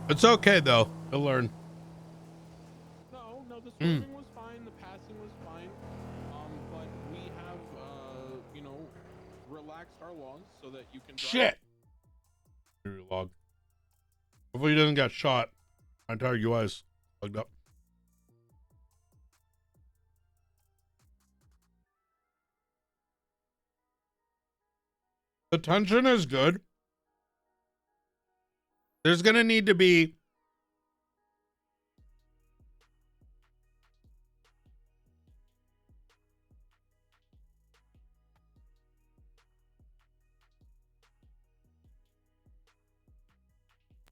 It's okay though. He'll learn. No, the Mm. swerving was fine, the passing was fine. But we have, relaxed our laws so that you can drive. Shit. Log. Hopefully he doesn't get shot. My entire UI is plugged up. The tension is good. There's gonna need to be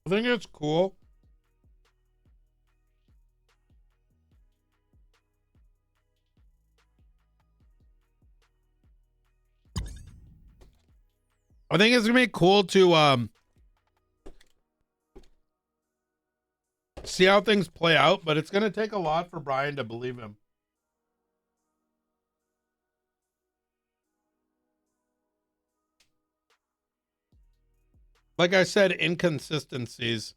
I think it's cool. I think it's gonna be cool to see how things play out, but it's gonna take a lot for Brian to believe him. Like I said, inconsistencies.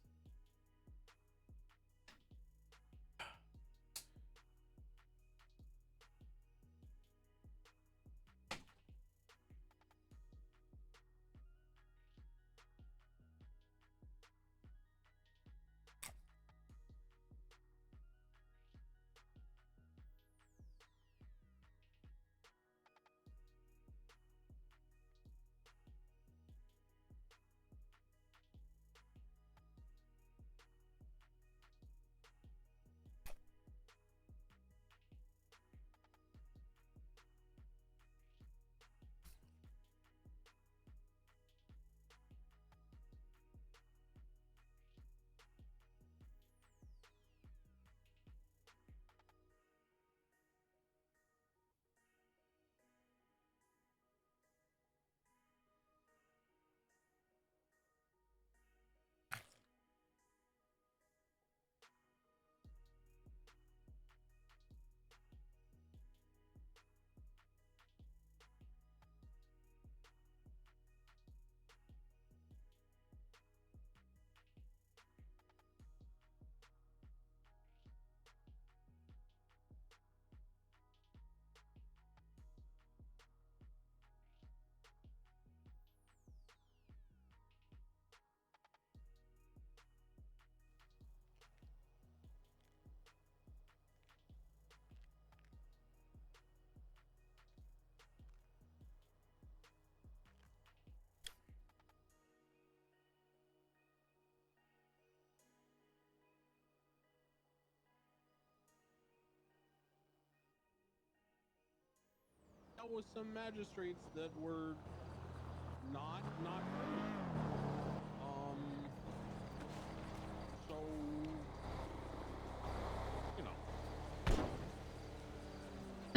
That was some magistrates that were not great. So you know.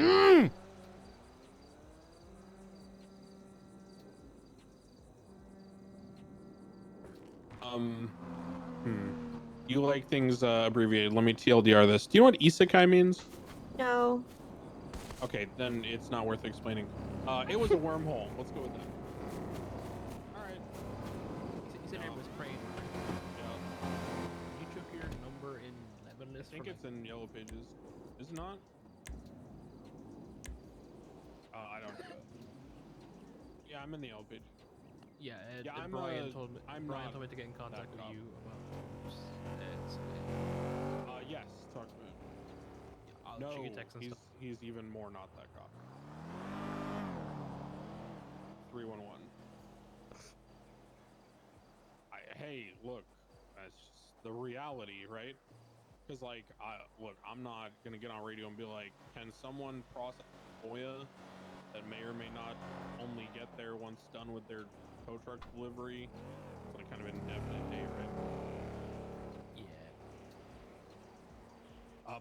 Mm. You like things abbreviated. Let me TLDR this. Do you know what isekai means? No. Okay, then it's not worth explaining. It was a wormhole. Let's go with that. All right. He said it was praying. Yeah. You took your number in Lebanon. I think it's in Yellow Pages. Is it not? I don't know. Yeah, I'm in the Yellow Page. Yeah, Yeah, Brian told me. I'm Brian not told me to get in contact with cop. you about. Yes, talk to me. I'll No, shoot you text and stuff. he's even more not that cop. 311. Hey, look, that's just the reality, right? Because like, look, I'm not gonna get on radio and be like, can someone process FOIA that may or may not only get there once done with their tow truck delivery? It's like kind of an indefinite date, right?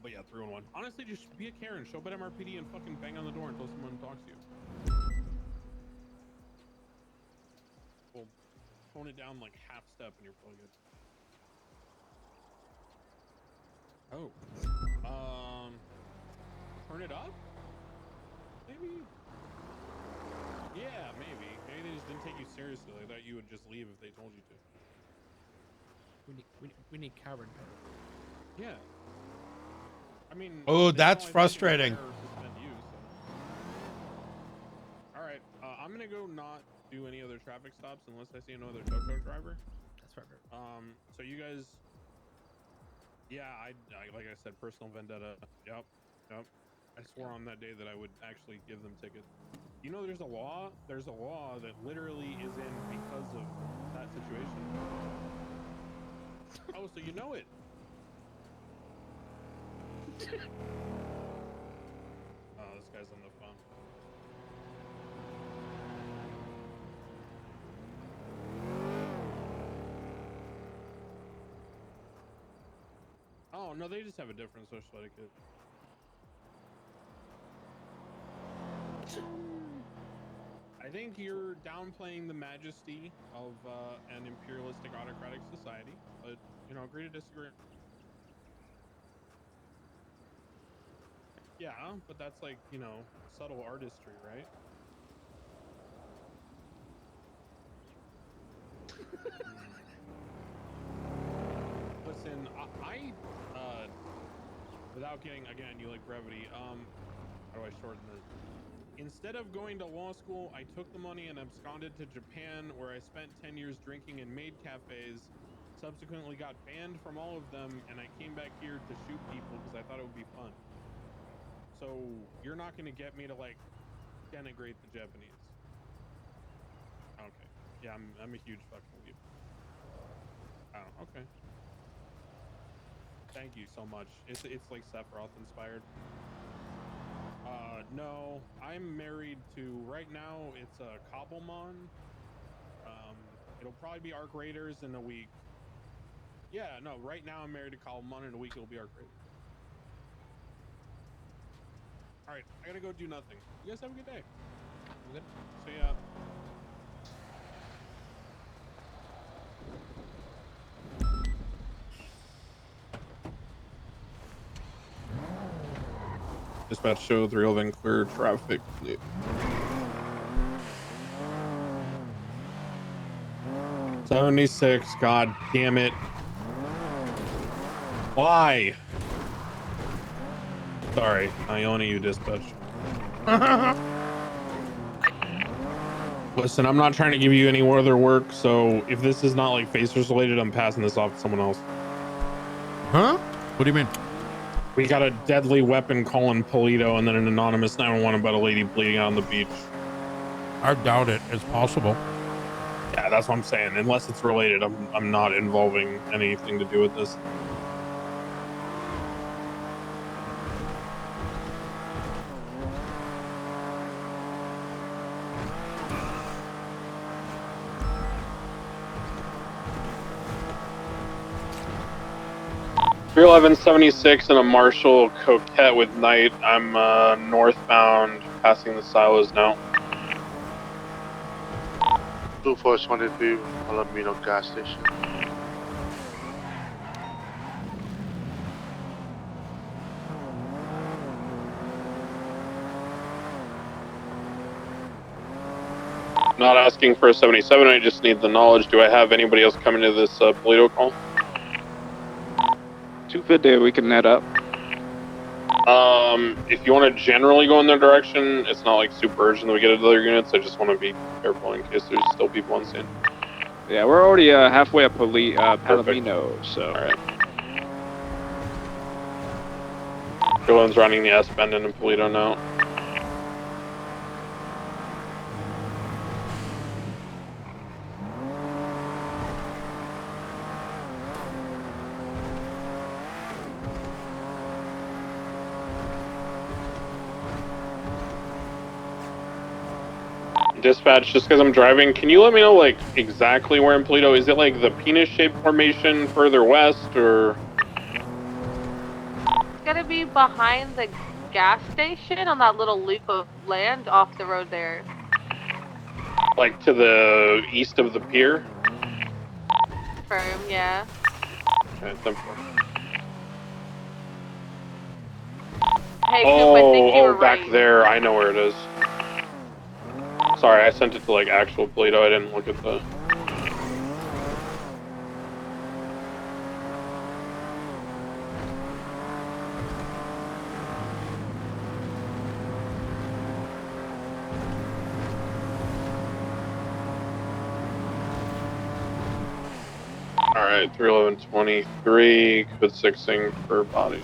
But yeah, 311. Honestly, just be a Karen, show up at MRPD and fucking bang on the door until someone talks to you. Well, tone it down like half step and you're probably good. Oh. Turn it up? Maybe? Yeah, maybe. Maybe they just didn't take you seriously. They thought you would just leave if they told you to. We need carbon. Yeah. I mean. Oh, they that's can only frustrating. repair or suspend you, so. All right. I'm gonna go not do any other traffic stops unless I see another tow truck driver. That's perfect. So you guys. Yeah, I like I said, personal vendetta. Yep. I swore on that day that I would actually give them tickets. You know, there's a law that literally is in because of that situation. Oh, so you know it. Oh, this guy's on the phone. Oh, no, they just have a different social etiquette. I think you're downplaying the majesty of an imperialistic autocratic society, but, you know, agree to disagree. Yeah, but that's like, you know, subtle artistry, right? Listen, I without getting, again, you like brevity, how do I shorten this? Instead of going to law school, I took the money and absconded to Japan, where I spent 10 years drinking in maid cafes, subsequently got banned from all of them, and I came back here to shoot people because I thought it would be fun. So you're not going to get me to, like, denigrate the Japanese. Okay. Yeah, I'm a huge fucking weeb. Oh, okay. Thank you so much. It's like Sephiroth inspired. No, I'm married to, right now it's a Cobblemon. It'll probably be Arc Raiders in a week. Yeah, no, right now I'm married to Cobblemon. In a week it'll be Arc Raiders. All right, I gotta go do nothing. You guys have a good day. Good. See ya. Dispatch show 311 clear traffic. 76, god damn it. Why? Sorry, I own you, dispatch. Listen, I'm not trying to give you any other work, so if this is not like Facers related, I'm passing this off to someone else. Huh? What do you mean? We got a deadly weapon calling Polito and then an anonymous 911 about a lady bleeding out on the beach. I doubt it. It's possible. Yeah, that's what I'm saying. Unless it's related, I'm not involving anything to do with this. .311.76 and a Marshall Coquette with Knight. I'm northbound, passing the silos now. 2423 Alamino gas station. Not asking for a 77, I just need the knowledge. Do I have anybody else coming to this Polito call? 250, we can net up. If you want to generally go in their direction, it's not like super urgent that we get other units. I just want to be careful in case there's still people on scene. Yeah, we're already halfway up Palomino, so. Alright. Joan's running the S-bend in Polito now. Dispatch, just because I'm driving, can you let me know, like, exactly where in Polito? Is it, like, the penis-shaped formation further west, or...? It's gonna be behind the gas station on that little loop of land off the road there. Like, to the east of the pier? Firm, yeah. Okay, 10-4. Hey, Coop, I think you were back right. there, I know where it is. Sorry, I sent it to, like, actual Polito, I didn't look at the... Alright, 31123, code 6ing for body.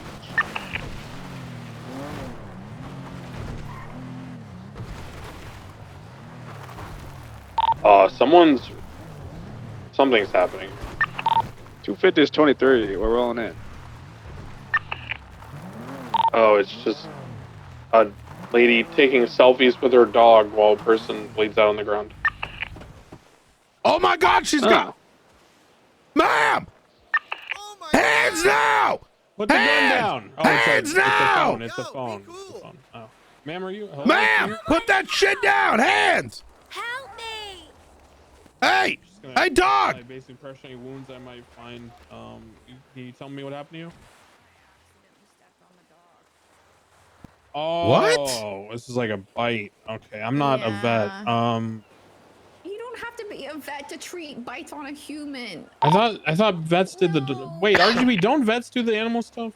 Something's happening. 250 is 23, we're rolling in. Oh, it's just a lady taking selfies with her dog while a person bleeds out on the ground. Oh my God, she's got. Ma'am! Hands now! Put the gun Hands! down. Oh, Hands now! It's a phone. It's a phone. Oh, ma'am, are you? Hello? Ma'am, put that shit down! Hands! Help me! Hey! Hey, dog! My basic impression, any wounds I might find. Can you tell me what happened to you? Oh, What? this is like a bite. Okay, I'm not a vet. You don't have to be a vet to treat bites on a human. I thought vets did the. Wait, RGB, don't vets do the animal stuff?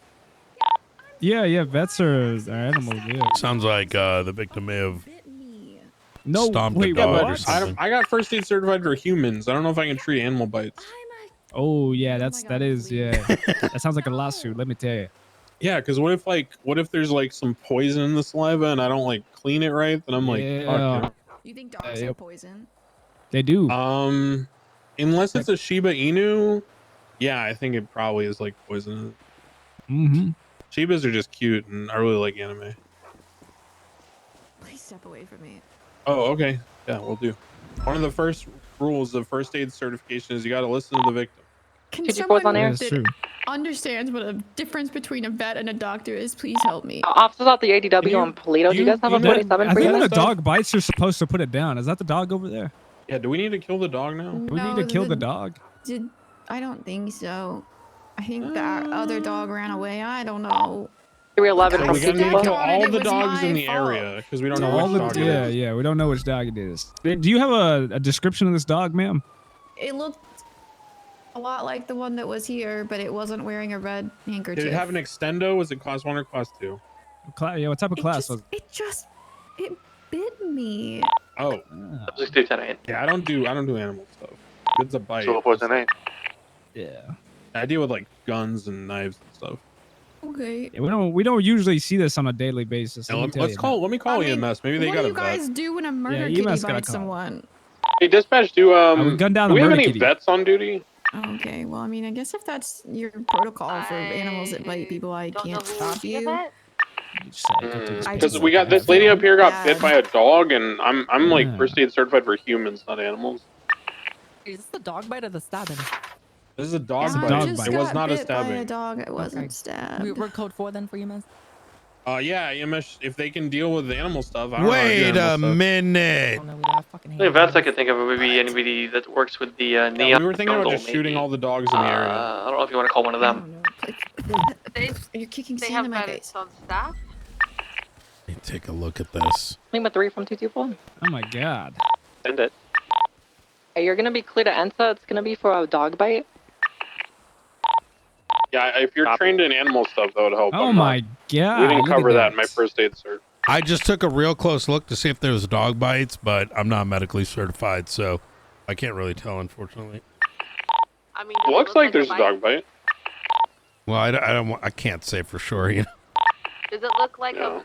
Yeah, vets are animals. Yeah. Sounds like the victim may have No, stomped wait, a dog or what? something. I got first aid certified for humans. I don't know if I can treat animal bites. Oh yeah, that sounds like a lawsuit. Let me tell you. Yeah, because what if there's like some poison in the saliva and I don't like clean it right? Then I'm like, fuck, You think dogs have poison? They do. Unless it's a Shiba Inu, yeah, I think it probably is like poison. Mm-hmm. Shibas are just cute, and I really like anime. Please step away from me. Oh, okay. Yeah, we'll do. One of the first rules of first aid certification is you got to listen to the victim. Can someone that understands what a difference between a vet and a doctor is, please help me. Officers at the ADW on Polito, do you guys have a 47 I for think you? when a dog bites, you're supposed to put it down. Is that the dog over there? Yeah, do we need to kill the dog now? Do we need to kill the dog? I don't think so. I think that other dog ran away. I don't know. 311 So from we gotta need to people. kill all the dogs in the area because we don't know which dog it is. Yeah, we don't know which dog it is. Do you have a description of this dog, ma'am? It looked a lot like the one that was here, but it wasn't wearing a red handkerchief. Did it have an extendo? Was it class 1 or class 2? Yeah, what type of class was it? It bit me. Oh. Yeah, I don't do animal stuff. It's a bite. 248. Yeah. I deal with like guns and knives and stuff. Okay. Yeah, we don't usually see this on a daily basis. Now, let me call EMS. Maybe they got a vet. What do you guys do when a murder kitty bites someone? Hey, dispatch, do would gun down we the have murder any kitty. vets on duty? Okay, well, I mean, I guess if that's your protocol for animals that bite people, I can't stop you. Because we got this lady up here got bit by a dog, and I'm like first aid certified for humans, not animals. Is this the dog bite or the stabbing? This is a dog I bite. just It was got not a bit by stabbing. a dog. It wasn't stabbed. We're code 4 then for EMS? Yeah, EMS, if they can deal with the animal stuff. I don't Wait know a minute. The only vets I could think of would be anybody that works with the Neon. We were thinking about just shooting all the dogs in the area. I don't know if you want to call one of them. You're kicking They sand have in my vets face. on staff. Let me take a look at this. Lima 3 from 224. Oh my god. Send it. Hey, you're gonna be clear to enter. It's gonna be for a dog bite. Yeah, if you're trained in animal stuff, that would help. Oh my god. We didn't look at cover that in my first aid cert. I just took a real close look to see if there was dog bites, but I'm not medically certified, so I can't really tell, unfortunately. I mean, Looks like there's a dog bite. Well, I can't say for sure. You know. Does it look like a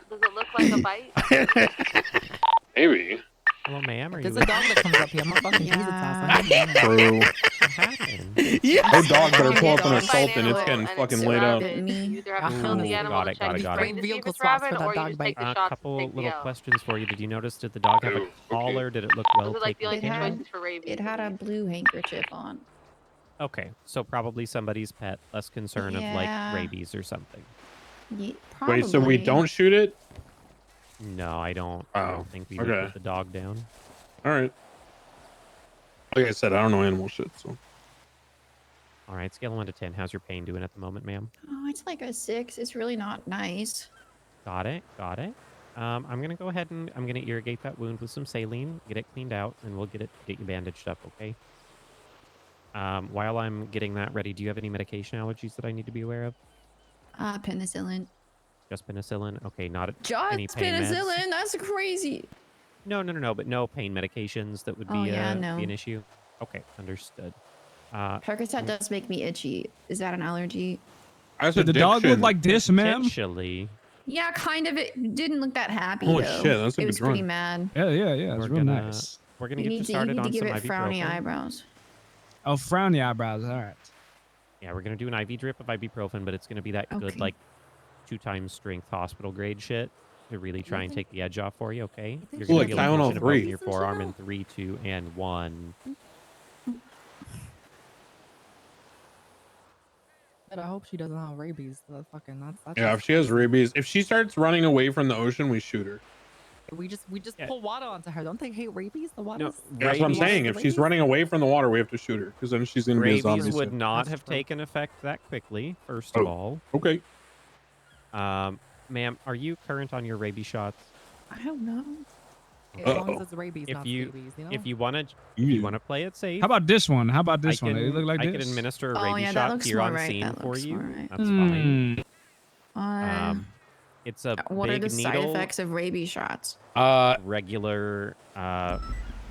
bite? Maybe. Hello, ma'am. Are There's you a dog that comes up here. I'm gonna fucking use its ass. True. What happened? Yeah. No dog better pull up an Dog assault bite and it's animal, getting and fucking it's laid out. rabid. You either have to kill the animal Got to it, check got it, the got brain it. to see if Vehicle it's swaps for rabid, that or you dog just bite. take the A shots to couple take the little L. questions for you. Did you notice, did the dog have a collar? Did it look well Those are like the only taken two care of? choices for rabies. It had a blue handkerchief on. Okay, so probably somebody's pet, less concern of Yeah. like rabies or something. Yeah, Wait, so we probably. don't shoot it? No, I don't think we okay. would put the dog down. All right. Like I said, I don't know animal shit, so. All right, scale of 1 to 10. How's your pain doing at the moment, ma'am? Oh, it's like a 6. It's really not nice. Got it, got it. I'm gonna go ahead and I'm gonna irrigate that wound with some saline, get it cleaned out, and we'll get you bandaged up, okay? While I'm getting that ready, do you have any medication allergies that I need to be aware of? Penicillin. Just penicillin? Okay, not any Just pain meds? penicillin? That's crazy. No, but no pain medications that would be, Oh, yeah, be no. an issue? Okay, understood. Percocet does make me itchy. Is that an allergy? That's Did the dog look like this, ma'am? Potentially. Yeah, kind of. It didn't look that happy Holy though. shit, that's a it good was pretty drawing. mad. Yeah, yeah, yeah. It's We're real gonna nice. we're gonna You get you need started to on give some it ibuprofen. frowny eyebrows. Oh, frowny eyebrows. All right. Yeah, we're gonna do an IV drip of ibuprofen, but it's gonna be that good Okay. like 2 times strength hospital grade shit to really try and take the edge off for you. Okay, you're Ooh, gonna like feel a Tylenol tension above 3. your forearm in 3, 2, and 1. But I hope she doesn't have rabies. That's Yeah, just if she has crazy. rabies, if she starts running away from the ocean, we shoot her. We just Yeah. pull water onto her. Don't they hate rabies? The water. No, That's what I'm rabies- saying. If she's running away from the water, we have to shoot her because then she's gonna be a zombie. Rabies would soon. not That's have true. taken effect that quickly. First of Oh. all, Okay. Ma'am, are you current on your rabies shots? I don't know. As long Uh-oh. as it's rabies, If not you scabies, you know? if you want to play it safe, How about this one? How about this one? It look like I this. can administer a Oh, rabies yeah, that shot looks here more on right. scene That for looks you. more right. That's fine. It's a What are big the side needle. effects of rabies shots?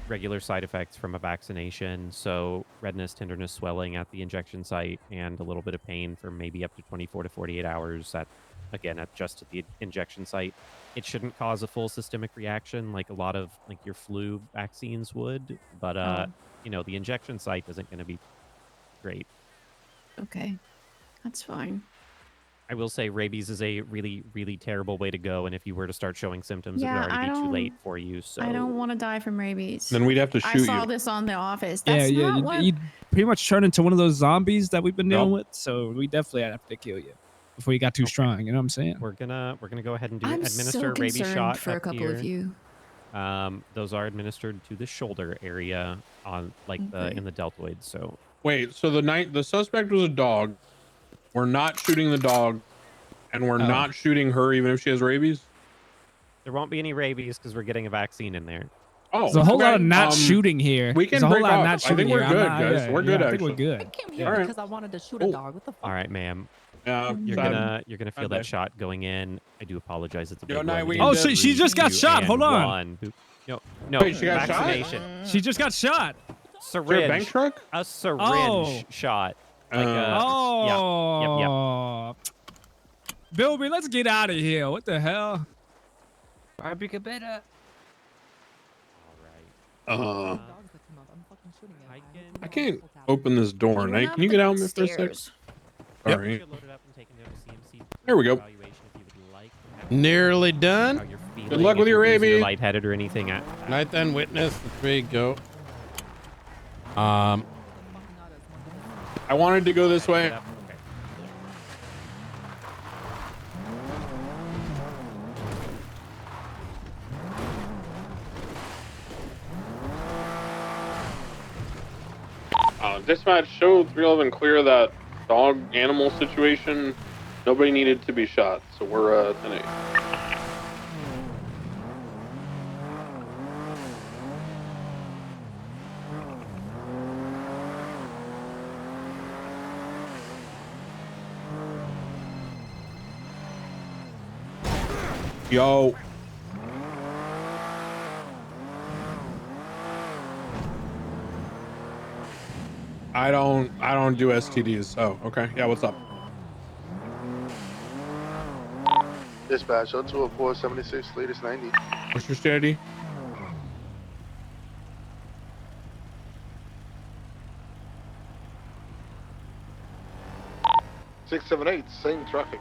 Regular side effects from a vaccination. So redness, tenderness, swelling at the injection site, and a little bit of pain for maybe up to 24 to 48 hours at just at the injection site. It shouldn't cause a full systemic reaction like a lot of like your flu vaccines would, but the injection site isn't going to be great. Okay, that's fine. I will say rabies is a really, really terrible way to go, and if you were to start showing symptoms, it Yeah, would already I be too don't- late for you. So I don't want to die from rabies. Then we'd have to I shoot saw you. this on The Office. Yeah, That's yeah. not what. You pretty much turn into one of those zombies that we've been dealing Yup. with. So we definitely have to kill you before you got too strong. You know what I'm saying? we're gonna go ahead and I'm administer so a rabies concerned shot for a up couple here. of you. Those are administered to the shoulder area on Okay. in the deltoid. So Wait, so the suspect was a dog. We're not shooting the dog, and we're not shooting her even if she has rabies. there won't be any rabies because we're getting a vaccine in there. Oh, There's a whole lot of okay. not shooting here. We can There's a whole break lot of off. not I shooting think we're here. I'm good, not- guys. yeah, We're good, yeah, I think we're actually. good. I came here All right. because I wanted to shoot a dog. What the fuck? All right, ma'am. Yeah, You're sad. gonna feel Sad that day. shot going in. I do apologize. It's a Yo, big Nye, one. we In Oh, she just got 3, shot. 2, Hold on. and 1. No, Wait, she got shot? vaccination. She just got shot. Is there a Syringe. bank truck? A syringe Oh. shot. Like Oh. Bilby, let's get out of here. What the hell? Barbecue better. All right. Uh, Dogs that come up, I'm fucking shooting it. I can't open this door. You Night, went can you up get the out for a sec? stairs. Sorry. Get loaded up and taken down to CMC for There we go. evaluation if you would like. Nearly How done. you're feeling, Good luck if with your you're woozy or rabies. lightheaded or anything. Night then, witness. The 3 go. I wanted to go this way. Okay. Dispatch, show 311 clear that dog animal situation. Nobody needed to be shot, so we're 10-8. Yo. I don't do STDs. Oh, okay. Yeah, what's up? Dispatch 020476, latest 90. What's your state ID? Six, 7, 8, same traffic.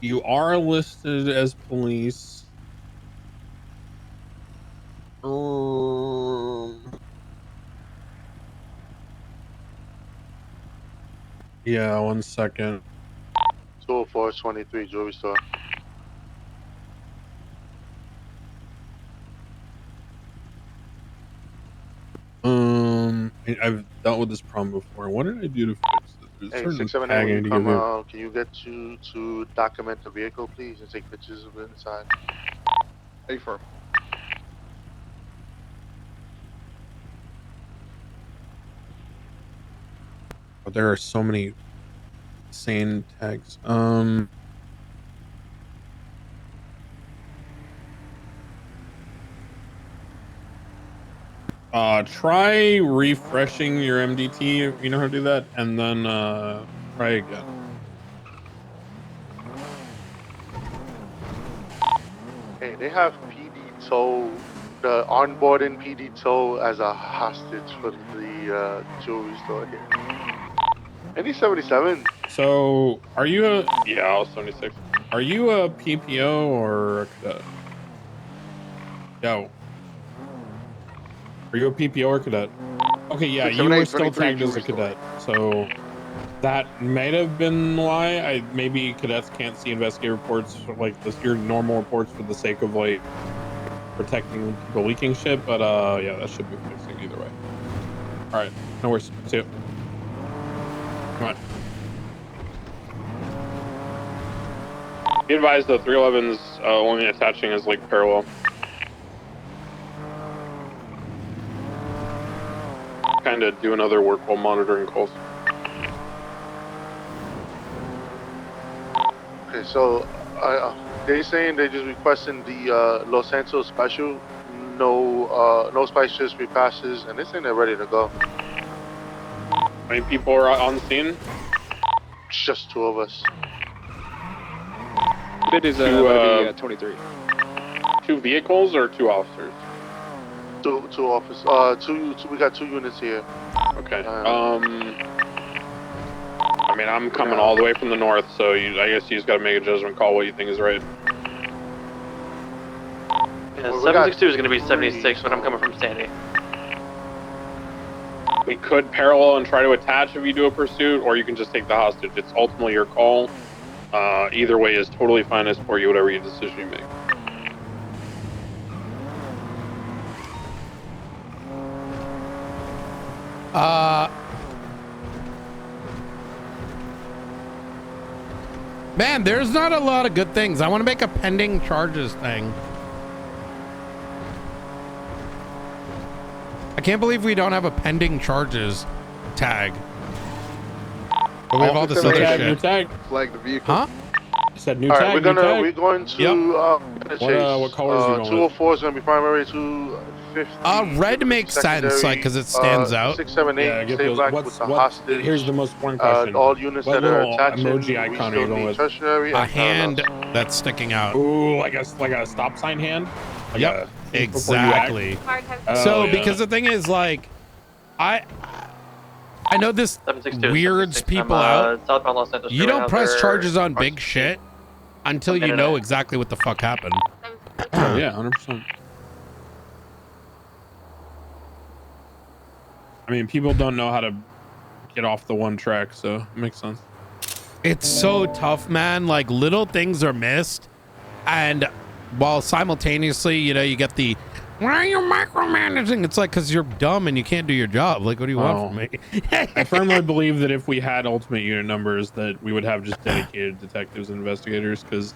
You are listed as police. Yeah, 1 second. 20423, jewelry store. I've dealt with this problem before. What did I do to fix it? There's Hey, certain 678, tagging when to you come give it. out, can you get to document the vehicle, please, and take pictures of it inside? Hey, firm. But there are so many insane tags. Try refreshing your MDT. You know how to do that, and then try again. Hey, they have PD tow, the onboarding PD tow as a hostage for the jewelry store here. Any 77? So, are you a Yeah, I was 76. Are you a PPO or a cadet? Yo. Are you a PPO or cadet? Okay, yeah, you were still tagged as a cadet. So that might have been why maybe cadets can't see investigative reports for, like your normal reports for the sake of like protecting people leaking shit. But yeah, that should be fixing either way. All right, no worries. See you. Come on. Be advised though, 311's only attaching as like parallel. Kind of doing other work while monitoring calls. Okay, so they saying they just requesting the Los Santos special, no spice, just repasses, and they saying they're ready to go. How many people are on the scene? Just 2 of us. It is 23. 2 vehicles or 2 officers? Two officers. We got 2 units here. Okay. I mean, I'm coming all the way from the north, so I guess you just got to make a judgment call what you think is right. Yeah, 762 is going to be 76 when I'm coming from Sandy. We could parallel and try to attach if you do a pursuit, or you can just take the hostage. It's ultimately your call. Either way is totally fine. I support you, whatever your decision you make. Man, there's not a lot of good things. I want to make a pending charges thing. I can't believe we don't have a pending charges tag. But we have all this other shit. New tag. Flag the vehicle. Huh? You said new All tag. right, we're going to chase. What colors are you going with? 204 is going to be primary. 250. Red makes sense, like, because it stands out. 678. Yeah, stay black with the hostage. Here's the most important question. All units what that are little attaching. emoji icon are you going with? A hand that's sticking out. Ooh, like a stop sign hand. Like yep, exactly. So because the thing is, like, I know this weirds people out. You don't press charges on big shit until you know exactly what the fuck happened. Oh yeah, 100%. I mean, people don't know how to get off the one track, so it makes sense. It's so tough, man. Like, little things are missed, and while simultaneously, you know, you get the why are you micromanaging? It's like, because you're dumb and you can't do your job. Like, what do you want from me? I firmly believe that if we had ultimate unit numbers, that we would have just dedicated detectives and investigators, because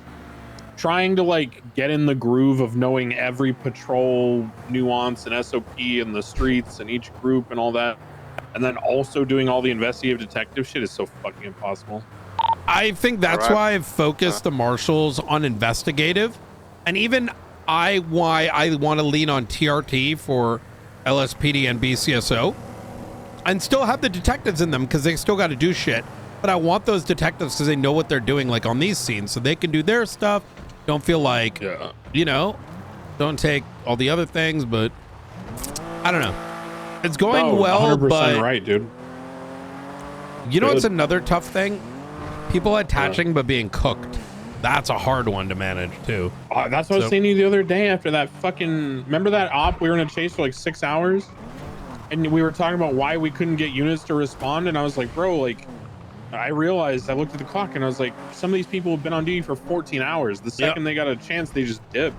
trying to like get in the groove of knowing every patrol nuance and SOP in the streets and each group and all that, and then also doing all the investigative detective shit is so fucking impossible. I think that's why I've focused the marshals on investigative, and even why I want to lean on TRT for LSPD and BCSO, and still have the detectives in them because they still got to do shit. But I want those detectives because they know what they're doing, like on these scenes, so they can do their stuff. Don't feel like, you know, don't take all the other things, but I don't know. It's going well, 100% but right, dude. You know what's another tough thing? People attaching but being cooked. That's a hard one to manage too. That's what I was saying to you the other day after that fucking, remember that op we were in a chase for like 6 hours? And we were talking about why we couldn't get units to respond, and I was like, bro, like, I realized, I looked at the clock and I was like, some of these people have been on duty for 14 hours. The second they got a chance, they just dip.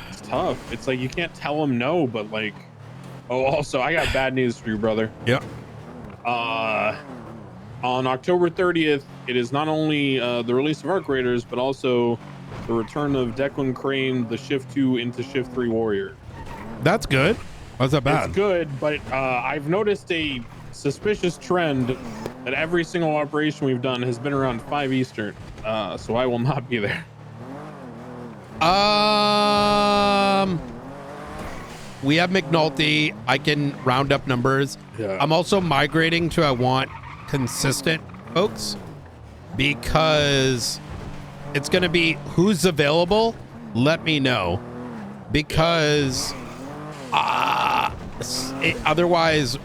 It's tough. It's like, you can't tell them no, but like, oh, also, I got bad news for you, brother. Yep. On October 30th, it is not only the release of Arc Raiders, but also the return of Declan Crane, the Shift 2 into Shift 3 Warrior. That's good. What's that bad? It's good, but I've noticed a suspicious trend that every single operation we've done has been around 5 Eastern, so I will not be there. we have McNulty. I can round up numbers. Yeah. I'm also migrating to I want consistent folks because it's going to be who's available. Let me know because otherwise,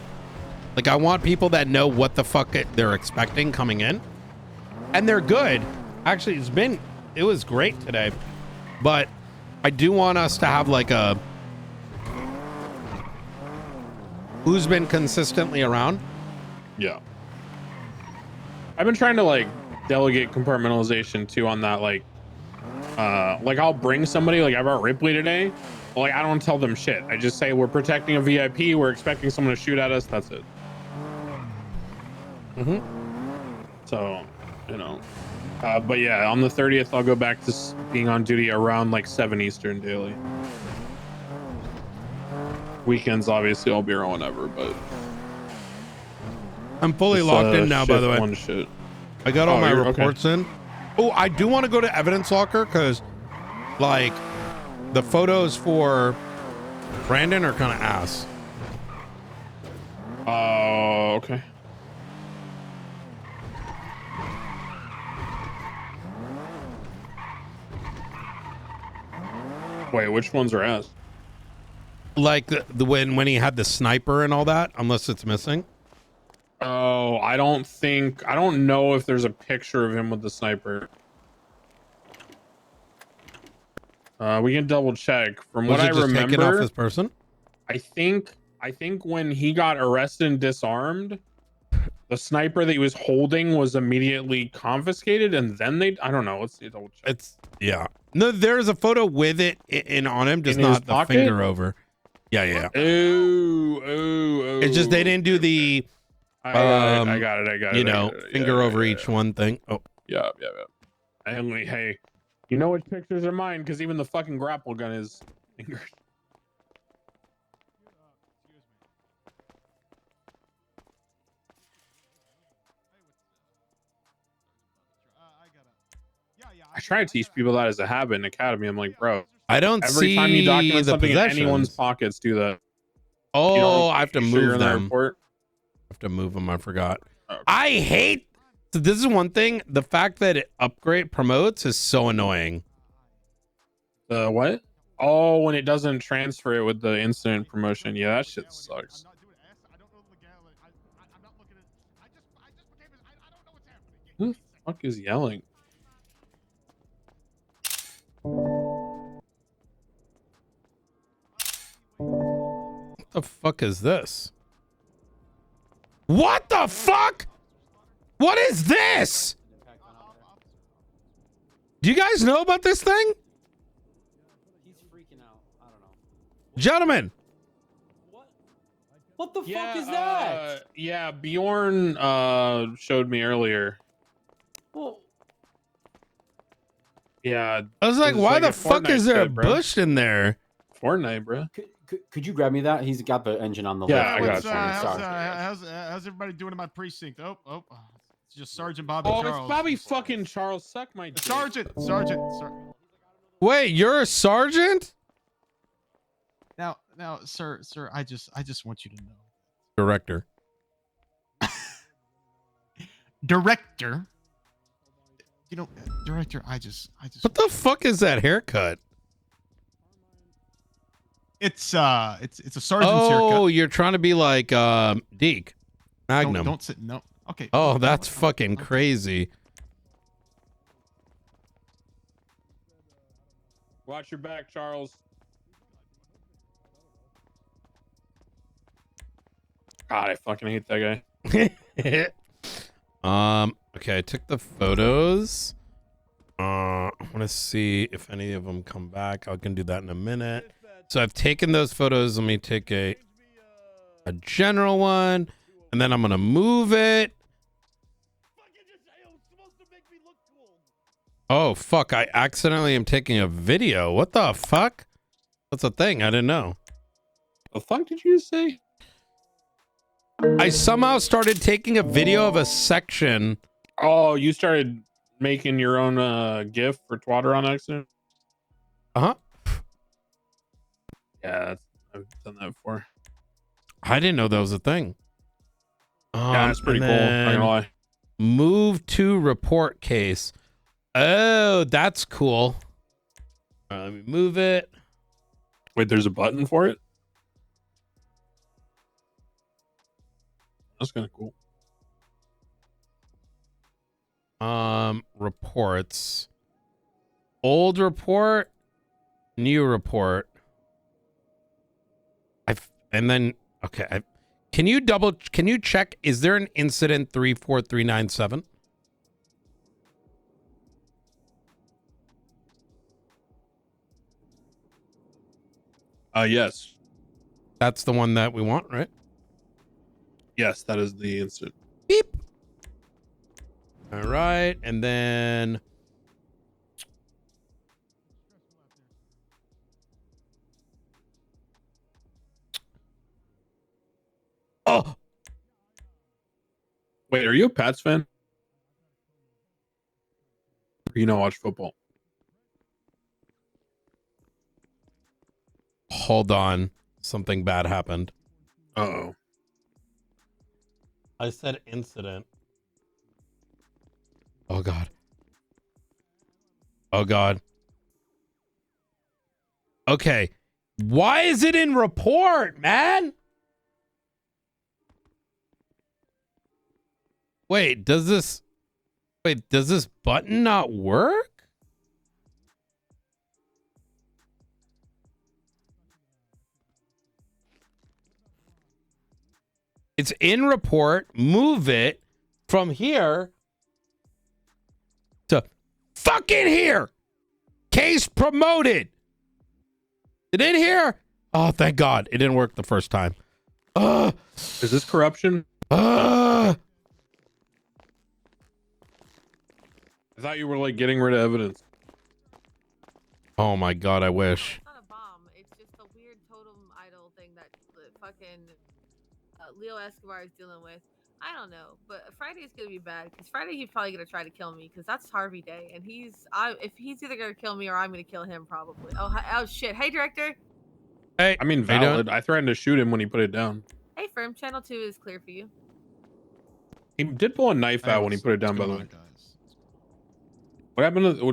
like, I want people that know what the fuck they're expecting coming in, and they're good. Actually, it was great today, but I do want us to have like a who's been consistently around. Yeah. I've been trying to like delegate compartmentalization too on that. Like I'll bring somebody, like I brought Ripley today. Like, I don't tell them shit. I just say we're protecting a VIP. We're expecting someone to shoot at us. That's it. So, you know, but yeah, on the 30th, I'll go back to being on duty around like 7 Eastern daily. Weekends, obviously, I'll be around whenever, but I'm fully locked in now, by the way. One shit. I got all my you're reports in. Oh, I do want to go to evidence locker because, like, the photos for Brandon are kind of ass. Oh, okay. Wait, which ones are ass? Like the when he had the sniper and all that, unless it's missing. Oh, I don't know if there's a picture of him with the sniper. We can double check. From what I remember, taken off his person. I think when he got arrested and disarmed, the sniper that he was holding was immediately confiscated, and then I don't know. Let's see. Double check. It's no. There's a photo with it in on him, just not the finger over. Yeah. Oh. It's just they didn't do the. I got it. You know, finger over each one thing. Oh. Yeah. Hey, you know which pictures are mine because even the fucking grapple gun is fingered. I try to teach people that as a habit in academy. I'm like, bro, I don't every see time you document the something in possessions. anyone's pockets, do that. Oh, I have to move them. I have to move them. I forgot. Okay. I hate. So this is one thing. The fact that it upgrade promotes is so annoying. What? Oh, when it doesn't transfer it with the instant promotion. Yeah, that shit sucks. Who the fuck is yelling? What the fuck is this? What the fuck? What is this? Do you guys know about this thing? He's freaking out. I don't know. Gentlemen. What the fuck is that? Yeah, Bjorn showed me earlier. Well, yeah. I was like, why the fuck is there a bush in there? Fortnite, bro. Could you grab me that? He's got the engine on the yeah, left. How's everybody doing in my precinct? Oh, it's just Sergeant Bobby Charles. Oh, it's Bobby fucking Charles. Suck my dick. Sergeant. Wait, you're a sergeant? Now, sir, I just want you to know. Director. Director. You know, director, I just. What the fuck is that haircut? It's a sergeant's haircut. Oh, you're trying to be like Deke. Magnum. Don't sit. No. Okay. Oh, that's fucking crazy. Watch your back, Charles. God, I fucking hate that guy. Okay, I took the photos. I want to see if any of them come back. I can do that in a minute. So I've taken those photos. Let me take a general one, and then I'm gonna move it. Oh fuck! I accidentally am taking a video. What the fuck? That's a thing. I didn't know. The fuck did you say? I somehow started taking a video of a section. Oh, you started making your own GIF for Twatter on accident? Uh-huh. Yeah, I've done that before. I didn't know that was a thing. Yeah, it's pretty cool. Not gonna lie. Move to report case. Oh, that's cool. Let me move it. Wait, there's a button for it? That's kind of cool. Reports. Old report, new report. And then okay. Can you check, is there an incident 34397? Yes. That's the one that we want, right? Yes, that is the incident. Beep. All right, and then oh, wait, are you a Pats fan? Or you don't watch football? hold on. Something bad happened. Uh-oh. I said incident. Oh God. Oh God. Okay. Why is it in report, man? Wait, does this button not work? It's in report. Move it from here to fucking here. Case promoted. It in here? Oh, thank God. It didn't work the first time. Is this corruption? Uh, I thought you were like getting rid of evidence. oh my God, I wish. It's not a bomb. It's just a weird totem idol thing that fucking Leo Escobar is dealing with. I don't know, but Friday's gonna be bad because Friday he's probably gonna try to kill me because that's Harvey Day, and if he's either gonna kill me or I'm gonna kill him probably. Oh shit! Hey director. Hey, I mean, valid. I threatened to shoot him when he put it down. Hey firm, channel 2 is clear for you. He did pull a knife out when he put it down. By the way, what happened to?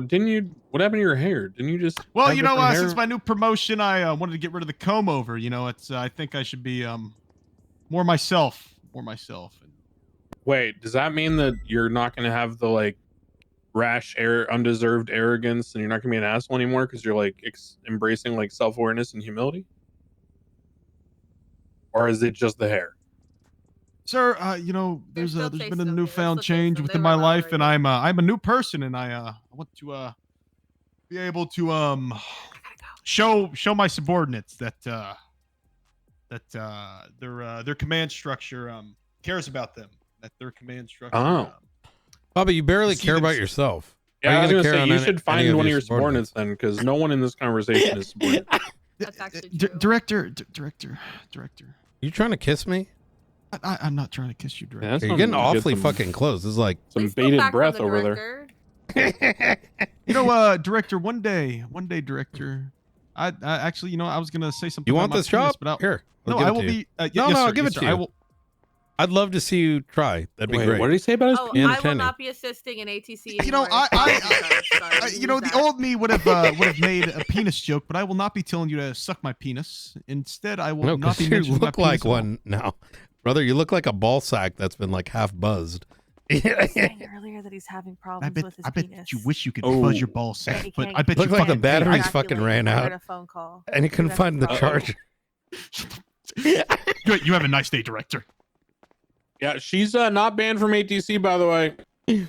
What happened to your hair? Didn't you just? Well, you know, since my new promotion, I wanted to get rid of the comb over. You know, it's. I think I should be more myself. More myself. Wait, does that mean that you're not going to have the like rash, undeserved arrogance, and you're not going to be an asshole anymore because you're like embracing like self-awareness and humility? Or is it just the hair? Sir, you know, there's been a newfound change within my life, and I'm a new person, and I want to be able to show my subordinates that their command structure cares about them. That their command structure. Oh, Bobby, you barely care about yourself. Yeah, I was gonna gonna say you on should any find of one of your subordinates then, because no one in this conversation is subordinate. That's actually true. Director. You trying to kiss me? I'm not trying to kiss you, Director. You're getting awfully fucking close. This is like some bated breath over there. You know, Director. One day, Director. I actually, you know, I was gonna say something. You want about my this job? penis, but Here. No, give I it will to you. be. No, yes, I'll sir, give yes, it to sir. you. I will. I'd love to see you try. That'd be Wait, great. what did he say about his Oh, And I will attending. not be assisting in ATC. You know, anymore. you know, the old me would have made a penis joke, but I will not be telling you to suck my penis. Instead, I will No, not be because you mentioning my look penis like at all. one now, brother. You look like a ball sack that's been like half buzzed. He was saying earlier that he's having problems with his I bet penis. you wish you could Oh. buzz your ball sack, but I bet Looked you like the fucking batteries can't. fucking ran I out, heard a phone call. and he couldn't That's find the the problem. charger. You have a nice day, Director. Yeah, she's not banned from ATC, by the way. Hey,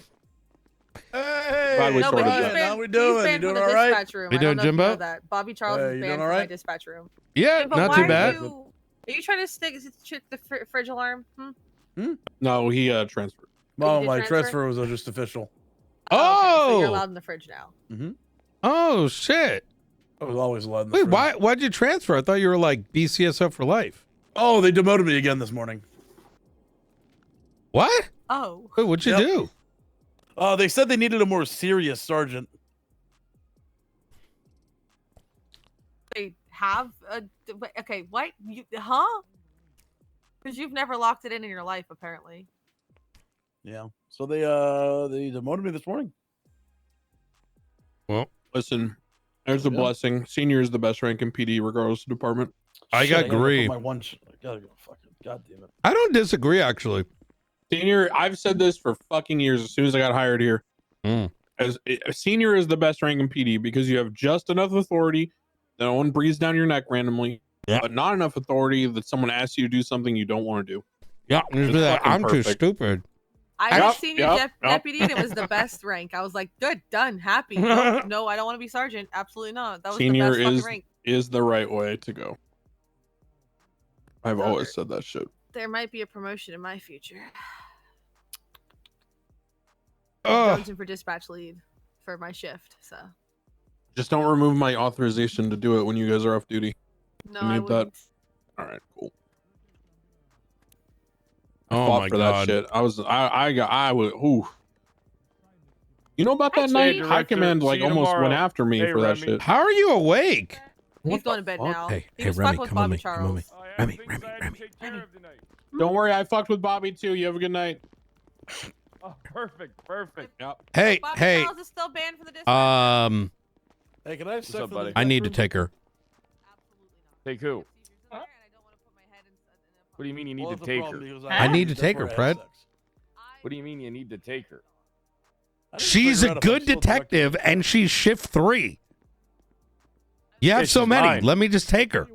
Glad we No, but sorted he's that. banned, how we he's doing? banned You from doing the all right? dispatch room. You I doing, don't know if you Jimbo? know that. Bobby Charles Hey, is you banned doing from all my right? dispatch room. Yeah, Jimbo, not why too are bad. you- Are you trying to trick the fridge alarm? No, he transferred. No, did my transfer? transfer was just official. Okay, so you're Oh, allowed in the fridge now. Mm-hmm. oh shit! I was always allowed in the Wait, fridge. why'd you transfer? I thought you were like BCSO for life. Oh, they demoted me again this morning. What? Oh. Wait, what'd you do? They said they needed a more serious sergeant. They have a. Okay, what? Huh? Because you've never locked it in your life, apparently. Yeah. So they demoted me this morning. Well, listen, there's a blessing. Senior is the best rank in PD, regardless of department. I Shit, gotta agree. put my one. I gotta go. Fucking god damn it. I don't disagree, actually. Senior, I've said this for fucking years. As soon as I got hired here, as senior is the best rank in PD because you have just enough authority that no one breathes down your neck randomly, but not enough authority that someone asks you to do something you don't want to do. Yeah, It's fucking I'm too perfect. stupid. I was senior deputy, and it was the best rank. I was like, good, done, happy. No, I don't want to be sergeant. Absolutely not. That was Senior the best fucking rank. is the right way to go. I've always said that shit. There might be a promotion in my future. Oh. Jonesing for dispatch lead for my shift. So Just don't remove my authorization to do it when you guys are off duty. no, You I need that. wouldn't. All right, cool. Oh fought my for God. that shit. I would. Ooh. You know about that Actually- night? High command like almost went after me for that shit. How are you awake? He's going to bed now. Hey, He hey, was Remy, fucking with come on Bobby me, come on Charles. me. Remy. Don't worry, I fucked with Bobby too. You have a good night. Oh, perfect. Yep. Hey, Bobby hey. Charles is still banned for the dispatch. Hey, can I have sex with I need to take her. Take who? What do you mean you need Well, to that's the take problem, her? because I need to that's take her, where I had Fred. sex. What do you mean you need to take her? I didn't She's figure a out if I'm good still detective, and she's shift 3. You have Yeah, so she's many. mine. Let me just take her.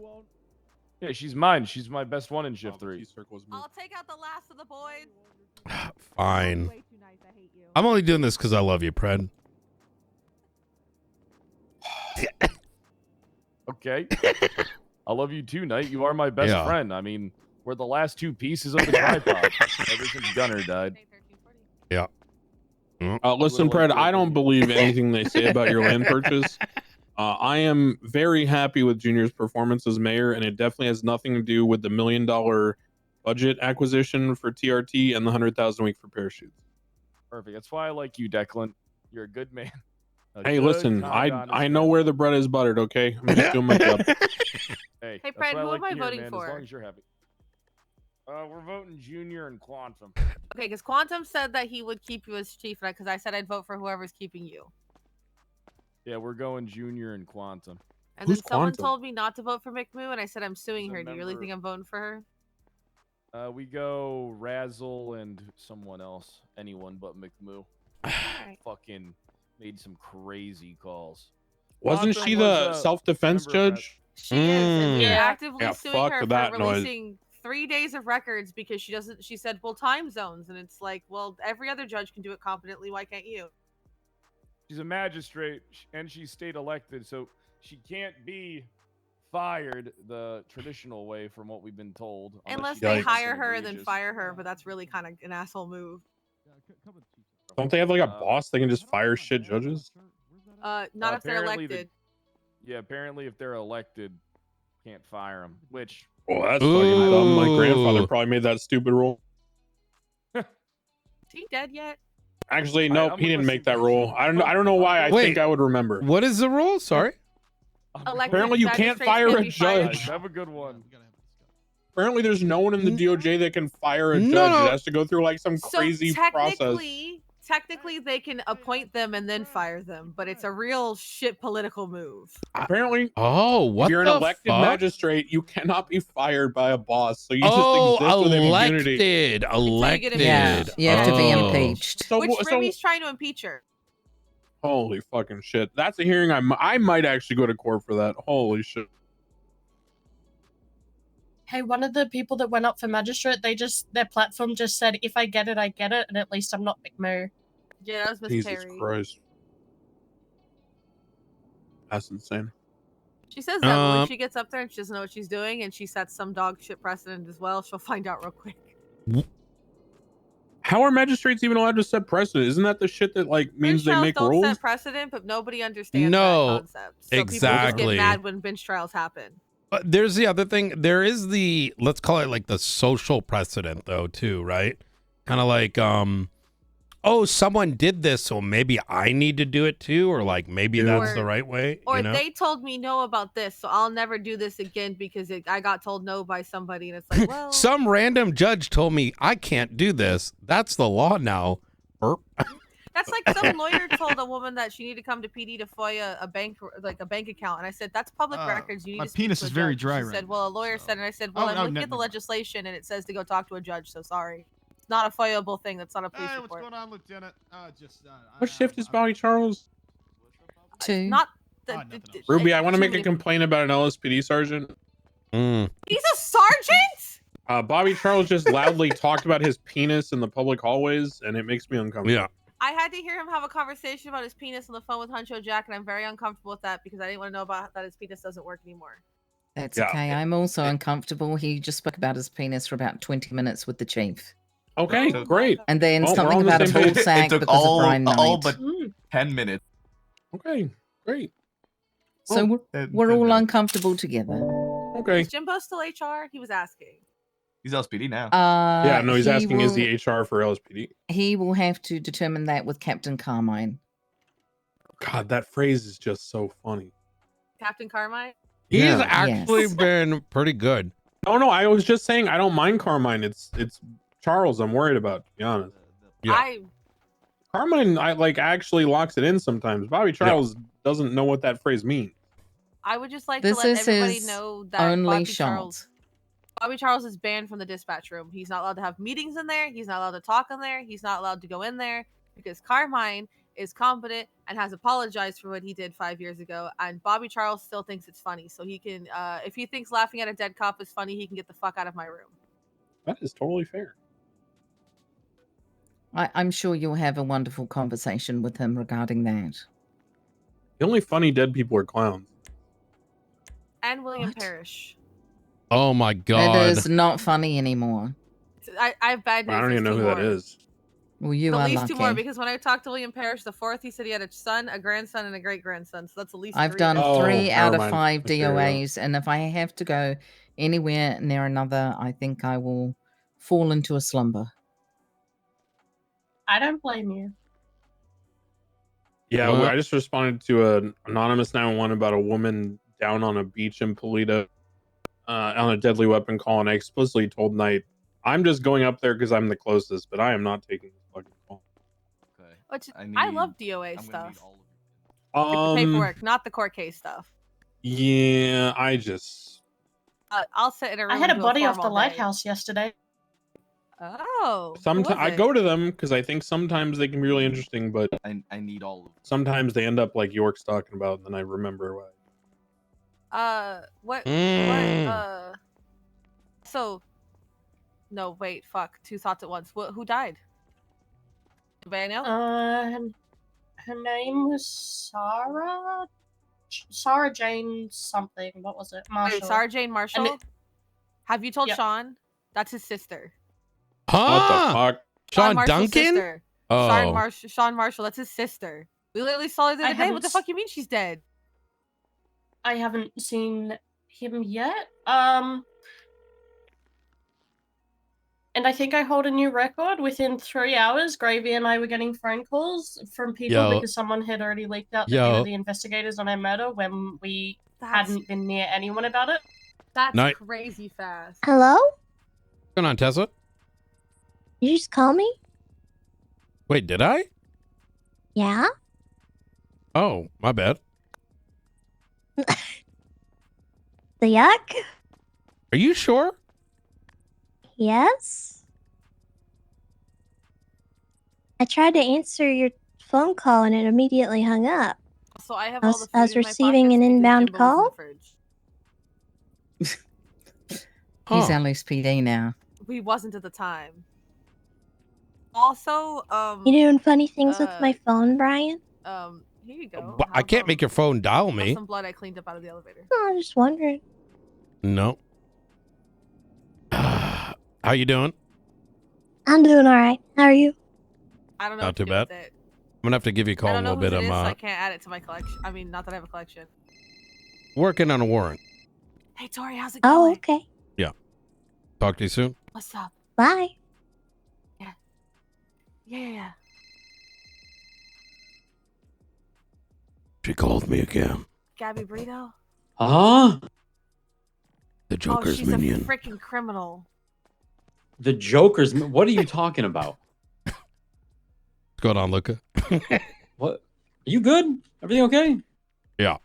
Yeah, she's mine. She's my best one in shift 3. I'll take out the last of the boys. Fine. I'm only doing this because I love you, Pred. Okay. I love you too, Knight. You are my best Yeah. friend. I mean, we're the last 2 pieces of the tripod ever since Gunner died. Yeah. Listen, Pred, I don't believe anything they say about your land purchase. I am very happy with Junior's performance as mayor, and it definitely has nothing to do with the $1 million budget acquisition for TRT and the 100,000 a week for parachutes. Perfect. That's why I like you, Declan. You're a good man. A Hey, good, listen, kind, honest I know man. where the bread is buttered. Okay, I'm just doing my job. Hey, Hey, that's Fred, what who like am I to hear, voting man, for? As long as you're happy. We're voting Junior and Quantum. Okay, because Quantum said that he would keep you as chief, because I said I'd vote for whoever's keeping you. Yeah, we're going Junior and Quantum. And Who's then someone Quantum? told me not to vote for McMoo, and I said I'm suing She's a her. Do you really member- think I'm voting for her? We go Razzle and someone else. Anyone but McMoo. Fucking made some crazy calls. Wasn't Quantum she was, the self-defense member of judge? She is, and we're actively Yeah, suing fuck her for that noise. releasing 3 days of records because she doesn't. She said, "Well, time zones," and it's like, well, every other judge can do it competently. Why can't you? She's a magistrate and she's state elected, so she can't be fired the traditional way from what we've been told. Unless she they does hire something her and then egregious. fire her, but that's really kind of an asshole move. Don't they have like a boss they can just fire shit judges? Not if they're Apparently elected. Yeah, apparently if they're elected, can't fire them. Which Oh, that's fucking dumb. My grandfather Ooh. probably made that stupid rule. Is he dead yet? Actually, nope, I'm he didn't make that listening. rule. I don't know why. I Wait. think I would remember. What is the rule? Sorry. Elected Apparently you can't magistrates fire can a be fired. judge. have a good one. Apparently, there's no one in the DOJ that can fire a No, judge. no. It has to go through like some So crazy process. technically, they can appoint them and then fire them, but it's a real shit political move. Apparently, Oh, what if you're an the elected fuck? magistrate, you cannot be fired by a boss. So you Oh, just exist with immunity. elected. Elected. Yeah, you have to be Oh. impeached. So, Which so Remy's trying to impeach her. holy fucking shit! That's a hearing I might actually go to court for that. Holy shit! Hey, one of the people that went up for magistrate, their platform just said, if I get it, I get it, and at least I'm not McMurray. Yeah, that was Miss Jesus Perry. Christ, that's insane. She says that but when she gets up there and she doesn't know what she's doing, and she sets some dog shit precedent as well, she'll find out real quick. How are magistrates even allowed to set precedent? Isn't that the shit that like means Bench they trials make don't rules? set precedent, but nobody understands No, that concept. So people just exactly. get mad when bench trials happen. But there's the other thing. There is the, let's call it like the social precedent though too, right? Kind of like oh, someone did this, so maybe I need to do it too, or like maybe that's the Or- right way. Or You know? they told me no about this, so I'll never do this again because I got told no by somebody, and it's like, well, Some random judge told me I can't do this. That's the law now. Burp. that's like some lawyer told a woman that she needed to come to PD to FOIA a bank, like a bank account, and I said that's public records. You need my to speak penis to a is very judge." dry She right said, "Well, a lawyer said," and I said, Oh, "Well, I'm oh, looking at the legislation, and it says to go talk to a judge. So sorry, it's not a FOIA-able thing. That's not a police Hey, report." what's going on, Lieutenant? What shift is Bobby Charles? Not the, Ruby, I want to too make a many- complaint about an LSPD sergeant. He's a sergeant. Bobby Charles just loudly talked about his penis in the public hallways, and it makes me uncomfortable. Yeah. I had to hear him have a conversation about his penis on the phone with Huncho Jack, and I'm very uncomfortable with that because I didn't want to know about that his penis doesn't work anymore. That's Yeah. okay. I'm also uncomfortable. He just spoke about his penis for about 20 minutes with the chief. Okay, great. And then Well, we're something on the about a same ball page. sack because of Brian Knight. but 10 minutes. Okay, great. So we're all uncomfortable together. Okay. Is Jimbo still HR? He was asking. He's LSPD now. Yeah, no, he's he asking is will- the HR for LSPD? He will have to determine that with Captain Carmine. God, that phrase is just so funny. Captain Carmine? He's Yeah. actually been pretty good. No, I was just saying I don't mind Carmine. It's Charles I'm worried about, to be honest. Carmine, I like actually locks it in sometimes. Bobby Charles doesn't know what that phrase means. I would just like This to let is everybody his know that only shot. Bobby Charles is banned from the dispatch room. He's not allowed to have meetings in there. He's not allowed to talk in there. He's not allowed to go in there because Carmine is competent and has apologized for what he did 5 years ago. And Bobby Charles still thinks it's funny. So he can, if he thinks laughing at a dead cop is funny, he can get the fuck out of my room. That is totally fair. I'm sure you'll have a wonderful conversation with him regarding that. The only funny dead people are clowns. And William Parrish. Oh my God. It is not funny anymore. I have bad news. I don't even know who that is. Well, you At are least lucky. 2 more because when I talked to William Parrish the 4th, he said he had a son, a grandson, and a great grandson. So that's at least I've 3. done Oh, 3 out never of mind. 5 I figured it out. DOAs, and if I have to go anywhere near another, I think I will fall into a slumber. I don't blame you. Yeah, Well- I just responded to an anonymous 911 about a woman down on a beach in Polita on a deadly weapon call, and I explicitly told Knight, I'm just going up there because I'm the closest, but I am not taking this fucking call. Which I I need- love DOA I'm gonna stuff. need all of The paperwork, not the court case stuff. Yeah, I just I'll sit in a room. I had a and do buddy form off the all day. lighthouse yesterday. Oh. who sometimes was I it? go to them because I think sometimes they can be really interesting, but I need all of them. sometimes they end up like York's talking about, and then I remember what. What? Mm. So. No, wait, fuck. 2 thoughts at once. Who died? Anybody know? Her name was Sarah Jane something. What was it? Marshall. Wait, Sarah Jane Marshall? And it- Have you told Yep. Sean? That's his sister. Huh? What the fuck? Sean Marshall's Duncan? sister. Oh. Sean Marshall, that's his sister. We literally saw her the I other day. What haven't the fuck you mean she's dead? I haven't seen him yet. And I think I hold a new record. Within 3 hours, Gravy and I were getting phone calls from people Yo. because someone had already leaked out that they Yo. were the investigators on our murder when we That's- hadn't been near anyone about it. That's Night. crazy fast. Hello? What's going on, Tessa? You just call me? Wait, did I? Yeah? Oh, my bad. The yuck? Are you sure? Yes? I tried to answer your phone call and it immediately hung up. So I have I all was, the food I was in my receiving pockets an because inbound Jimbo was in the call. fridge. He's Huh. LSPD now. We wasn't at the time. Also, You doing funny things with my phone, Brian? here you go. But I can't make your phone dial Have me. some blood I cleaned up out of the elevator. Oh, I'm just wondering. No. How you doing? I'm doing all right. How are you? I don't know. Not what to too do with bad. it. I'm gonna have to give you a I call don't in a know little whose bit. it is, I'm so I can't add it to my collection. I mean, not that I have a collection. working on a warrant. Hey, Tori, how's it going? Oh, okay. Yeah. Talk to you soon. What's up? Bye. Yeah. She called me again. Gabby Brito? Huh? The Joker's she's minion. a freaking criminal. The Joker's. What are you talking about? What's going on, Luca? What? Are you good? Everything okay? Yeah.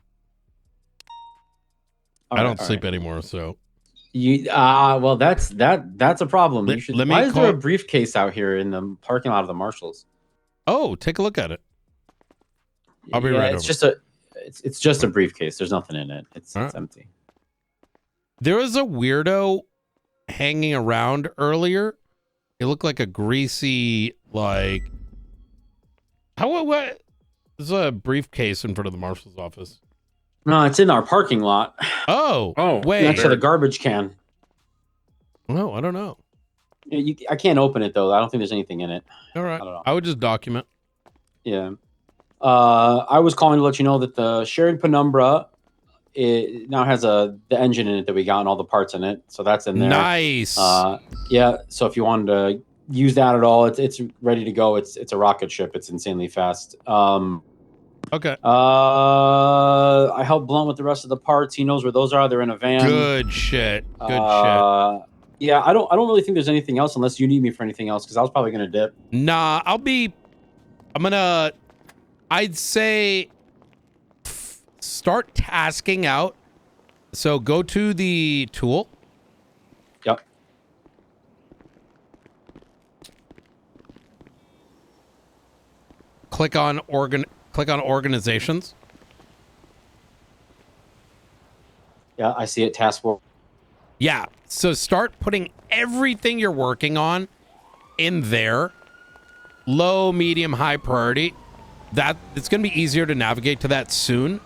I don't sleep anymore, so. You well, that's a problem. Let- You should. let me Why is there a call- briefcase out here in the parking lot of the Marshalls? Oh, take a look at it. I'll be Yeah, right it's over. it's just a briefcase. There's nothing in it. It's empty. There was a weirdo hanging around earlier. It looked like a greasy, like. What? There's a briefcase in front of the marshal's office. No, it's in our parking lot. Oh, wait. Next to the garbage can. No, I don't know. Yeah, I can't open it though. I don't think there's anything in it. All right. I don't know. I would just document. Yeah. I was calling to let you know that the shared Penumbra it now has the engine in it that we got and all the parts in it. So that's in there. Nice. Yeah. So if you wanted to use that at all, it's ready to go. It's a rocket ship. It's insanely fast. Okay. I helped Blunt with the rest of the parts. He knows where those are. They're in a van. Good shit. Good shit. Yeah, I don't really think there's anything else unless you need me for anything else because I was probably gonna dip. Nah, I'd say start tasking out. So go to the tool. Yep. Click on organizations. Yeah, I see it. Task force. Yeah. So start putting everything you're working on in there. Low, medium, high priority. That it's going to be easier to navigate to that soon.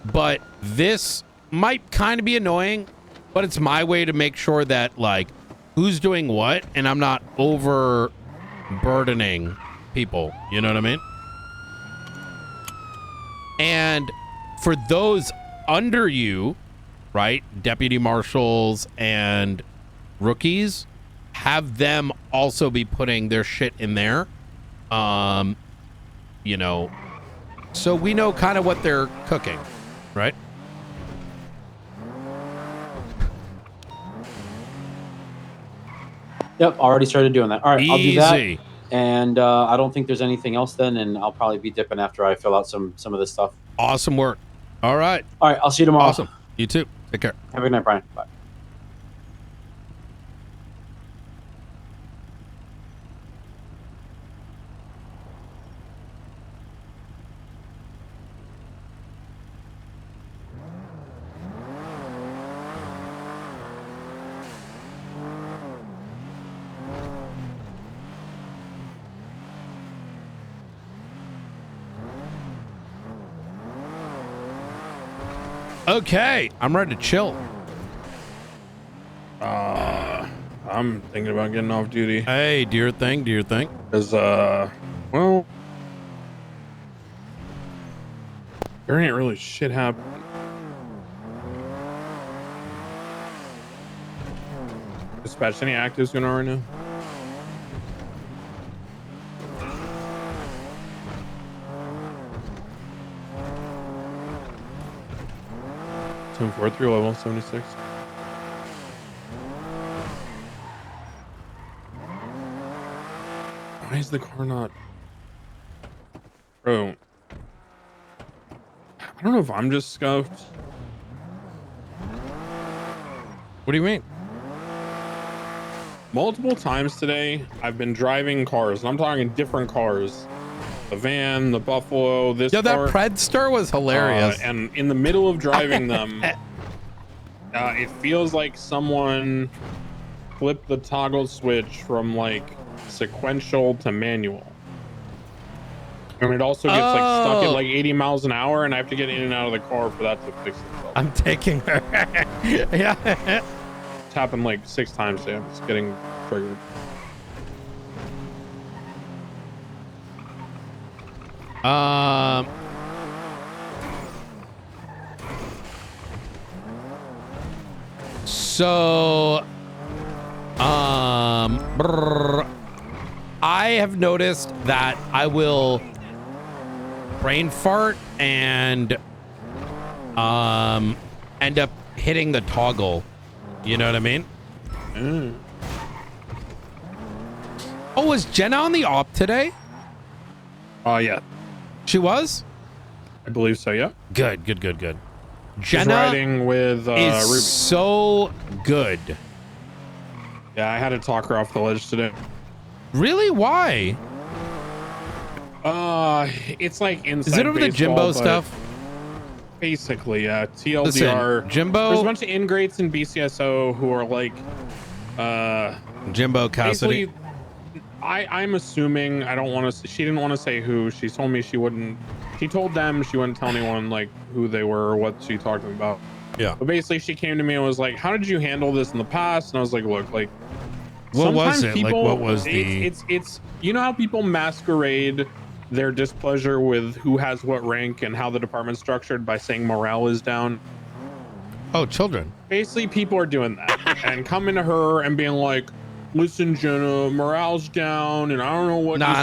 But this might kind of be annoying, but it's my way to make sure that like who's doing what and I'm not overburdening people. You know what I mean? And for those under you, right, deputy marshals and rookies, have them also be putting their shit in there. You know, so we know kind of what they're cooking, right? Yep, already started doing that. All right, I'll do that. Easy. And I don't think there's anything else then, and I'll probably be dipping after I fill out some of this stuff. Awesome work. All right. All right, I'll see you tomorrow. Awesome. You too. Take care. Have a good night, Brian. Bye. Okay, I'm ready to chill. I'm thinking about getting off duty. Hey, do your thing. Do your thing. Cause well, there ain't really shit happening. Dispatch, any actives going on right now? Team 4-3 level 76. Why is the car not? Bro, I don't know if I'm just scuffed. What do you mean? Multiple times today, I've been driving cars, and I'm talking different cars. The van, the Buffalo, this car. That Predster was hilarious. And in the middle of driving them, it feels like someone flipped the toggle switch from like sequential to manual. And it also gets like stuck at like 80 miles an hour, and I have to get in and out of the car for that to fix itself. I'm taking her. Yeah. It's happened like 6 times today. I'm just getting triggered. So, I have noticed that I will brain fart and end up hitting the toggle. You know what I mean? Oh, was Jenna on the op today? Oh, yeah. She was? I believe so, yeah. Good. She's Jenna riding with is Ruby. so good. Yeah, I had to talk her off the ledge today. Really? Why? It's like inside Is it over the baseball, Jimbo but stuff? Basically, yeah. TLDR. Listen, Jimbo. There's a bunch of ingrates in BCSO who are like, Jimbo Cassidy. basically, I'm assuming, I don't want to, she didn't want to say who. She told me she wouldn't, she told them she wouldn't tell anyone like who they were or what she talked about. Yeah. But basically she came to me and was like, how did you handle this in the past? And I was like, look, like, What was sometimes it? people, Like, what was the... It's you know how people masquerade their displeasure with who has what rank and how the department's structured by saying morale is down? Oh, children. Basically, people are doing that and coming to her and being like, listen, Jenna, morale's down and I don't know what Nah.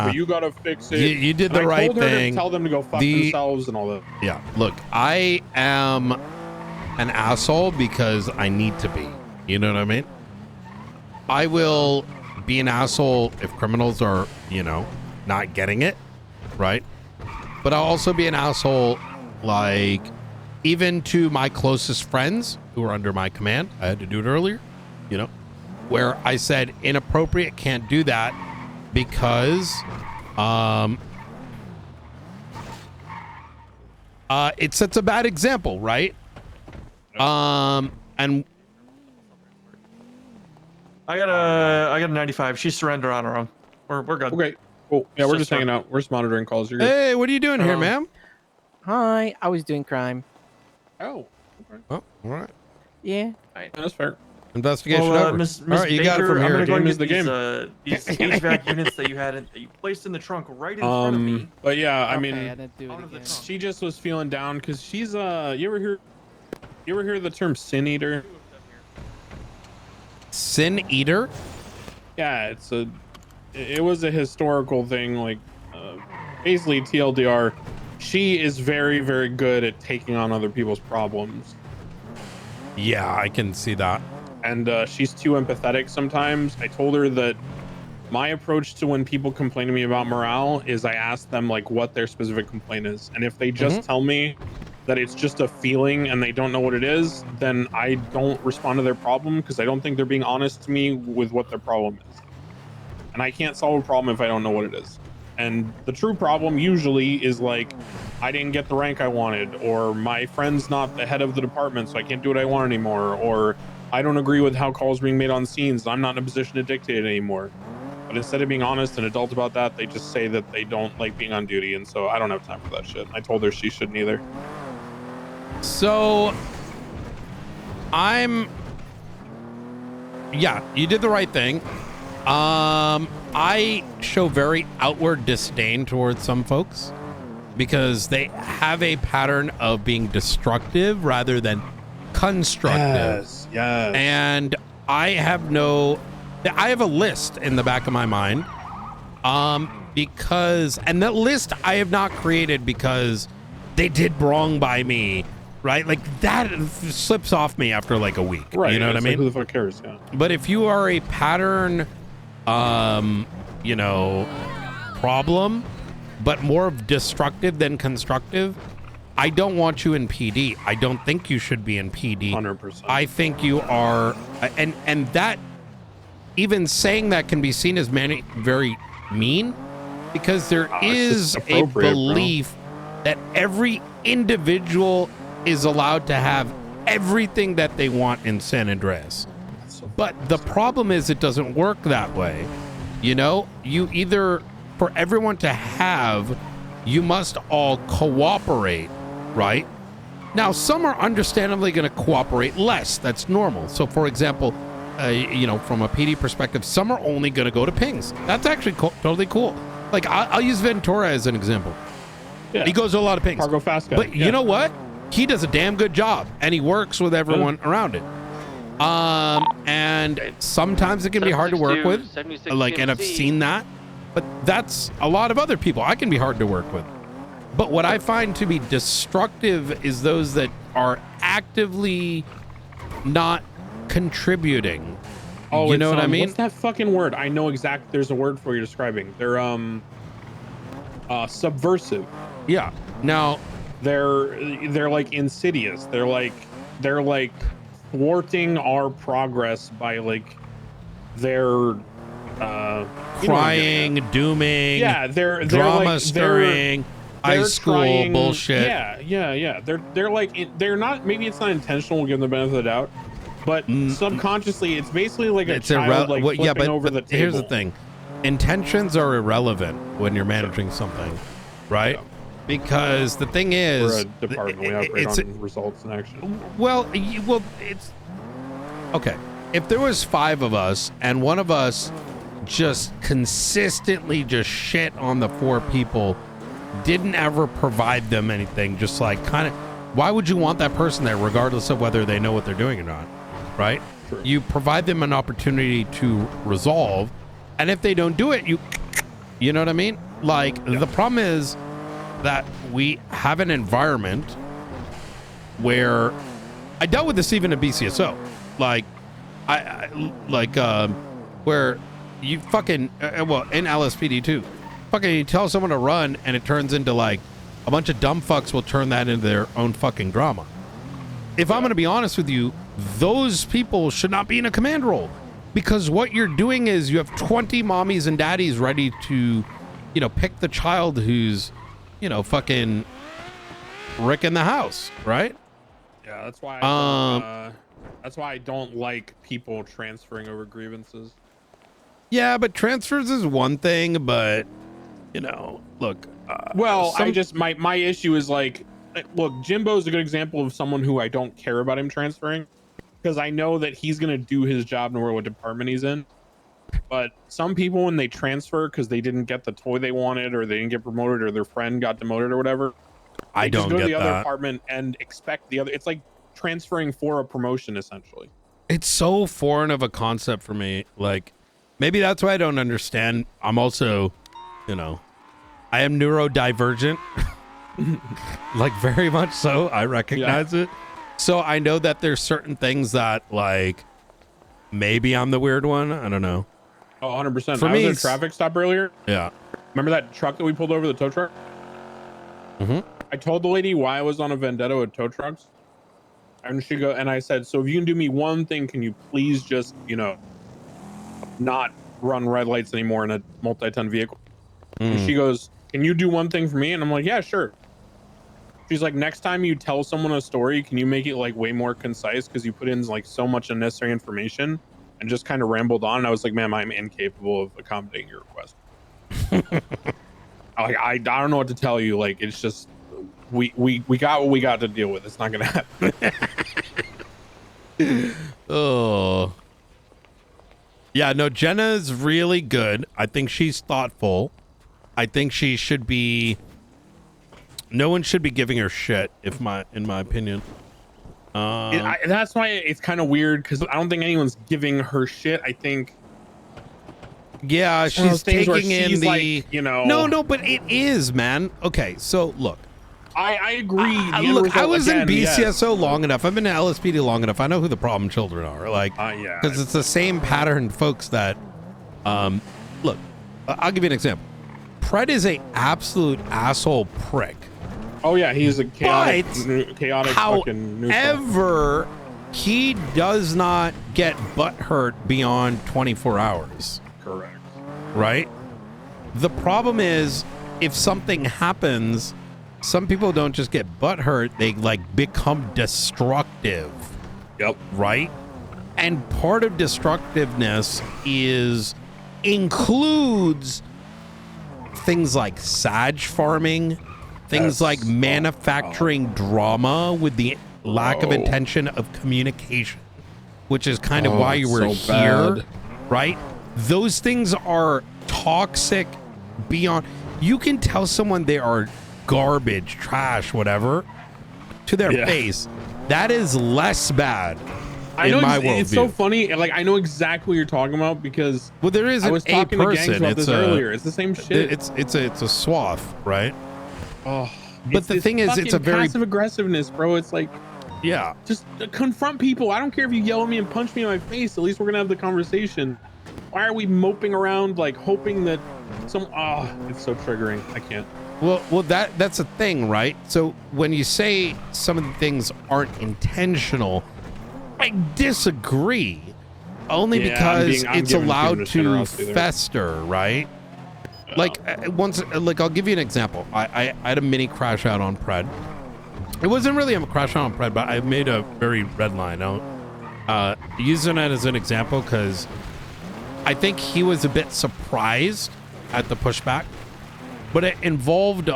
but you gotta fix it. You did the And I right told her thing. to tell them to go fuck themselves and all that. Yeah. Look, I am an asshole because I need to be. You know what I mean? I will be an asshole if criminals are, you know, not getting it, right? But I'll also be an asshole, like, even to my closest friends who are under my command. I had to do it earlier, you know, where I said inappropriate, can't do that because it sets a bad example, right? And I got a 95. She's surrender on her own. We're good. Okay, cool. Yeah, we're just hanging out. We're just monitoring calls. You're good. Hey, what are you doing here, ma'am? Hi, I was doing crime. Oh, okay. Oh, all right. Yeah. That's fair. Investigation Well, over. Miss All right, you Baker, got it from I'm here. gonna go and Game is get the these HVAC units that you placed in the trunk right in front of me. But yeah, I Okay, mean, I didn't do it again. she just was feeling down because she's you ever hear the term sin eater? Sin eater? Yeah, it was a historical thing. Like, basically TLDR, she is very, very good at taking on other people's problems. Yeah, I can see that. And she's too empathetic sometimes. I told her that my approach to when people complain to me about morale is I ask them like what their specific complaint is. And if they just tell me that it's just a feeling and they don't know what it is, then I don't respond to their problem because I don't think they're being honest to me with what their problem is. And I can't solve a problem if I don't know what it is. And the true problem usually is like, I didn't get the rank I wanted, or my friend's not the head of the department, so I can't do what I want anymore, or I don't agree with how calls are being made on scenes. I'm not in a position to dictate it anymore. But instead of being honest and adult about that, they just say that they don't like being on duty. And so I don't have time for that shit. I told her she shouldn't either. So yeah, you did the right thing. I show very outward disdain towards some folks because they have a pattern of being destructive rather than constructive. Yes. And I have a list in the back of my mind. And that list I have not created because they did wrong by me, right? Like that slips off me after like a week. Right. You know what I mean? Like, who the fuck cares? Yeah. But if you are a pattern, you know, problem, but more of destructive than constructive, I don't want you in PD. I don't think you should be in PD. 100%. I think you are, and that, even saying that can be seen as very mean, because there is a belief that every individual is allowed to have everything that they want in San Andreas. But the problem is it doesn't work that way. You know, you either, for everyone to have, you must all cooperate, right? Now, some are understandably going to cooperate less. That's normal. So, for example, you know, from a PD perspective, some are only going to go to pings. That's actually totally cool. Like, I'll use Ventura as an example. Yeah. He goes to a lot of pings. Cargo fast guy. But you know what? He does a damn good job, and he works with everyone around it. And sometimes it can be hard to work with, like, and I've seen that. But that's a lot of other people. I can be hard to work with. But what I find to be destructive is those that are actively not contributing. Oh, you know what I mean? What's that fucking word? I know exactly. There's a word for you describing. They're subversive. Yeah. Now they're like insidious. They're like thwarting our progress by like their crying, dooming, yeah, they're drama like, stirring, high school trying, bullshit. Yeah. They're like they're not. Maybe it's not intentional. We'll give them the benefit of the doubt, but subconsciously, it's basically like a child like flipping over the table. Here's the thing: intentions are irrelevant when you're managing something, right? Yeah. Because the thing is, we're a department. We operate on results and action. Well, it's okay. If there was 5 of us and one of us just consistently just shit on the 4 people, didn't ever provide them anything, just like kind of, why would you want that person there regardless of whether they know what they're doing or not, right? True. You provide them an opportunity to resolve, and if they don't do it, you know what I mean? Like, the problem is that we have an environment where I dealt with this even at BCSO, like where you fucking well, in LSPD too, fucking you tell someone to run and it turns into like a bunch of dumb fucks will turn that into their own fucking drama. If I'm going to be honest with you, those people should not be in a command role, because what you're doing is you have 20 mommies and daddies ready to, you know, pick the child who's, you know, fucking wrecking the house, right? Yeah, that's why I don't like people transferring over grievances. Yeah, but transfers is one thing, but you know, look. Well, my issue is like, look, Jimbo's a good example of someone who I don't care about him transferring, because I know that he's gonna do his job no matter what department he's in. But some people, when they transfer because they didn't get the toy they wanted, or they didn't get promoted, or their friend got demoted or whatever, I don't just go get to the other that. department and expect the other. It's like transferring for a promotion, essentially. It's so foreign of a concept for me. Like, maybe that's why I don't understand. I'm also, you know, I am neurodivergent, like very much so. I recognize it. So I know that there's certain things that, like, maybe I'm the weird one. I don't know. Oh, 100%. For I me, was at a traffic stop earlier. Yeah. Remember that truck that we pulled over, the tow truck? Mm-hmm. I told the lady why I was on a vendetta with tow trucks. And I said, so if you can do me one thing, can you please just, you know, not run red lights anymore in a multi-ton vehicle? And she goes, can you do one thing for me? And I'm like, yeah, sure. She's like, next time you tell someone a story, can you make it like way more concise? Because you put in like so much unnecessary information and just kind of rambled on. And I was like, ma'am, I'm incapable of accommodating your request. I don't know what to tell you. Like, it's just, we got what we got to deal with. It's not gonna happen. Oh. Yeah, no, Jenna's really good. I think she's thoughtful. I think she should be, no one should be giving her shit, in my opinion. That's why it's kind of weird, because I don't think anyone's giving her shit. I think, yeah, she's taking in the, like, you know, no, but it is, man. Okay, so look, I agree. Look, I was in BCSO long enough. I've been in LSPD long enough. I know who the problem children are. Like, yeah, because it's the same pattern, folks. That, look, I'll give you an example. Pred is a absolute asshole prick. Oh yeah, he's a chaotic fucking nuisance. However, he does not get butthurt beyond 24 hours. Correct. Right? The problem is, if something happens, some people don't just get butthurt, they like become destructive. Yep. Right? And part of destructiveness includes things like Sag farming, things like manufacturing drama with the lack of intention of communication, which is kind of why you were here, right? Those things are toxic beyond. You can tell someone they are garbage, trash, whatever, to their face. That is less bad. I know, in my worldview. It's so funny. Like, I know exactly what you're talking about, because there is I was talking to Gangs about this earlier. It's the same shit. It's a swath, right? Oh, But the thing is, it's a very passive aggressiveness, bro. It's like, yeah, just confront people. I don't care if you yell at me and punch me in my face. At least we're gonna have the conversation. Why are we moping around like hoping that it's so triggering. I can't. Well, that's a thing, right? So when you say some of the things aren't intentional, I disagree. Only because it's allowed to fester, right? Like I'll give you an example. I had a mini crash out on Pred. It wasn't really a crash out on Pred, but I made a very red line out. Using it as an example because I think he was a bit surprised at the pushback, but it involved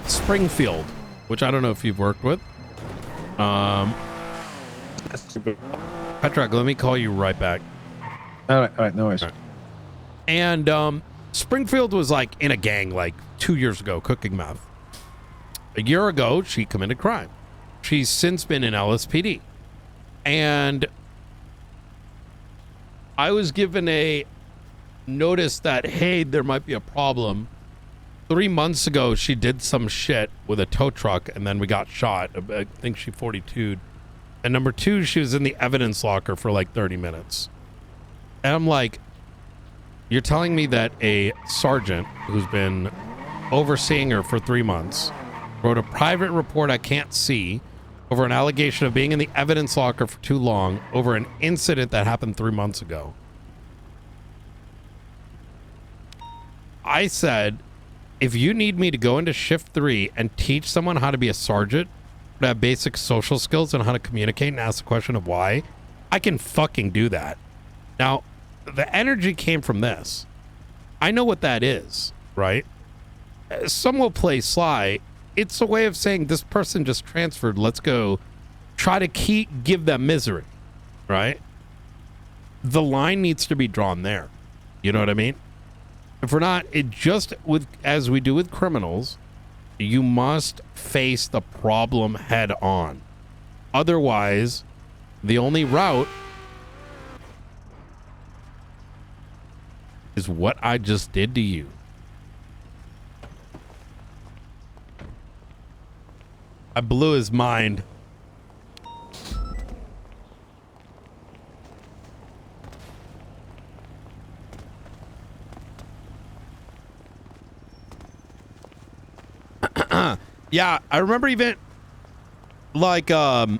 Springfield, which I don't know if you've worked with. Petrok, let me call you right back. All right, no worries. Right. And Springfield was like in a gang like 2 years ago, cooking meth. A year ago, she committed crime. She's since been in LSPD. And I was given a notice that, hey, there might be a problem. 3 months ago, she did some shit with a tow truck, and then we got shot. I think she 42'd. And number two, she was in the evidence locker for like 30 minutes. And I'm like, you're telling me that a sergeant who's been overseeing her for 3 months wrote a private report I can't see over an allegation of being in the evidence locker for too long over an incident that happened 3 months ago. I said, if you need me to go into shift 3 and teach someone how to be a sergeant, to have basic social skills and how to communicate and ask the question of why, I can fucking do that. Now, the energy came from this. I know what that is, right? Some will play sly. It's a way of saying this person just transferred. Let's go try to give them misery, right? The line needs to be drawn there. You know what I mean? If we're not, as we do with criminals, you must face the problem head on. Otherwise, the only route is what I just did to you. I blew his mind. Yeah, I remember even like that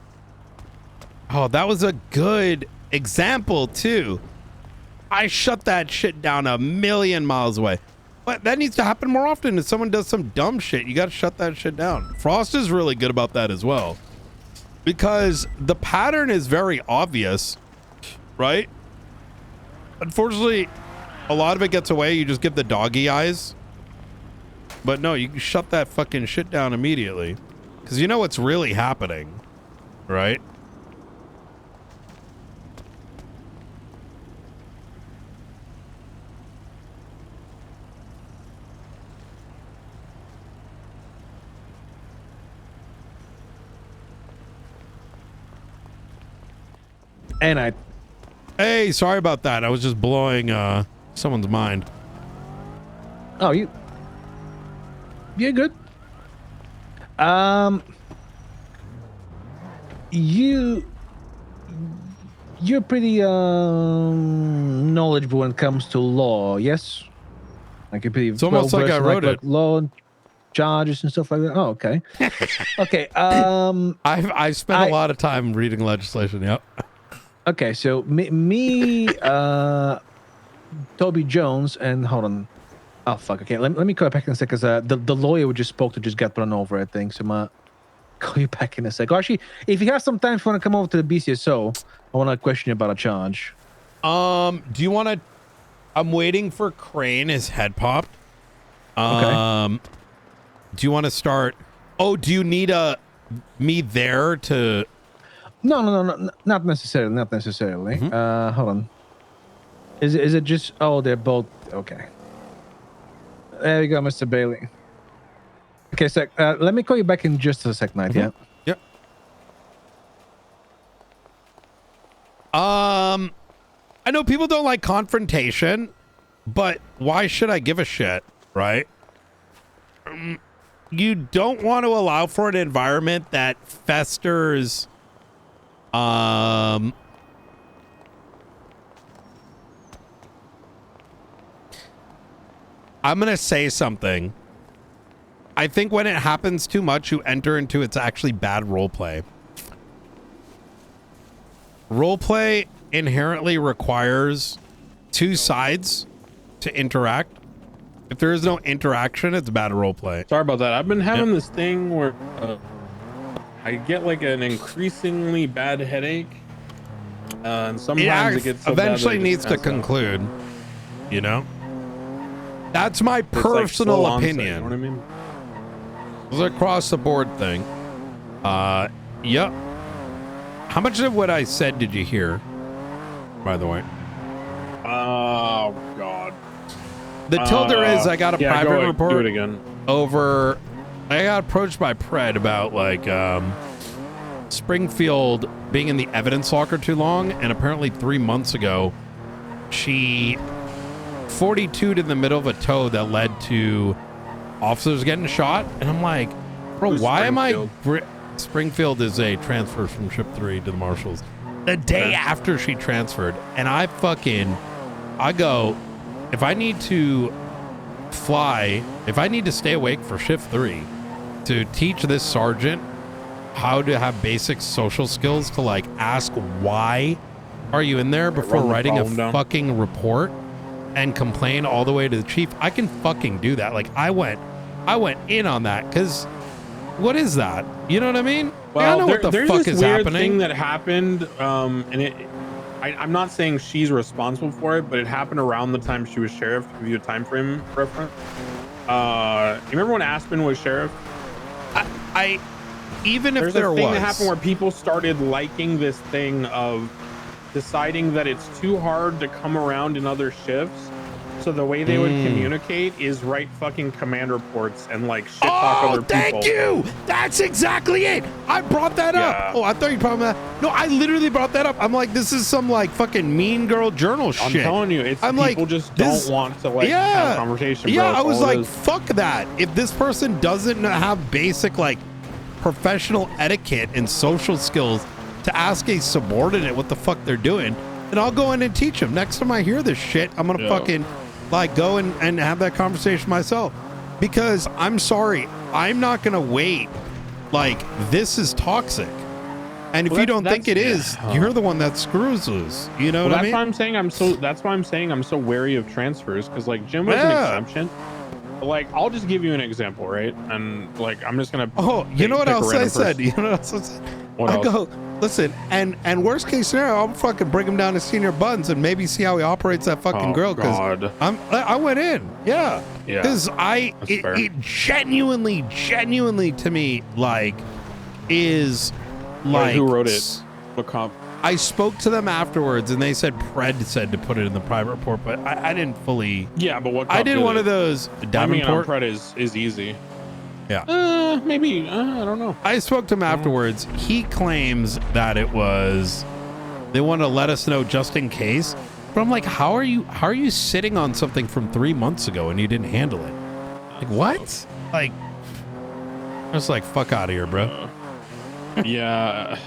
was a good example too. I shut that shit down a million miles away. But that needs to happen more often. If someone does some dumb shit, you got to shut that shit down. Frost is really good about that as well, because the pattern is very obvious, right? Unfortunately, a lot of it gets away. You just give the doggy eyes. But no, you can shut that fucking shit down immediately, because you know what's really happening, right? And hey, sorry about that. I was just blowing someone's mind. Oh, you're good. You're pretty knowledgeable when it comes to law, yes? Like you're pretty. It's almost like I wrote it. Like law and charges and stuff like that. Oh, okay. Okay. I've spent a lot of time reading legislation. Yep. Okay, so Toby Jones, and hold on. Oh fuck. Okay, let me call you back in a sec, because the lawyer we just spoke to just got run over, I think. So I'm gonna call you back in a sec. Actually, if you have some time, if you want to come over to the BCSO, I want to question you about a charge. Do you want to? I'm waiting for Crane. His head popped. Okay. Do you want to start? Oh, do you need me there to? No, not necessarily. Not necessarily. Mm-hmm. Hold on. Is it just? Oh, they're both okay. There you go, Mr. Bailey. Okay, sec. Let me call you back in just a sec, Knight. Mm-hmm. Yeah. Yep. I know people don't like confrontation, but why should I give a shit, right? you don't want to allow for an environment that festers I'm gonna say something. I think when it happens too much, you enter into it's actually bad roleplay. Roleplay inherently requires two sides to interact. If there is no interaction, it's bad roleplay. Sorry about that. I've been having this thing where I get like an increasingly bad headache, and sometimes it gets so eventually bad that I needs just to pass out. conclude. You know, that's my It's like personal slow onset, opinion. you know what I mean? It was an across the board thing. Yep. How much of what I said did you hear? By the way. Oh God. The tilder is I got a yeah, private do report it again. over. I got approached by Pred about like Springfield being in the evidence locker too long, and apparently 3 months ago, she 42'd in the middle of a tow that led to officers getting shot, and I'm like, bro, Who's why am I? Springfield? Springfield is a transfer from Ship 3 to the Marshals. The day after she transferred, and I go, if I need to fly, if I need to stay awake for Shift 3 to teach this sergeant how to have basic social skills to like ask why are you in there before Run the writing a problem down. fucking report and complain all the way to the chief, I can fucking do that. Like I went in on that because what is that? You know what I mean? Like, I know what the there's fuck this is weird happening. thing that happened, and I'm not saying she's responsible for it, but it happened around the time she was sheriff. To give you a time frame reference. You remember when Aspen was sheriff? I even if There's there a thing was that happened where people started liking this thing of deciding that it's too hard to come around in other shifts. So the way they would communicate is write fucking command reports and like shit talk other people. Thank you. That's exactly it. I brought that up. Oh, I thought you probably. No, I literally brought that up. I'm like, this is some like fucking Mean Girl Journal shit. I'm telling you, it's I'm people like, just this- don't want to like have a conversation. Bro. Yeah, That's I was all it like, is. fuck that. If this person doesn't have basic like professional etiquette and social skills to ask a subordinate what the fuck they're doing, then I'll go in and teach them. Next time I hear this shit, I'm gonna fucking like go and have that conversation myself, because I'm sorry, I'm not gonna wait. Like, this is toxic, and if Well, you don't think it that's- is, you're the one that screws loose. You know Well, what I that's mean? why I'm saying that's why I'm saying I'm so wary of transfers, because like Jim was an Yeah. exception. But, like, I'll just give you an example, right? And like I'm just gonna. You know what pick a else I random said? person. You know what else I said? What I else? go, listen, and worst case scenario, I'll fucking bring him down to senior buns and maybe see how he operates that fucking Oh, grill. God. I went in, yeah, Yeah, because that's fair. it genuinely to me like is Wait, like who wrote it? What comp? I spoke to them afterwards and they said Pred said to put it in the private report, but I didn't fully. Yeah, but what? I comp did one it? of those I mean, on Davenport. Pred is easy. Yeah. Maybe. I don't know. I spoke to him afterwards. He claims that it was they want to let us know just in case. But I'm like, how are you sitting on something from 3 months ago and you didn't handle it? Like what? Like I was like, fuck out of here, bro. Yeah,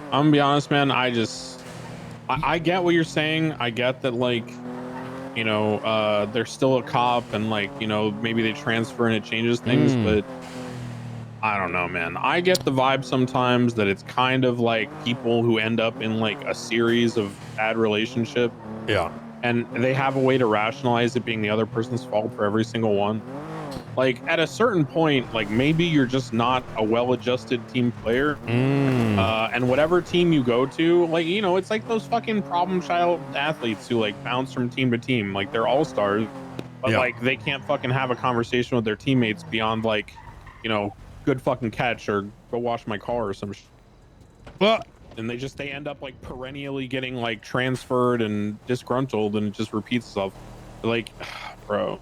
I'm gonna be honest, man. I get what you're saying. I get that, like, you know, they're still a cop, and like, you know, maybe they transfer and it changes things, but I don't know, man. I get the vibe sometimes that it's kind of like people who end up in like a series of bad relationship. Yeah. And they have a way to rationalize it being the other person's fault for every single one. Like at a certain point, like maybe you're just not a well-adjusted team player. And whatever team you go to, like, you know, it's like those fucking problem child athletes who like bounce from team to team. Like they're all stars, but like they can't fucking have a conversation with their teammates beyond like, you know, good fucking catch or go wash my car or some shit. Well, and they end up like perennially getting like transferred and disgruntled, and it just repeats itself. Like, bro,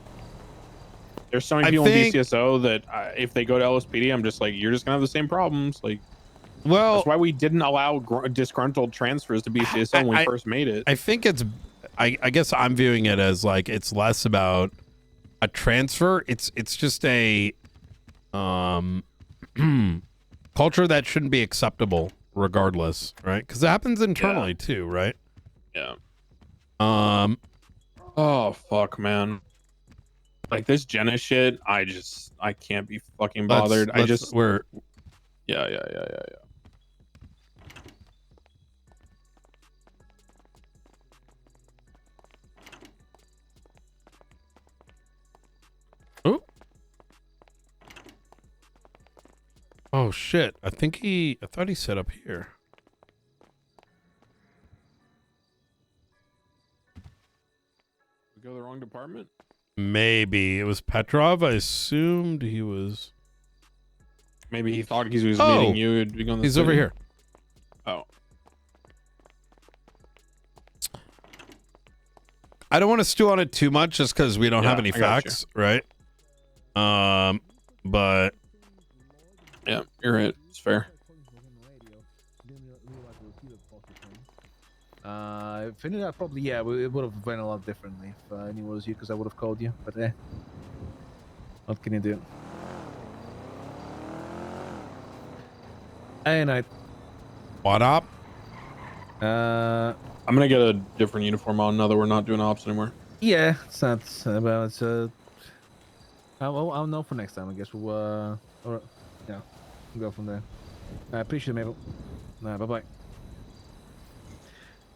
there's so many people in BCSO that if they go to LSPD, I'm just like, you're just gonna have the same problems. Like, well, that's why we didn't allow disgruntled transfers to BCSO when we first made it. I think it's I guess I'm viewing it as like it's less about a transfer. It's just a culture that shouldn't be acceptable regardless, right? Because it happens internally too, right? Yeah. Oh fuck, man. Like this Jenna shit, I can't be fucking bothered. Yeah. Oh shit! I thought he set up here. We go to the wrong department? Maybe it was Petrov. I assumed he was. Maybe he thought he was meeting you. He's over here. Oh. I don't want to stew on it too much, just because we don't have any I got facts, right? But yeah, you're right. It's fair. If I knew that, probably it would have went a lot differently if I knew it was you, because I would have called you. But what can you do? Hey, night. What up? I'm gonna get a different uniform on now that we're not doing ops anymore. Yeah, it's not. Well, it's I'll know for next time. I guess we'll we'll go from there. I appreciate it, Mabel. Bye bye.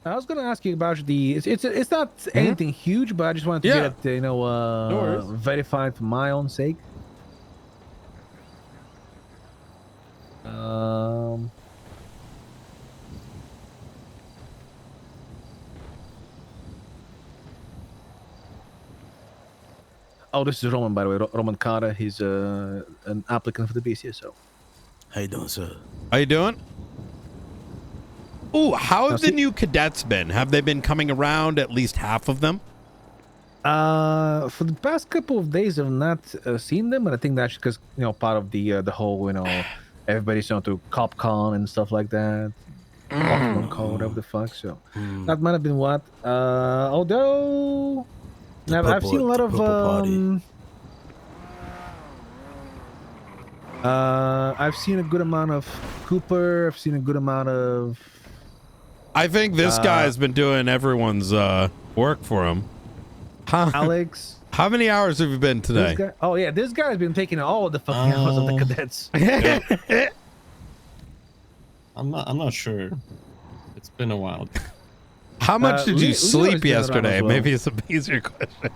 I was gonna ask you about it's not anything huge, but I just wanted to get it, No verified for my own sake. Oh, this is Roman, by the way. Roman Carter. He's an applicant for the BCSO. How you doing, sir? How you doing? Ooh, how have the new cadets been? Have they been coming around, at least half of them? For the past couple of days, I've not seen them, but I think that's because part of the whole everybody's to CopCon and stuff like that. Pokemon Call, whatever the fuck. So that might have been what. Although I've seen a lot of I've seen a good amount of Cooper. I've seen a good amount of. I think this guy's been doing everyone's work for him. Alex. How many hours have you been today? This guy's been taking all of the fucking hours of the cadets. I'm not sure. It's been a while. How much did you sleep yesterday? Well. Maybe it's an easier question.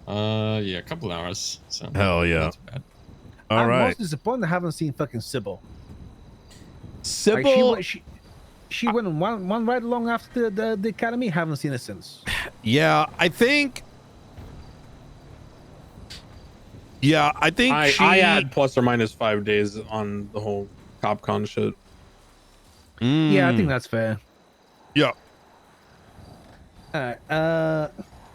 Yeah, a couple hours. So hell yeah. I'm most disappointed I haven't seen fucking Sybil. Sybil, like she went one right along after the academy. Haven't seen her since. Yeah, I think. Yeah, I think I had ±5 days on the whole CopCon shit. Yeah, I think that's fair. Yeah. Alright.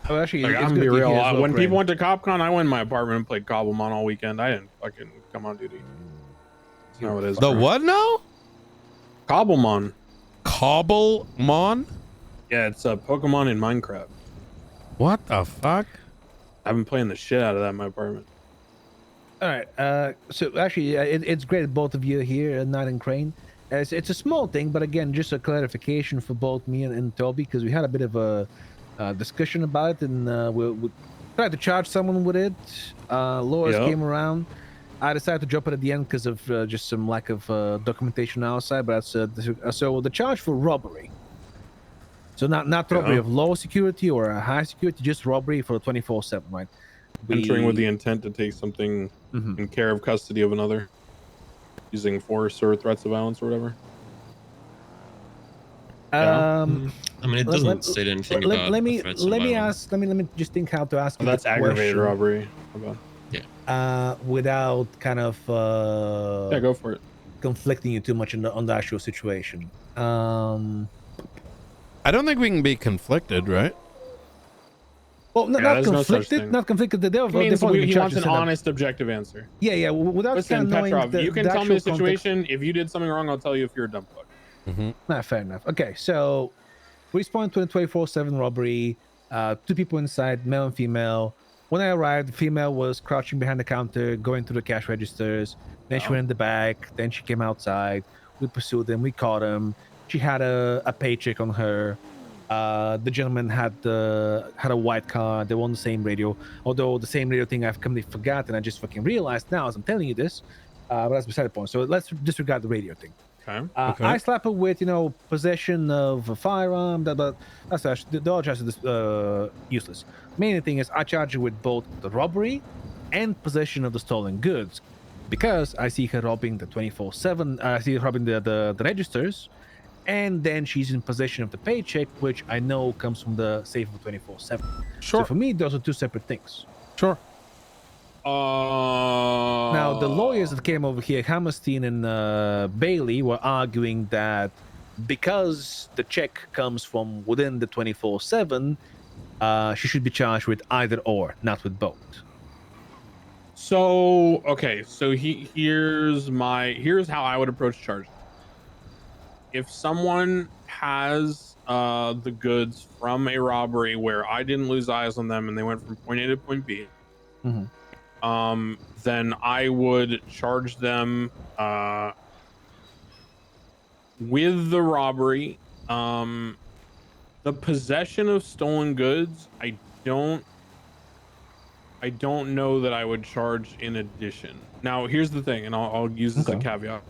Actually, I'm gonna be real. When people went to CopCon, I went in my apartment and played Cobblemon all weekend. I didn't fucking come on duty. That's not what it is. The what now? Cobblemon. Cobblemon? Yeah, it's a Pokemon in Minecraft. What the fuck? I've been playing the shit out of that in my apartment. All right. So actually, it's great that both of you are here, Knight and Crane. It's a small thing, but again, just a clarification for both me and Toby, because we had a bit of a discussion about it, and we tried to charge someone with it. Lawyers came around. I decided to drop it at the end because of just some lack of documentation on our side. But that's so the charge for robbery. So not robbery of low security or a high security, just robbery for 24/7, right? Entering with the intent to take something in care of custody of another, using force or threats of violence or whatever. I mean, it doesn't say anything about. Let me ask. Let me just think how to ask you. That's aggravated robbery. Yeah. Without kind of. Yeah, go for it. Conflicting you too much on the actual situation. I don't think we can be conflicted, right? Well, not conflicted. Not conflicted. He wants an honest, objective answer. Yeah. Without Listen, Petrov, you can tell me the situation. If you did something wrong, I'll tell you if you're a dumb fuck. Nah, fair enough. Okay, so respawn 24/7 robbery. 2 people inside, male and female. When I arrived, the female was crouching behind the counter, going through the cash registers. Then she went in the back. Then she came outside. We pursued them. We caught him. She had a paycheck on her. The gentleman had a white car. They were on the same radio. Although the same radio thing I've completely forgotten. I just fucking realized now as I'm telling you this. But that's beside the point. So let's disregard the radio thing. Okay. I slap her with, possession of a firearm. But that's actually the other charge is useless. Main thing is I charge her with both the robbery and possession of the stolen goods, because I see her robbing the 24/7. I see her robbing the registers, and then she's in possession of the paycheck, which I know comes from the safe of 24/7. Sure. So for me, those are two separate things. Sure. Now, the lawyers that came over here, Hammerstein and Bailey, were arguing that because the check comes from within the 24/7, she should be charged with either or, not with both. So okay, so here's how I would approach charging. If someone has the goods from a robbery where I didn't lose eyes on them and they went from point A to point B, then I would charge them with the robbery. The possession of stolen goods, I don't know that I would charge in addition. Now, here's the thing, and I'll use this as a caveat.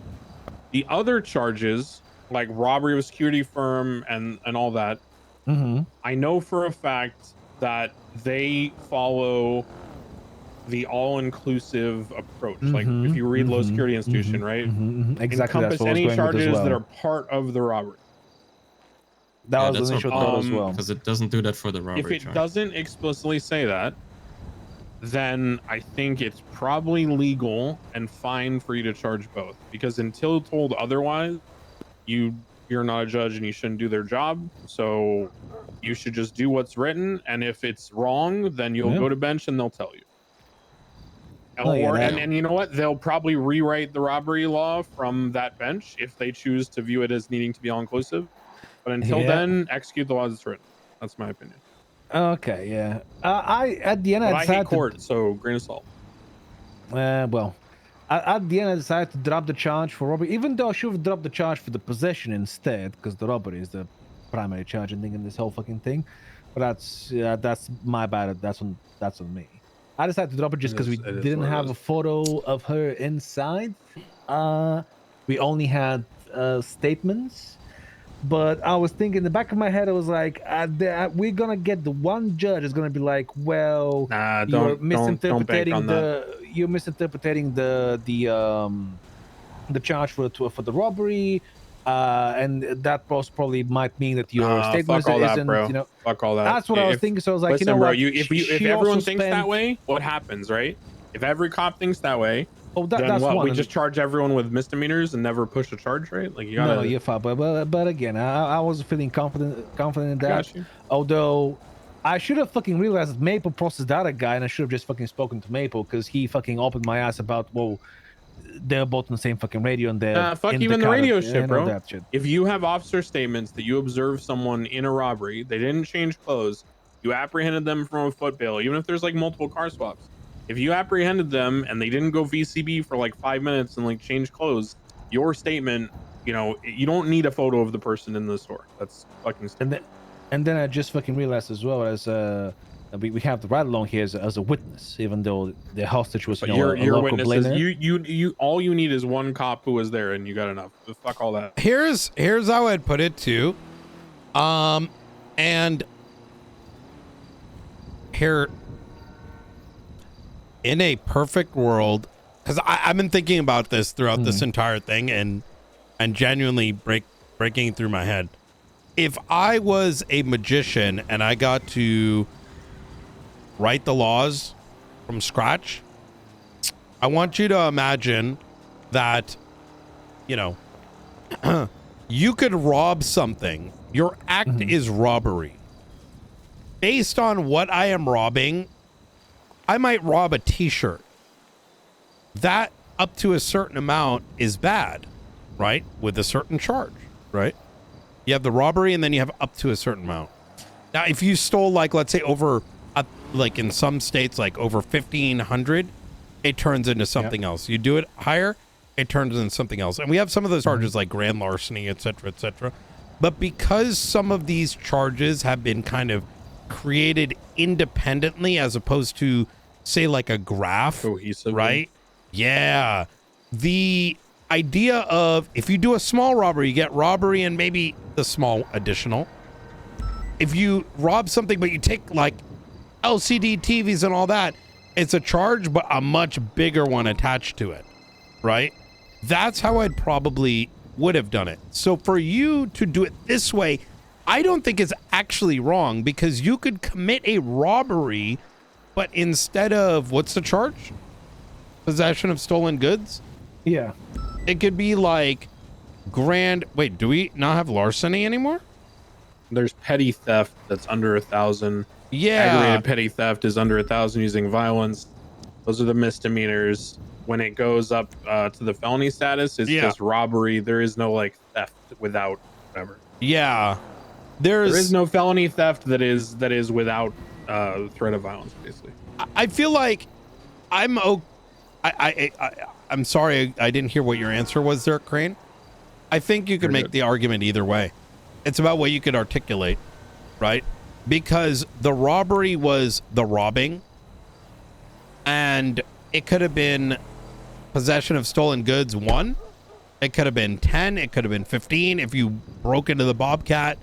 The other charges, like robbery of a security firm and all that, I know for a fact that they follow the all-inclusive approach. Like if you read Low Security Institution, right? Exactly. Encompass any charges that are part of the robbery. That was the initial thought as well. Because it doesn't do that for the robbery If it charge. doesn't explicitly say that, then I think it's probably legal and fine for you to charge both, because until told otherwise, you're not a judge and you shouldn't do their job. So you should just do what's written, and if it's wrong, then you'll go to bench and they'll tell you. And you know what? They'll probably rewrite the robbery law from that bench if they choose to view it as needing to be all-inclusive. But until then, execute the law as it's written. That's my opinion. Okay, yeah. At the end, I hate court, so grain of salt. Well, at the end, I decided to drop the charge for robbery, even though I should have dropped the charge for the possession instead, because the robbery is the primary charge and thing in this whole fucking thing. But that's my bad. That's on me. I decided to drop it just because we didn't have a photo of her inside. We only had statements. But I was thinking in the back of my head, I was like, we're gonna get the one judge is gonna be like, well, you're misinterpreting the charge for the robbery, and that probably might mean that your statement fuck all that, isn't, bro. Fuck all that. That's what I was thinking. So I was like, listen, you know bro, what? If everyone thinks that way, what happens, right? If every cop thinks that way, then that's what? one. We just charge everyone with misdemeanors and never push a charge, right? Like you gotta. No, you're fine. But again, I was feeling confident in that. Although I should have fucking realized that Maple processed that guy, and I should have just fucking spoken to Maple because he fucking opened my ass about, well, they're both on the same fucking radio and they're fuck in even the radio shit, bro. That shit. If you have officer statements that you observed someone in a robbery, they didn't change clothes, you apprehended them from a foot bail, even if there's like multiple car swaps. If you apprehended them and they didn't go VCB for like 5 minutes and like change clothes, your statement, you don't need a photo of the person in the store. That's fucking stupid. And then I just fucking realized as well as we have the ride along here as a witness, even though the hostage was your a local witnesses. blazer. You all you need is one cop who was there, and you got enough. Fuck all that. Here's how I'd put it too, and here. In a perfect world, because I've been thinking about this throughout this entire thing and genuinely breaking through my head. If I was a magician and I got to write the laws from scratch, I want you to imagine that, you could rob something. Your act is robbery. Based on what I am robbing, I might rob a t-shirt. That up to a certain amount is bad, right? With a certain charge, right? You have the robbery and then you have up to a certain amount. Now, if you stole, like, let's say over like in some states, like over 1,500, it turns into something else. You do it higher, it turns into something else. And we have some of those charges like grand larceny, etc., etc. But because some of these charges have been kind of created independently as opposed to, say, like a graph, right? Yeah. The idea of if you do a small robbery, you get robbery and maybe the small additional. If you rob something, but you take like LCD TVs and all that, it's a charge, but a much bigger one attached to it, right? That's how I'd probably would have done it. So for you to do it this way, I don't think it's actually wrong, because you could commit a robbery, but instead of, what's the charge? Possession of stolen goods? Yeah. It could be like wait, do we not have larceny anymore? There's petty theft that's under 1,000. Yeah. Aggravated petty theft is under 1,000 using violence. Those are the misdemeanors. When it goes up to the felony status, it's just robbery. There is no like theft without whatever. Yeah. There is no felony theft that is without threat of violence, basically. I feel like I'm sorry, I didn't hear what your answer was there, Crane. I think you could make the argument either way. It's about what you could articulate, right? Because the robbery was the robbing, and it could have been possession of stolen goods 1. It could have been 10. It could have been 15. If you broke into the Bobcat,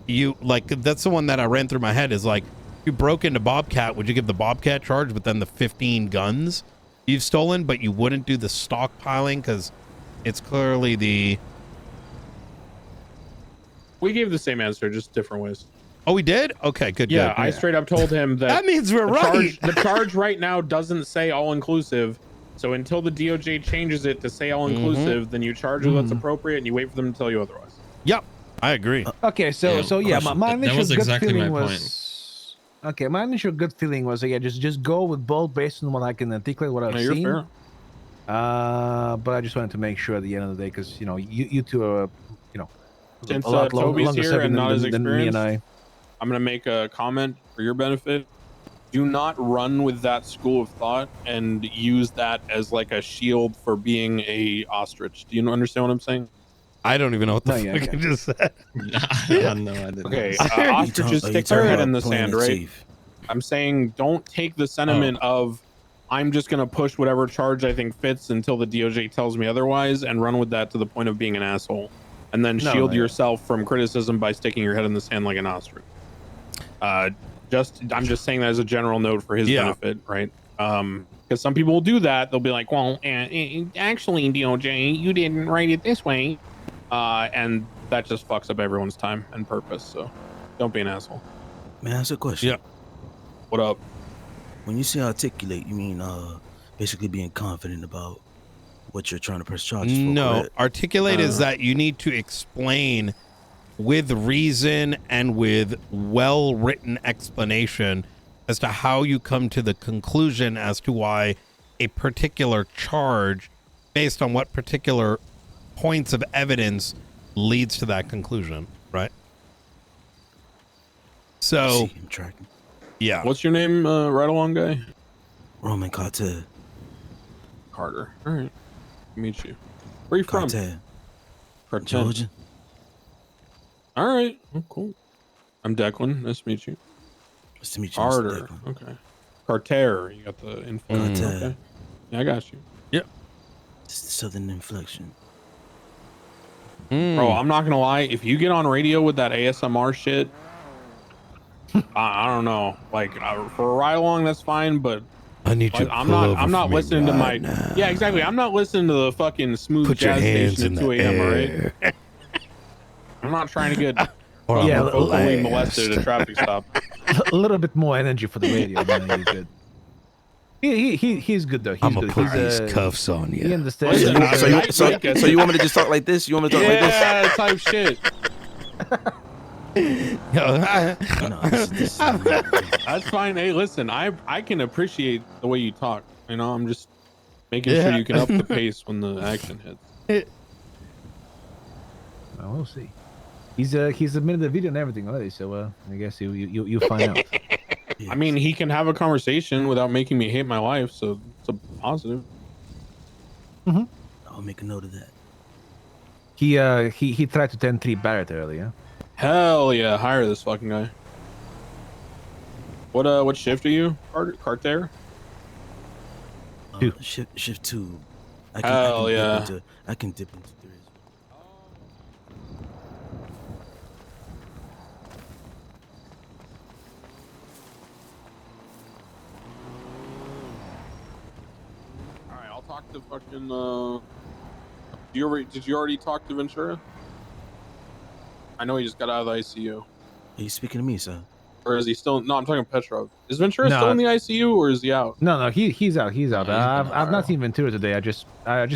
you like, that's the one that I ran through my head is like, if you broke into Bobcat, would you give the Bobcat charge, but then the 15 guns you've stolen, but you wouldn't do the stockpiling because it's clearly the... We gave the same answer, just different ways. Oh, we did? Okay, good. Yeah, good. I straight up told him that. That means we're right. The charge right now doesn't say all inclusive. So until the DOJ changes it to say all inclusive, then you charge what's appropriate and you wait for them to tell you otherwise. Yep, I agree. Okay, so yeah, my initial was gut exactly feeling my was okay. My initial gut feeling was yeah, just go with both based on what I can articulate, what I've No, you're seen. fair. But I just wanted to make sure at the end of the day, because you two are Since a lot Toby's longer here serving and not as than me and experienced, I'm gonna make a comment for your benefit. Do not run with that school of thought and use that as like a shield for being a ostrich. Do you understand what I'm saying? I don't even know what the fuck I just said. No, I didn't. Okay, ostriches stick their head in the sand, right? I'm saying don't take the sentiment of I'm just gonna push whatever charge I think fits until the DOJ tells me otherwise, and run with that to the point of being an asshole, and then shield yourself from criticism by sticking your head in the sand like an ostrich. I'm just saying that as a general note for his benefit, right? Because some people will do that. They'll be like, well, actually, DOJ, you didn't write it this way. And that just fucks up everyone's time and purpose. So don't be an asshole. May I ask a question? Yeah. What up? When you say articulate, you mean basically being confident about what you're trying to press charges for? No, correct? articulate is that you need to explain with reason and with well-written explanation as to how you come to the conclusion as to why a particular charge, based on what particular points of evidence, leads to that conclusion, right? So, I'm tracking. Yeah. What's your name, right along guy? Roman Carter. Carter. All right. Meet you. Where are you from? Carter. Georgia. All right. Oh, cool. I'm Declan. Nice to meet you. Nice to meet you, Mr. Mr. Declan. Okay. Carter. You got the inflection. Carter. Okay. Yeah, I got you. Yep. It's the southern inflection. Bro, I'm not gonna lie. If you get on radio with that ASMR shit, I don't know. Like for a ride along, that's fine. But I need you. I'm not listening to my. Yeah, exactly. I'm not listening to the fucking smooth jazz station at 2 a.m. Alright. I'm not trying to get vocally molested at a traffic stop. A little bit more energy for the radio. Man, he's good. He's good though. He's good. Put these cuffs on you. He understands. So you want me to just talk like this? You want me to talk like this? Yeah, type shit. That's fine. Hey, listen, I can appreciate the way you talk. You know, I'm just making sure you can up the pace when the action hits. Well, we'll see. He's submitted the video and everything already, so I guess you find out. I mean, he can have a conversation without making me hate my life, so it's a positive. I'll make a note of that. He tried to 10-3 Barrett earlier. Hell yeah, hire this fucking guy. What shift are you, Carter? Shift 2. Hell yeah. I can dip into 3. Alright, I'll talk to fucking did you already talk to Ventura? I know he just got out of the ICU. Are you speaking to me, sir? Or is he still? No, I'm talking Petrov. Is Ventura still in the ICU or is he out? No, he's out. He's out. I've not seen Ventura today. I just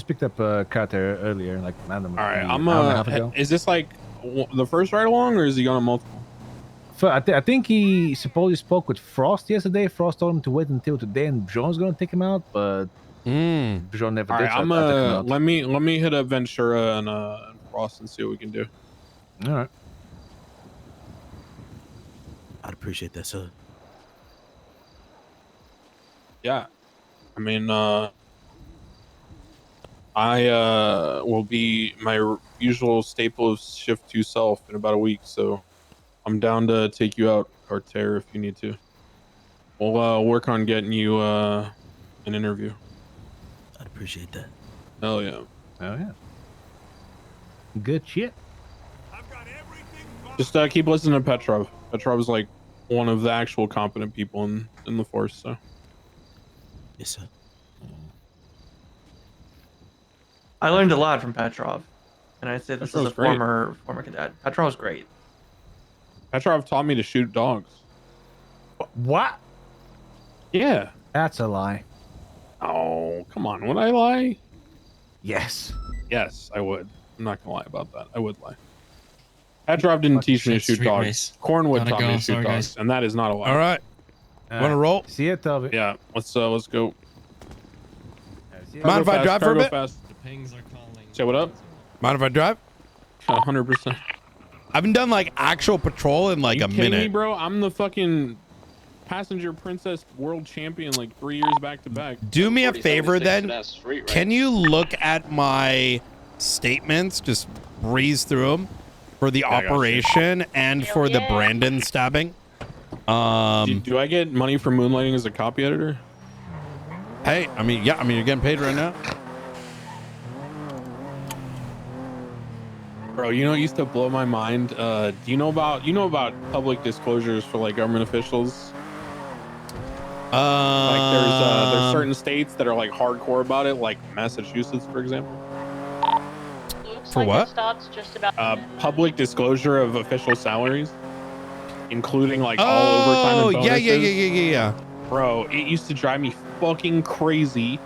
picked up Carter earlier, like random. All right, maybe an hour and a half ago. Is this like the first ride along, or is he on a multiple? So I think he supposedly spoke with Frost yesterday. Frost told him to wait until today, and John's gonna take him out, but John never All did. right, So let me hit up Ventura and Frost and see what we can do. All right. I'd appreciate that, sir. Yeah, I mean, I will be my usual staple of shift 2 self in about a week, so I'm down to take you out, Carter, if you need to. We'll work on getting you an interview. I'd appreciate that. Hell yeah. Oh yeah. Good shit. Just keep listening to Petrov. Petrov is like one of the actual competent people in the force, so. Yes, sir. I learned a lot from Petrov, and I say this as a Petrov's great. former cadet. Petrov's great. Petrov taught me to shoot dogs. What? Yeah. That's a lie. Oh, come on. Would I lie? Yes. Yes, I would. I'm not gonna lie about that. I would lie. Petrov didn't teach me to shoot dogs. Cornwood taught me to shoot dogs, and that is not a lie. All right. Want to roll? See it, Toby. Yeah. Let's go. Mind if I drive for a bit? Fast. The pings are calling. Say what up? Mind if I drive? 100%. I haven't done like actual patrol in like a Kidding minute. me, bro? I'm the fucking passenger princess world champion like 3 years back to back. Do me a favor then. Can you look at my statements? Just breeze through them for the operation and for the Brandon stabbing. Do I get money for moonlighting as a copy editor? Hey, I mean, yeah, you're getting paid right now. Bro, you know, it used to blow my mind. Do you know about public disclosures for like government officials? Like there's certain states that are like hardcore about it, like Massachusetts, for example. For what? Public disclosure of official salaries, including like all overtime and bonuses. Yeah. Bro, it used to drive me fucking crazy.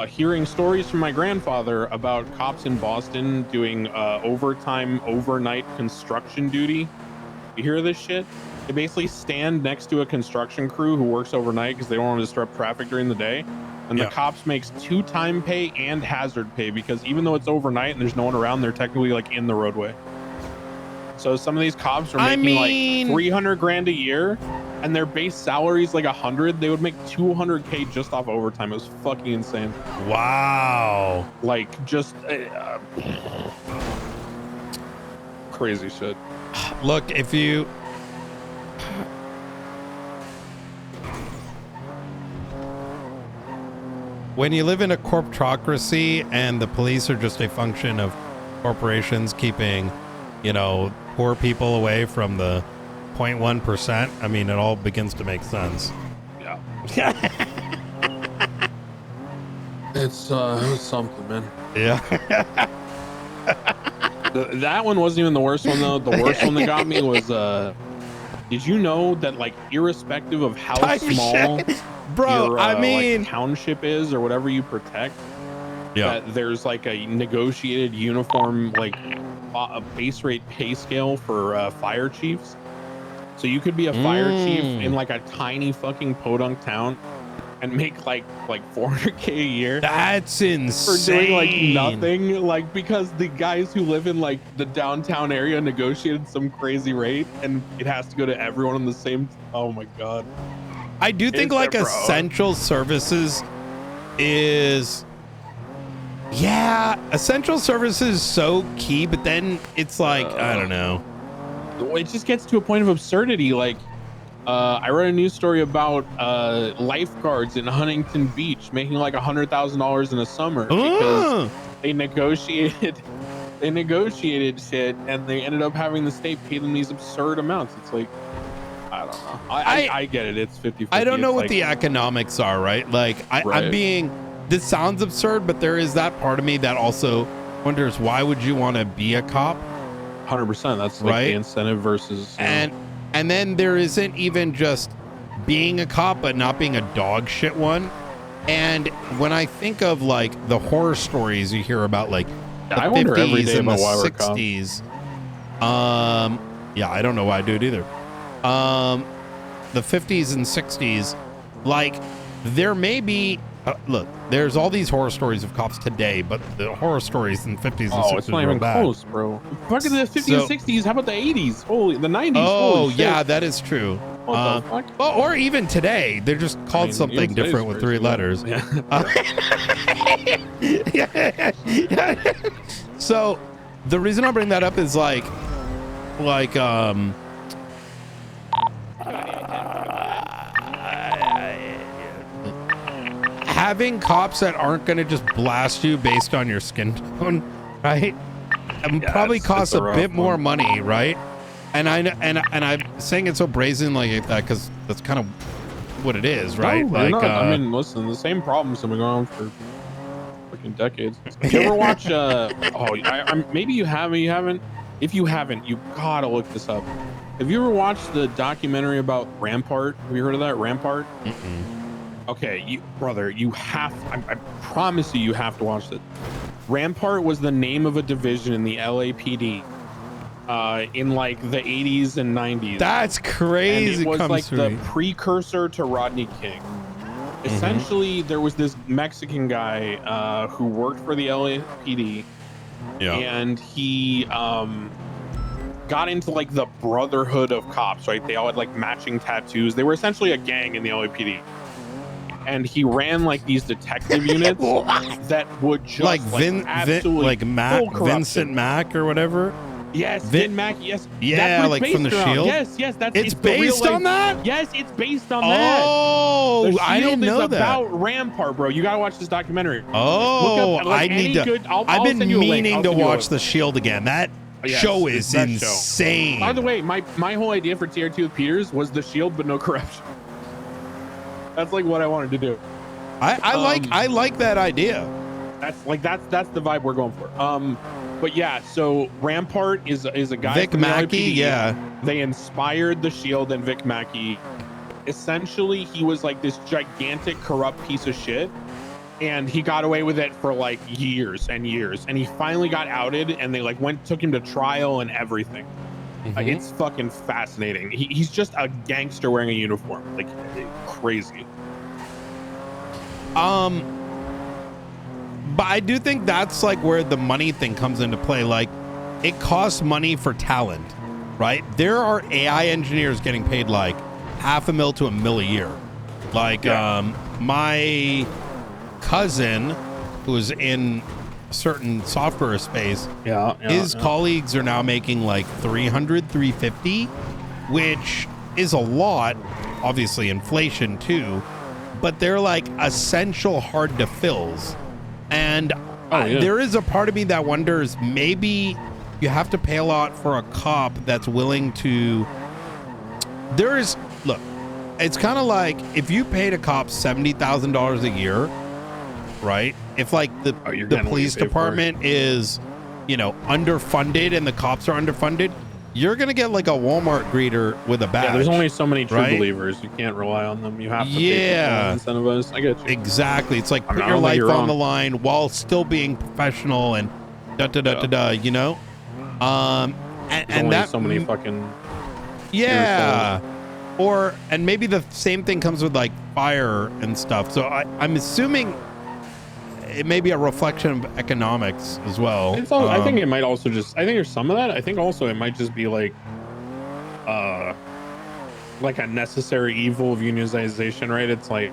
Hearing stories from my grandfather about cops in Boston doing overtime overnight construction duty. You hear this shit? They basically stand next to a construction crew who works overnight because they don't want to disrupt traffic during the day. And the cops makes 2 time pay and hazard pay because even though it's overnight and there's no one around, they're technically like in the roadway. So some of these cops are making like 300 grand a year and their base salary is like 100. They would make 200K just off overtime. It was fucking insane. Wow. Like just crazy shit. Look, if you when you live in a corporatocracy and the police are just a function of corporations keeping, you know, poor people away from the 0.1%, I mean, it all begins to make sense. Yeah. It's it was something, man. Yeah. That one wasn't even the worst one though. The worst one that got me was did you know that like irrespective of how small bro, your, I mean like, township is or whatever you protect, that there's like a negotiated uniform like a base rate pay scale for fire chiefs. So you could be a fire chief in like a tiny fucking podunk town and make like $400K a year. That's For insane. doing like nothing, like because the guys who live in like the downtown area negotiated some crazy rate, and it has to go to everyone on the same. Oh my god! I do think Is like there, bro? essential services is, yeah, essential services is so key, but then it's like I don't know. It just gets to a point of absurdity. Like, I read a news story about lifeguards in Huntington Beach making like $100,000 in a summer because they negotiated shit, and they ended up having the state pay them these absurd amounts. It's like, I don't know. I get it. It's 50-50. I don't know It's what like, the economics are, right? Like I'm Right. being, this sounds absurd, but there is that part of me that also wonders, why would you want to be a cop? 100%. That's like Right? the incentive versus And then there isn't even just being a cop, but not being a dog shit one. And when I think of like the horror stories you hear about, like the I wonder every 50s day and the about why we're cops. 60s. Yeah, I don't know why I do it either. The 50s and 60s, like there may be, look, there's all these horror stories of cops today, but the horror stories in the 50s and 60s it's not were even bad. close, bro. Fuck the 50s So- and 60s. How about the 80s? Holy, the 90s. Oh, Holy shit. yeah, that is true. What the fuck? Well, or even today, they're just called mean, something even today's different with crazy, 3 letters. So the reason I bring that up is like having cops that aren't going to just blast you based on your skin tone, right? Probably costs it's a a bit rough more one. money, right? And I'm saying it so brazen like that because that's kind of what it is, right? No, like, I mean, listen, the same problems have been going on for fucking decades. You ever watch? Maybe you have, maybe you haven't. If you haven't, you gotta look this up. Have you ever watched the documentary about Rampart? Have you heard of that, Rampart? Okay, brother, you have. I promise you have to watch this. Rampart was the name of a division in the LAPD in like the 80s and 90s. That's crazy. And it was comes like to the me. precursor to Rodney King. Essentially, there was this Mexican guy who worked for the LAPD, and he got into like the brotherhood of cops, right? They all had like matching tattoos. They were essentially a gang in the LAPD. And he ran like these detective units that would just like absolutely like Mac, full corruption. Vincent Mac or whatever. Yes, Vin Mac. Yes, Yeah, that's what it's like from based The around. Shield? Yes, that's It's the real based on that? Yes, it's based on that. Oh, The I didn't Shield know is that. about Rampart, bro. You gotta watch this documentary. Oh, Look up, like, I any need to. good- I'll I've been send you a link. meaning I'll to send you a watch link. The Shield again. That Yes, show it's is that show. insane. By the way, my whole idea for Tier 2 with Peters was the Shield, but no corruption. That's like what I wanted to do. I like that idea. That's the vibe we're going for. But yeah, so Rampart is a guy Vic from the Mackey, LAPD. yeah. They inspired the Shield and Vic Mackey. Essentially, he was like this gigantic corrupt piece of shit, and he got away with it for like years and years. And he finally got outed, and they like took him to trial and everything. Like, it's fucking fascinating. He's just a gangster wearing a uniform, like crazy. But I do think that's like where the money thing comes into play. Like, it costs money for talent, right? There are AI engineers getting paid like $500,000 to $1 million a year. Like, my cousin, who's in a certain software space, his colleagues are now making like $300,000, $350,000, which is a lot. Obviously, inflation too, but they're like essential hard to fills. And there is a part of me that wonders, maybe you have to pay a lot for a cop that's willing to. Look, it's kind of like if you paid a cop $70,000 a year, right? If like the police department is, underfunded and the cops are underfunded, you're gonna get like a Walmart greeter with a badge. Yeah, there's only so many true right? believers. You can't rely on them. You have to Yeah. pay people incentivize. I get you. Exactly. It's like I mean, put I your don't think life you're on wrong. the line while still being professional and and There's only that so many fucking yeah. And maybe the same thing comes with like fire and stuff. So I'm assuming it may be a reflection of economics as well. It's all, I think it might also just, I think there's some of that. I think also it might just be like a necessary evil of unionization, right? It's like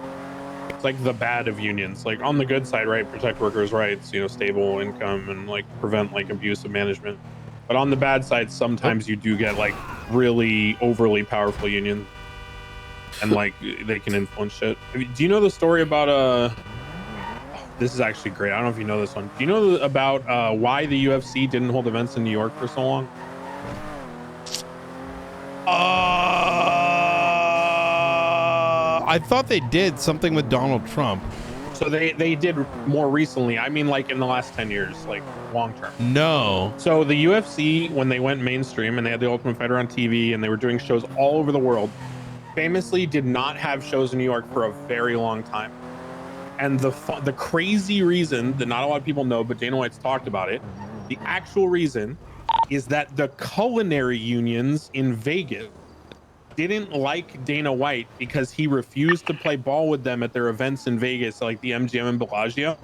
the bad of unions. Like on the good side, right? Protect workers' rights, you know, stable income and like prevent like abusive management. But on the bad side, sometimes you do get like really overly powerful unions and like they can influence shit. Do you know the story about this is actually great. I don't know if you know this one. Do you know about why the UFC didn't hold events in New York for so long? I thought they did something with Donald Trump. So they did more recently. I mean, like in the last 10 years, like long term. No. So the UFC, when they went mainstream and they had the Ultimate Fighter on TV and they were doing shows all over the world, famously did not have shows in New York for a very long time. And the crazy reason that not a lot of people know, but Dana White's talked about it, the actual reason is that the culinary unions in Vegas didn't like Dana White because he refused to play ball with them at their events in Vegas, like the MGM and Bellagio.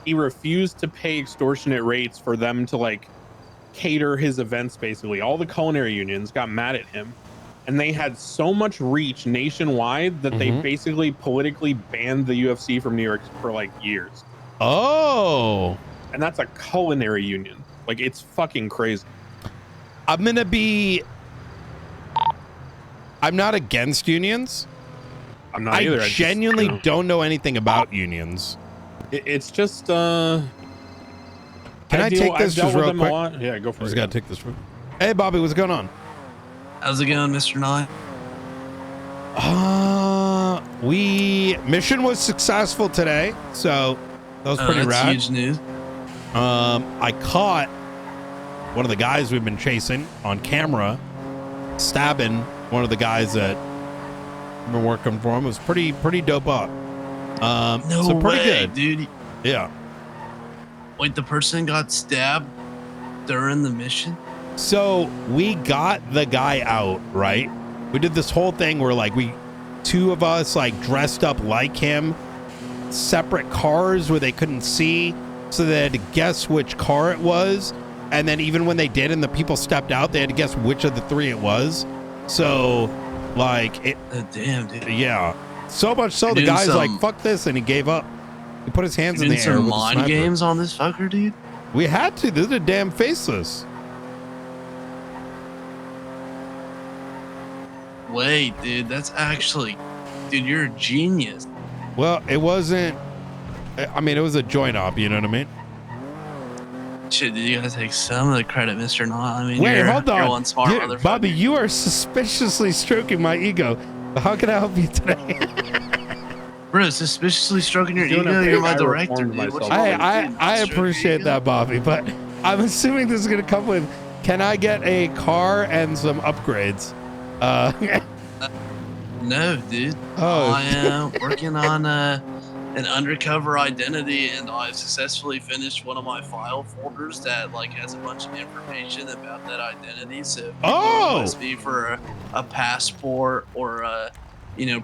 He refused to pay extortionate rates for them to like cater his events. Basically, all the culinary unions got mad at him, and they had so much reach nationwide that they basically politically banned the UFC from New York for like years. Oh, and that's a culinary union. Like, it's fucking crazy. I'm not against unions. I'm not either. I genuinely don't know anything about unions. It's just Can I take this just real quick? Yeah, go for it. Just gotta take this real. Hey, Bobby, what's going on? How's it going, Mr. Nye? Mission was successful today, so that was pretty that's rad. huge news. I caught one of the guys we've been chasing on camera stabbing one of the guys that have been working for him. It was pretty dope up. No so pretty way, good, dude. Yeah. Wait, the person got stabbed during the mission? So we got the guy out, right? We did this whole thing where like two of us like dressed up like him, separate cars where they couldn't see, so they had to guess which car it was. And then even when they did and the people stepped out, they had to guess which of the three it was. So like it damn, dude. Yeah. So much so You're the doing guy's like, some- fuck this, and he gave up. He put his hands in the air some with a mind sniper. games on this fucker, dude? We had to. This is a damn faceless. Wait, dude, that's actually... Dude, you're a genius. Well, it wasn't... I mean, it was a joint op, you know what I mean? Shit, dude, you gotta take some of the credit, Mr. Knott. I mean, Wait, you're, hold on. You're one smart motherfucker. Bobby, you are suspiciously stroking my ego. How can I help you today? Bro, suspiciously stroking your Doing a ego. big You're my I director, reformed dude. What myself. you want me to do? I Not stroke your appreciate ego? that, Bobby, but I'm assuming this is going to come with, can I get a car and some upgrades? No, dude. Oh. I am working on an undercover identity, and I've successfully finished one of my file folders that like has a bunch of information about that identity. So if people request me for a passport or a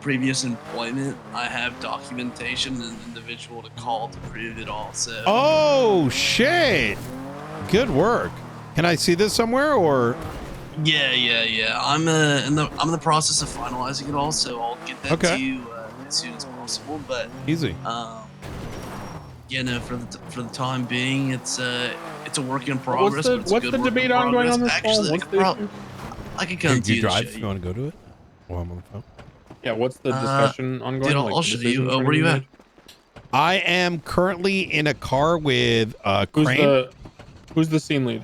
previous employment, I have documentation and an individual to call to prove it all. So Oh, shit. Good work. Can I see this somewhere or? yeah. I'm in the process of finalizing it all, so I'll get that to you as soon as possible. But easy. For the time being, it's a work in progress. but it's a What's good the work in debate ongoing progress. on this Actually, call? I could come Hey, to do you you to drive? show You want to go to it? While I'm on the phone. Yeah, what's the discussion ongoing? Dude, Like, I'll the show decisions you. trying to Where be you at? made? I am currently in a car with Crane. Who's the scene lead?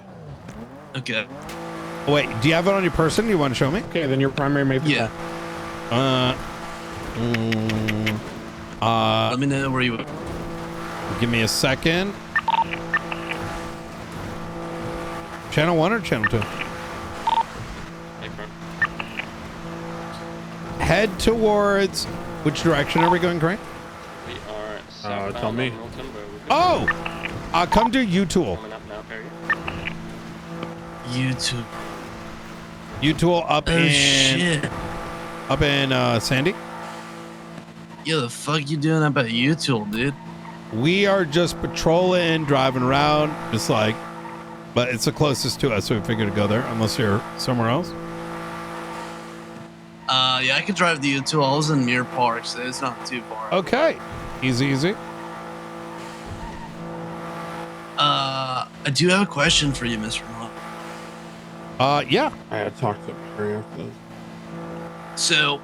Okay. Oh, wait, do you have it on your person? Do you want to show me? Okay, then your primary mate. Yeah. Let me know where you. Give me a second. Channel 1 or channel 2? Head towards which direction are we going, Crane? We are tell me. Oh, come to U-Tool. YouTube. U-Tool up Oh, in shit. Sandy. Yo, the fuck you doing up at U-Tool, dude? We are just patrolling, driving around, just like, but it's the closest to us, so we figured to go there, unless you're somewhere else. Yeah, I could drive the U-Tool. I was in Muir Park, so it's not too far. Okay. Easy. I do have a question for you, Mr. Miller. Yeah. I had talked to Perry after this. So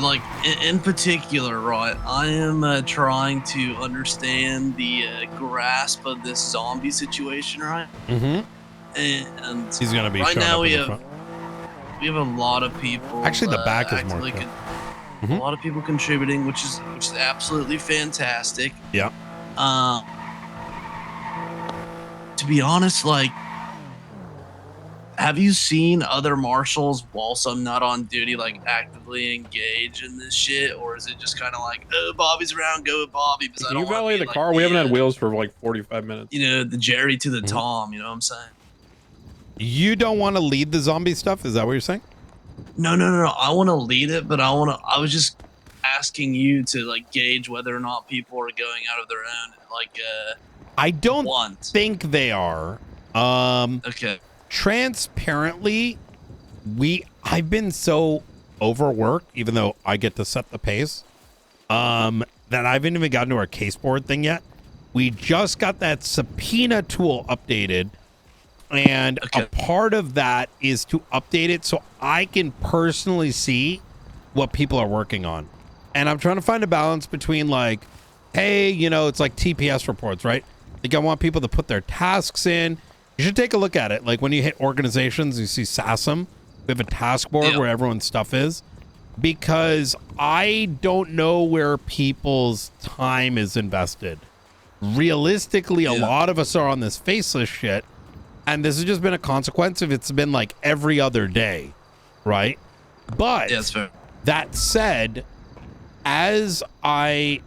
like in particular, right? I am trying to understand the grasp of this zombie situation, right? Mm-hmm. And He's gonna be right showing now up we in the have front. we have a lot of people. Actually, the back is more actively fun. a lot of people contributing, which is absolutely fantastic. Yeah. To be honest, like, have you seen other marshals whilst I'm not on duty, like, actively engage in this shit, or is it just kind of like, oh, Bobby's around, go with Bobby? Because I Can don't you want valet to the be like car? We haven't had wheels for like 45 minutes. you know, the Jerry to the Tom. You know what I'm saying? You don't want to lead the zombie stuff? Is that what you're saying? No. I want to lead it, but I was just asking you to like gauge whether or not people are going out of their own, like, I don't think they are. Okay. Transparently, I've been so overworked, even though I get to set the pace, that I haven't even gotten to our case board thing yet. We just got that subpoena tool updated, and a part of that is to update it so I can personally see what people are working on. And I'm trying to find a balance between like, hey, you know, it's like TPS reports, right? Like I want people to put their tasks in. You should take a look at it. Like when you hit organizations, you see SASM. We have a task board where everyone's stuff is, because I don't know where people's time is invested. Realistically, a lot of us are on this faceless shit, and this has just been a consequence of it's been like every other day, right? But that said, as I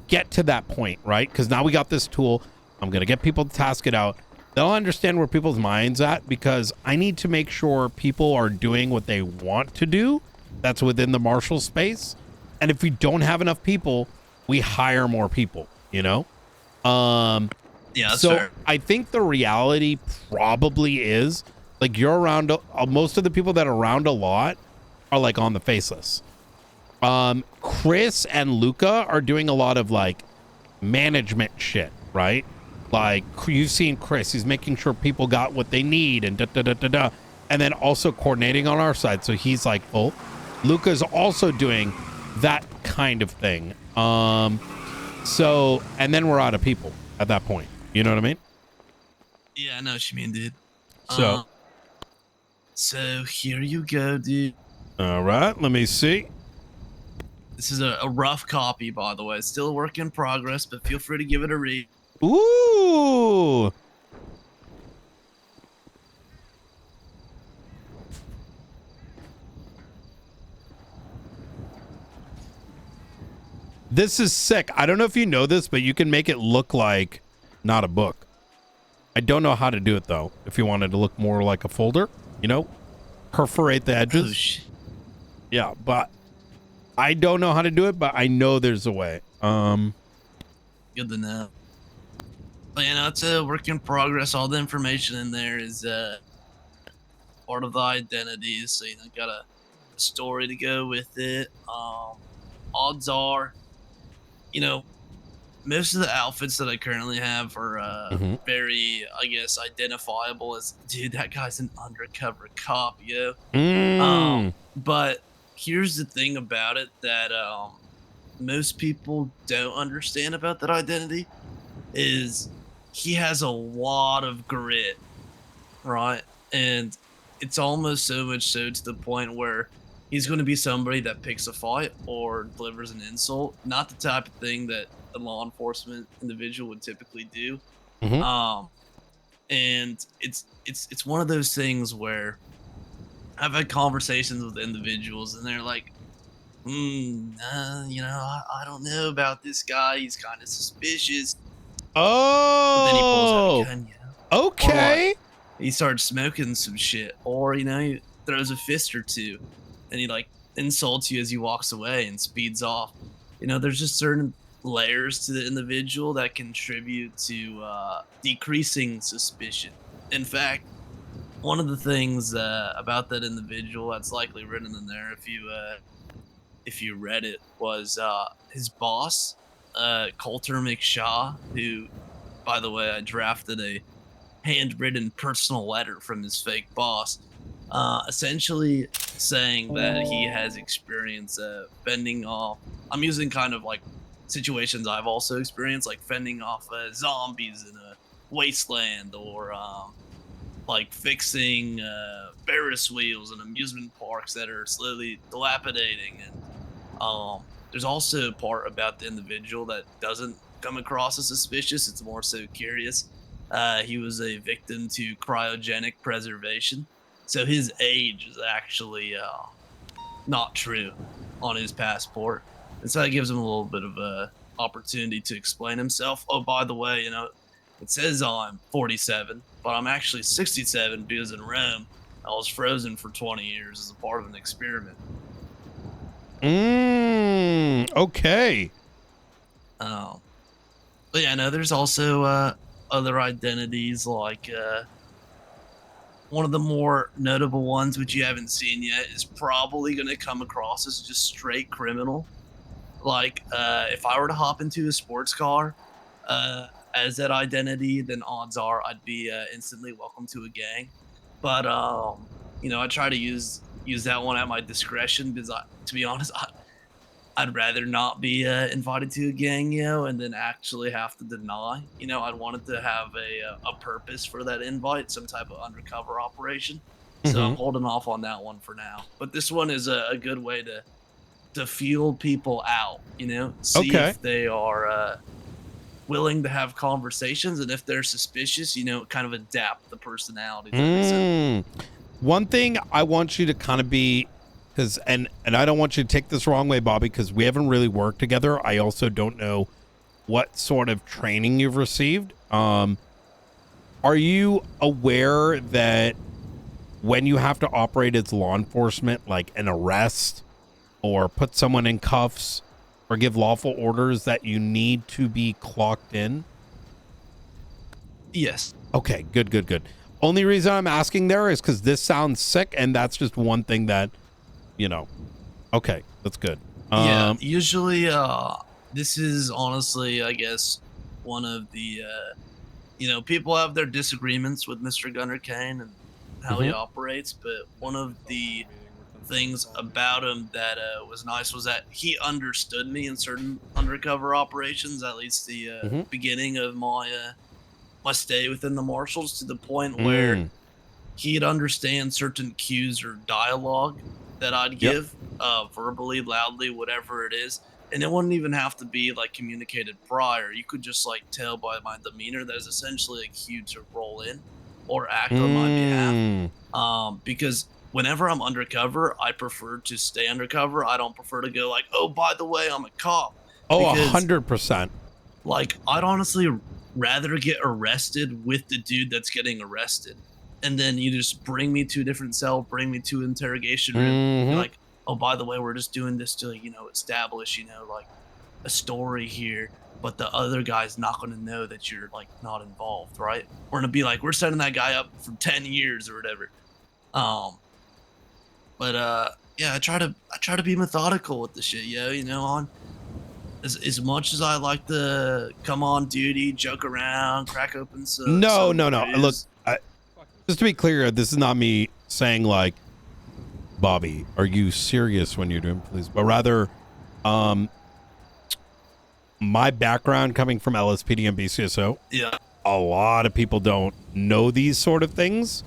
get to that point, right? Because now we got this tool, I'm going to get people to task it out. They'll understand where people's minds at, because I need to make sure people are doing what they want to do. That's within the marshal space. And if we don't have enough people, we hire more people, you know? Yeah, that's so fair. I think the reality probably is like you're around, most of the people that are around a lot are like on the faceless. Chris and Luca are doing a lot of like management shit, right? Like you've seen Chris, he's making sure people got what they need and and then also coordinating on our side. So he's like full. Luca's also doing that kind of thing. So, and then we're out of people at that point. You know what I mean? Yeah, I know what you mean, dude. So, so here you go, dude. All right, let me see. This is a rough copy, by the way. It's still a work in progress, but feel free to give it a read. Ooh. This is sick. I don't know if you know this, but you can make it look like not a book. I don't know how to do it though. If you wanted to look more like a folder, you know, perforate the edges. Yeah, but I don't know how to do it, but I know there's a way. Good to know. But, you know, it's a work in progress. All the information in there is part of the identities. So, you know, got a story to go with it. Odds are, you know, most of the outfits that I currently have are very, I guess, identifiable as, dude, that guy's an undercover cop, yo. But here's the thing about it that most people don't understand about that identity is he has a lot of grit, right? And it's almost so much so to the point where he's going to be somebody that picks a fight or delivers an insult, not the type of thing that a law enforcement individual would typically do. And it's one of those things where I've had conversations with individuals and they're like, you know, I don't know about this guy. He's kind of suspicious. But then he pulls out a gun, you know? Okay. Or like, he starts smoking some shit, or you know, he throws a fist or two, and he like insults you as he walks away and speeds off. You know, there's just certain layers to the individual that contribute to decreasing suspicion. In fact, one of the things about that individual that's likely written in there, if you read it, was his boss, Coulter McShaw, who, by the way, I drafted a handwritten personal letter from his fake boss, essentially saying that he has experience fending off. I'm using kind of like situations I've also experienced, like fending off zombies in a wasteland, or like fixing Ferris wheels and amusement parks that are slowly dilapidating. And there's also a part about the individual that doesn't come across as suspicious. It's more so curious. He was a victim to cryogenic preservation, so his age is actually not true on his passport, and so that gives him a little bit of a opportunity to explain himself. Oh, by the way, you know, it says I'm 47, but I'm actually 67 because in Rome I was frozen for 20 years as a part of an experiment. Okay. But yeah, no, there's also other identities, like one of the more notable ones, which you haven't seen yet, is probably going to come across as just straight criminal. Like, if I were to hop into a sports car as that identity, then odds are I'd be instantly welcome to a gang. But you know, I try to use that one at my discretion, because to be honest, I'd rather not be invited to a gang, you know, and then actually have to deny. You know, I'd wanted to have a purpose for that invite, some type of undercover operation. So I'm holding off on that one for now. But this one is a good way to feel people out, you know, see if they are willing to have conversations, and if they're suspicious, you know, kind of adapt the personality. One thing I want you to kind of be, because and I don't want you to take this wrong way, Bobby, because we haven't really worked together. I also don't know what sort of training you've received. Are you aware that when you have to operate as law enforcement, like an arrest or put someone in cuffs or give lawful orders, that you need to be clocked in? Yes. Okay, good. Only reason I'm asking there is because this sounds sick, and that's just one thing that, you know. Okay, that's good. Yeah, usually this is honestly, I guess, one of the you know, people have their disagreements with Mr. Gunner Kane and how he operates, but one of the things about him that was nice was that he understood me in certain undercover operations, at least the beginning of my my stay within the marshals, to the point where he'd understand certain cues or dialogue that I'd give verbally, loudly, whatever it is. And it wouldn't even have to be like communicated prior. You could just like tell by my demeanor that is essentially a cue to roll in or act on my behalf. Because whenever I'm undercover, I prefer to stay undercover. I don't prefer to go like, oh, by the way, I'm a cop. Oh, 100%. Like, I'd honestly rather get arrested with the dude that's getting arrested, and then you just bring me to a different cell, bring me to an interrogation room. You're like, oh, by the way, we're just doing this to, you know, establish, you know, like a story here, but the other guy's not going to know that you're like not involved, right? We're going to be like, we're setting that guy up for 10 years or whatever. But yeah, I try to be methodical with the shit, yo, you know, on as much as I like to come on duty, joke around, crack open some No. brews. Look, just to be clear, this is not me saying like, Bobby, are you serious when you're doing police? But rather, my background coming from LSPD and BCSO, a lot of people don't know these sort of things,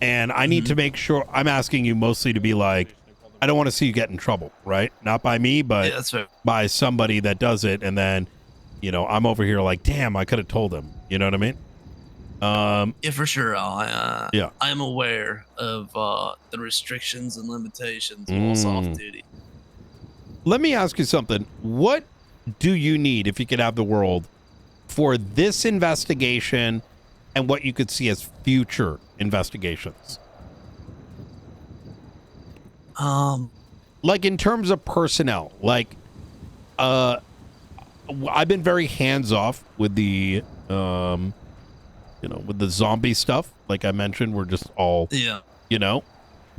and I need to make sure. I'm asking you mostly to be like, I don't want to see you get in trouble, right? Not by me, but that's right. by somebody that does it, and then, you know, I'm over here like, damn, I could have told him. You know what I mean? Yeah, for sure. I am aware of the restrictions and limitations while off duty. Let me ask you something. What do you need, if you could have the world, for this investigation and what you could see as future investigations? like in terms of personnel, like I've been very hands off with the with the zombie stuff. Like I mentioned, we're just all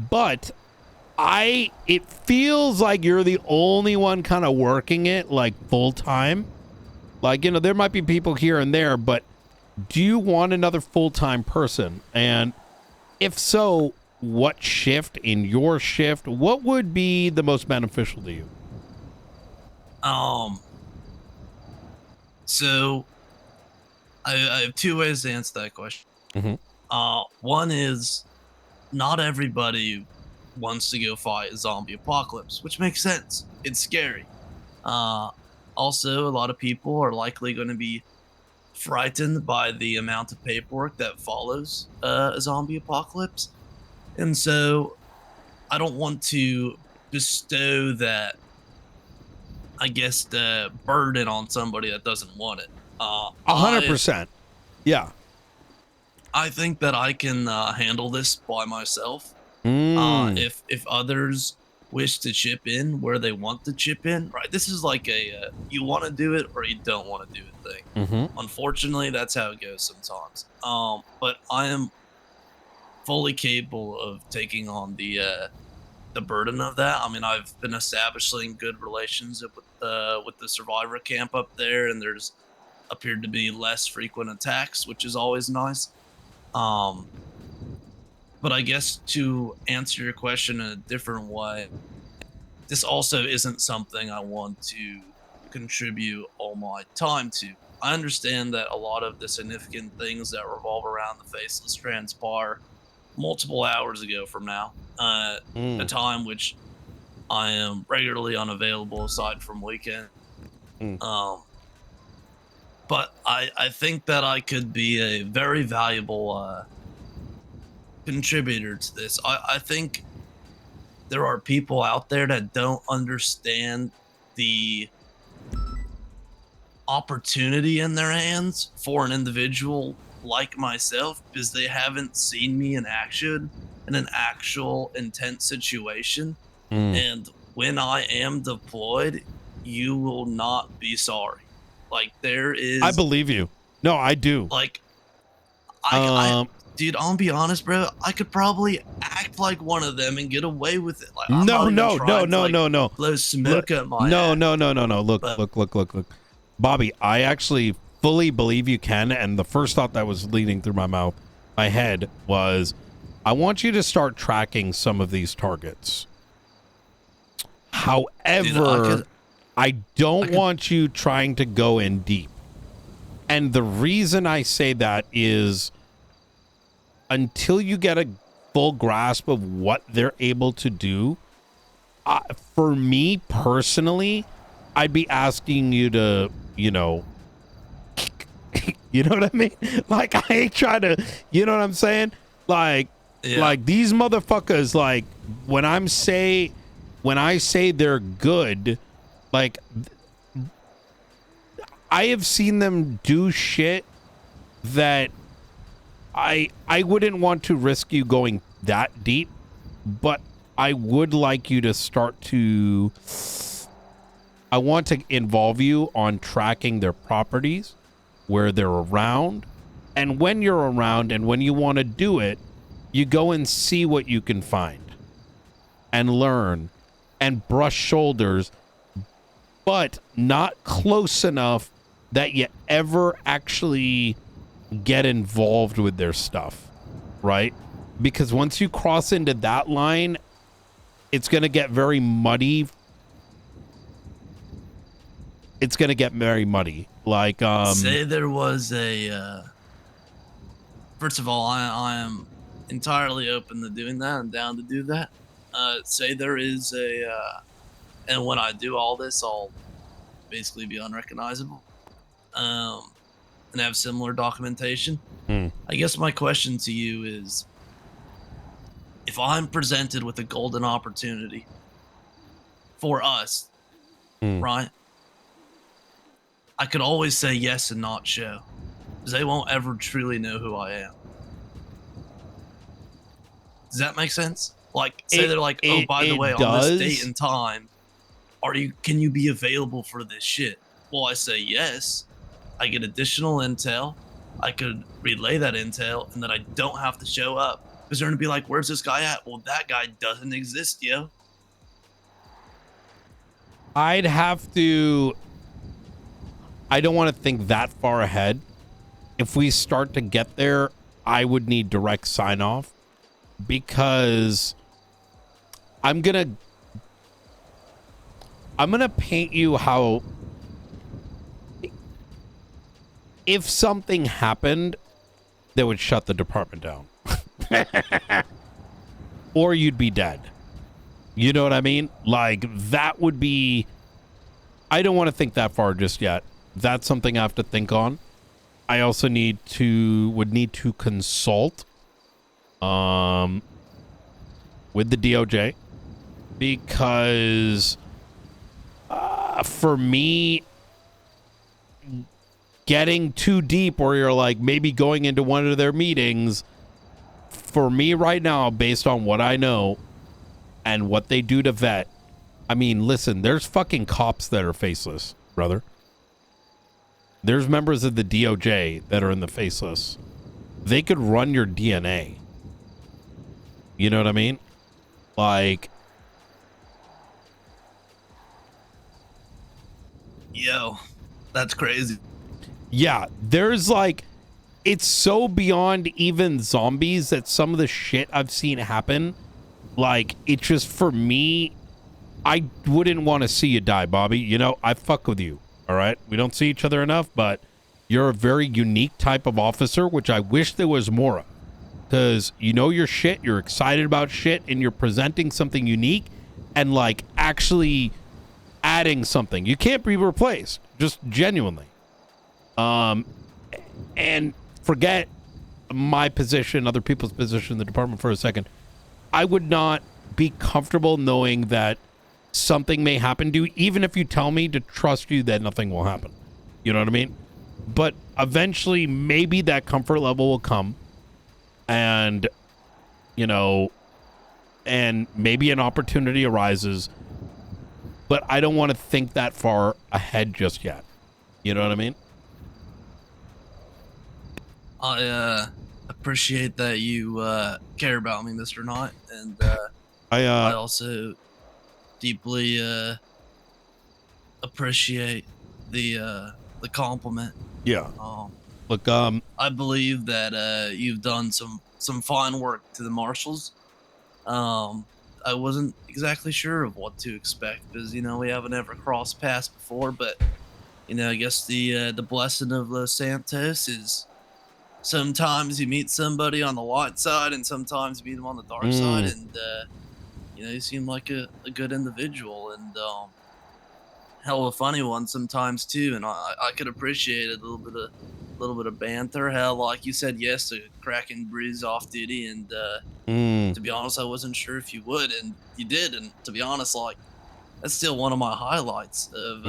but it feels like you're the only one kind of working it like full time. Like, there might be people here and there, but do you want another full-time person? And if so, what shift in your shift, what would be the most beneficial to you? So I have two ways to answer that question. One is not everybody wants to go fight a zombie apocalypse, which makes sense. It's scary. Also, a lot of people are likely going to be frightened by the amount of paperwork that follows a zombie apocalypse. And so I don't want to bestow that, I guess, the burden on somebody that doesn't want it. 100%. Yeah. I think that I can handle this by myself. If others wish to chip in where they want to chip in, right? This is like a you want to do it or you don't want to do it thing. Unfortunately, that's how it goes sometimes. But I am fully capable of taking on the burden of that. I mean, I've been establishing good relationship with the survivor camp up there, and there's appeared to be less frequent attacks, which is always nice. But I guess to answer your question in a different way, this also isn't something I want to contribute all my time to. I understand that a lot of the significant things that revolve around the Faceless transpire multiple hours ago from now, a time which I am regularly unavailable aside from weekend. But I think that I could be a very valuable contributor to this. I think there are people out there that don't understand the opportunity in their hands for an individual like myself because they haven't seen me in action in an actual intense situation. And when I am deployed, you will not be sorry. Like there is, I believe you. No, I do. Like, I dude, I'll be honest, bro. I could probably act like one of them and get away with it. Like, I'm not even trying to blow smoke up my ass. No. Look. Bobby, I actually fully believe you can. And the first thought that was leading through my head was, I want you to start tracking some of these targets. However, dude, I don't want you trying to go in deep. And the reason I say that is until you get a full grasp of what they're able to do, for me personally, I'd be asking you to, you know what I mean? Like, I ain't trying to, you know what I'm saying? Like, like these motherfuckers, like when I say they're good, like I have seen them do shit that I wouldn't want to risk you going that deep, but I would like you to start to, I want to involve you on tracking their properties, where they're around, and when you're around and when you want to do it, you go and see what you can find and learn and brush shoulders, but not close enough that you ever actually get involved with their stuff, right? Because once you cross into that line, it's going to get very muddy. It's going to get very muddy. Like, say there was a, first of all, I am entirely open to doing that and down to do that. Say there is and when I do all this, I'll basically be unrecognizable, and have similar documentation. I guess my question to you is, if I'm presented with a golden opportunity for us, right? I could always say yes and not show, because they won't ever truly know who I am. Does that make sense? Like, say they're like, oh, by the way, on this date and time, can you be available for this shit? Well, I say yes. I get additional intel. I could relay that intel, and then I don't have to show up. Because they're gonna be like, where's this guy at? Well, that guy doesn't exist, yo. I'd have to. I don't want to think that far ahead. If we start to get there, I would need direct sign off, because I'm gonna paint you how, if something happened that would shut the department down, or you'd be dead. You know what I mean? Like, that would be, I don't want to think that far just yet. That's something I have to think on. I also would need to consult with the DOJ, because for me, getting too deep where you're like maybe going into one of their meetings, for me right now, based on what I know and what they do to vet, I mean, listen, there's fucking cops that are faceless, brother. There's members of the DOJ that are in the faceless. They could run your DNA. You know what I mean? Like, yo, that's crazy. Yeah, there's like, it's so beyond even zombies that some of the shit I've seen happen, like, it just, for me, I wouldn't want to see you die, Bobby. You know, I fuck with you, all right? We don't see each other enough, but you're a very unique type of officer, which I wish there was more of. Because you know your shit, you're excited about shit, and you're presenting something unique and, like, actually adding something. You can't be replaced, just genuinely. And forget my position, other people's position in the department for a second. I would not be comfortable knowing that something may happen to you, even if you tell me to trust you that nothing will happen. You know what I mean? But eventually, maybe that comfort level will come, and, you know, and maybe an opportunity arises, but I don't want to think that far ahead just yet. You know what I mean? I appreciate that you care about me, Mr. Knight, and I also deeply appreciate the compliment. Yeah. Look, I believe that you've done some fine work to the marshals. I wasn't exactly sure of what to expect, because, you know, we haven't ever crossed paths before, but, you know, I guess the blessing of Los Santos is sometimes you meet somebody on the light side and sometimes you meet them on the dark side, and you know, you seem like a good individual, and hell of a funny one sometimes too, and I could appreciate a little bit of banter. Hell, like, you said yes to cracking Breeze off duty, and to be honest, I wasn't sure if you would, and you did, and to be honest, like, that's still one of my highlights of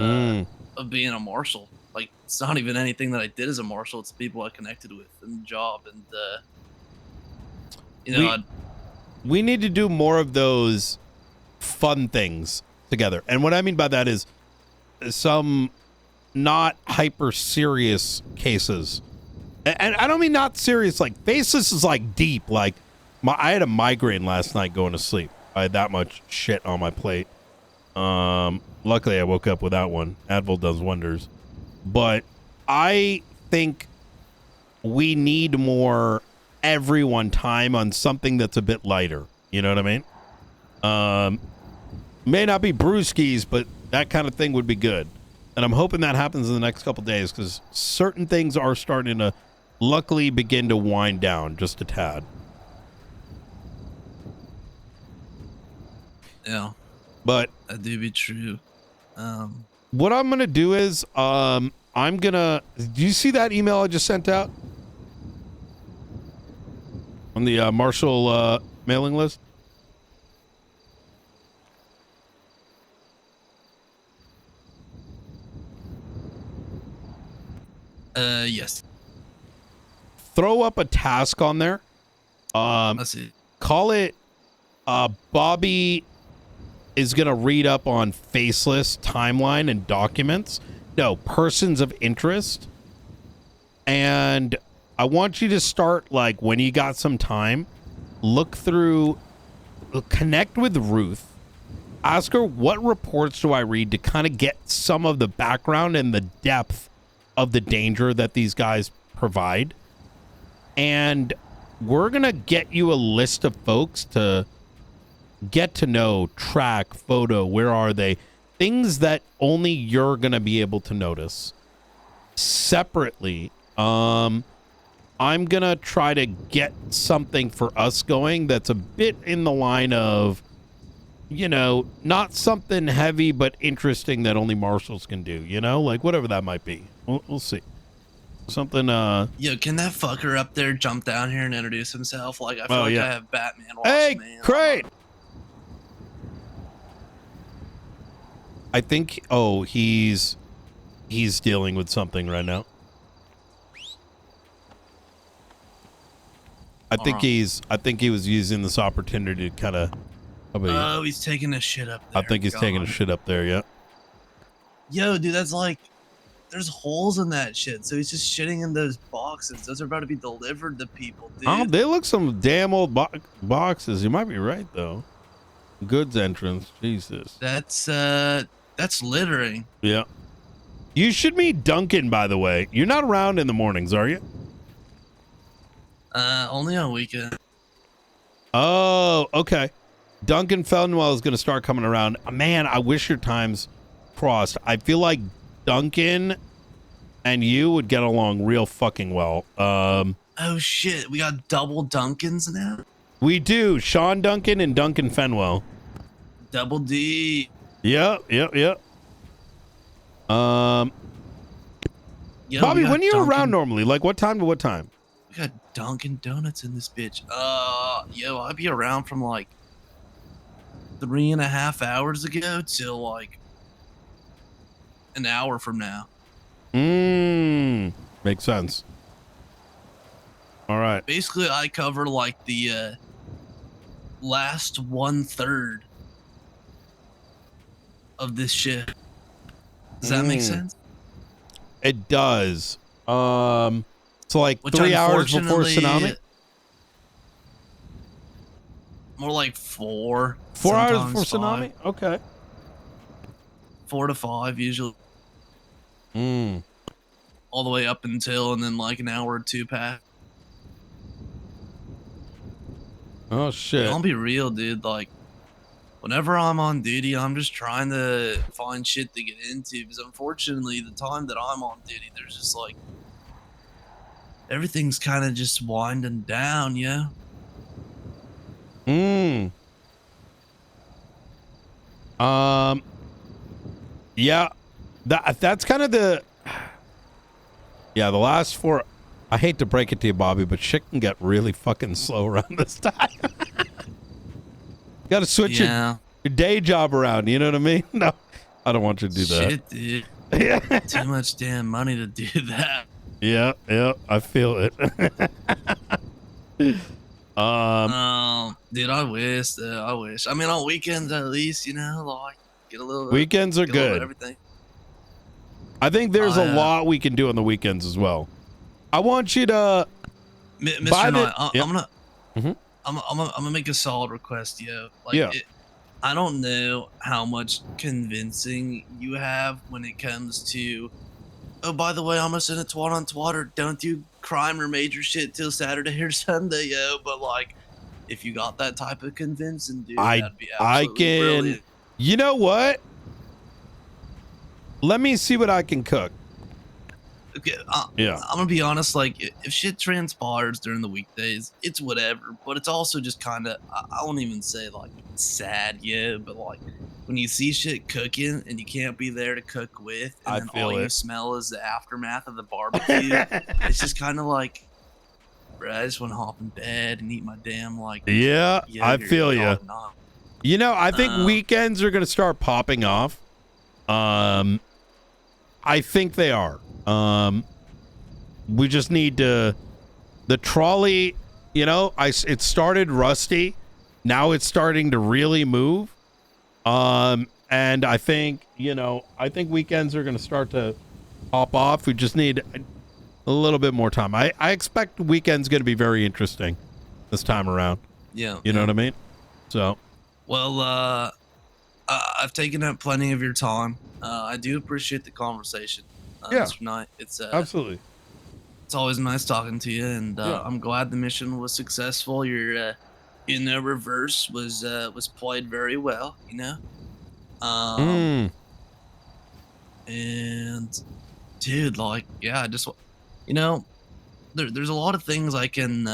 being a marshal. Like, it's not even anything that I did as a marshal, it's the people I connected with in the job, and you know, we need to do more of those fun things together. And what I mean by that is some not hyper serious cases. And I don't mean not serious, like faceless is like deep. Like, I had a migraine last night going to sleep. I had that much shit on my plate. Luckily I woke up without one. Advil does wonders. But I think we need more everyone time on something that's a bit lighter. You know what I mean? May not be brewskis, but that kind of thing would be good. And I'm hoping that happens in the next couple days, because certain things are starting to luckily begin to wind down just a tad. Yeah. But that do be true. What I'm going to do is, I'm going to... Do you see that email I just sent out? On the Marshall mailing list? Yes. Throw up a task on there. Let's see. Call it Bobby is going to read up on faceless timeline and documents. No, persons of interest. And I want you to start, like, when you got some time, look through, connect with Ruth. Ask her, what reports do I read to kind of get some of the background and the depth of the danger that these guys provide. And we're going to get you a list of folks to get to know, track, photo, where are they? Things that only you're going to be able to notice. Separately, I'm going to try to get something for us going that's a bit in the line of, you know, not something heavy, but interesting that only marshals can do, you know? Like, whatever that might be. We'll see. Something, Yo, can that fucker up there jump down here and introduce himself? Like, I feel like I have Batman watching Hey, me. Crate! I think, oh, he's dealing with something right now. I think he was using this opportunity to kind of. Oh, he's taking a shit up there. I think he's taking a shit up there, yeah. Yo, dude, that's like, there's holes in that shit. So he's just shitting in those boxes. Those are about to be delivered to people, dude. Oh, they look some damn old boxes. You might be right, though. Goods entrance, Jesus. That's littering. Yeah. You should meet Duncan, by the way. You're not around in the mornings, are you? Only on weekend. Oh, okay. Duncan Feldenwell is going to start coming around. Man, I wish your times crossed. I feel like Duncan and you would get along real fucking well. Oh shit, we got double Duncans now? We do. Sean Duncan and Duncan Fenwell. Double D. Yep. Yo, Bobby, when are you around normally? Like what time to what time? We got Dunkin' Donuts in this bitch. Yo, I'd be around from like 3.5 hours ago till like an hour from now. Makes sense. All right. Basically, I cover like the last 1/3 of this shit. Does that make sense? It does. So like Which 3 hours before unfortunately, tsunami. More like 4. 4 hours sometimes before 5. tsunami. Okay. 4 to 5 usually. All the way up until, and then like an hour or two past. Oh shit. I'll be real, dude. Like, whenever I'm on duty, I'm just trying to find shit to get into. Because unfortunately, the time that I'm on duty, there's just like everything's kind of just winding down, yeah. Yeah. That's kind of the. Yeah, the last 4. I hate to break it to you, Bobby, but shit can get really fucking slow around this time. You got to switch your day job around. You know what I mean? No, I don't want you to do that. Shit, dude. Too much damn money to do that. Yeah, I feel it. Dude, I wish. I mean, on weekends at least, you know, like get a little. Weekends are get a little good. Everything. I think there's a lot we can do on the weekends as well. I want you to. Mr. Knight, I'm gonna make a solid request, yo. Like, I don't know how much convincing you have when it comes to. Oh, by the way, I'm gonna send a twat on Twitter. Don't do crime or major shit till Saturday or Sunday, yo. But like, if you got that type of convincing, dude, that'd be absolutely brilliant. You know what? Let me see what I can cook. Okay, I'm gonna be honest. Like, if shit transpires during the weekdays, it's whatever. But it's also just kind of, I won't even say like sad, yeah. But like, when you see shit cooking and you can't be there to cook with, and then all you smell is the aftermath of the barbecue, it's just kind of like, bro, I just want to hop in bed and eat my damn like. Yeah, I yogurt feel and you. all. You know, I think weekends are gonna start popping off. I think they are. We just need to. The trolley, you know, it started rusty. Now it's starting to really move. And I think, I think weekends are going to start to pop off. We just need a little bit more time. I expect weekends going to be very interesting this time around. Yeah. You know what I mean? So. Well, I've taken up plenty of your time. I do appreciate the conversation. Mr. Knight. It's absolutely. It's always nice talking to you, and Yeah. I'm glad the mission was successful. Your reverse was played very well. And dude, like, yeah, I just there's a lot of things I can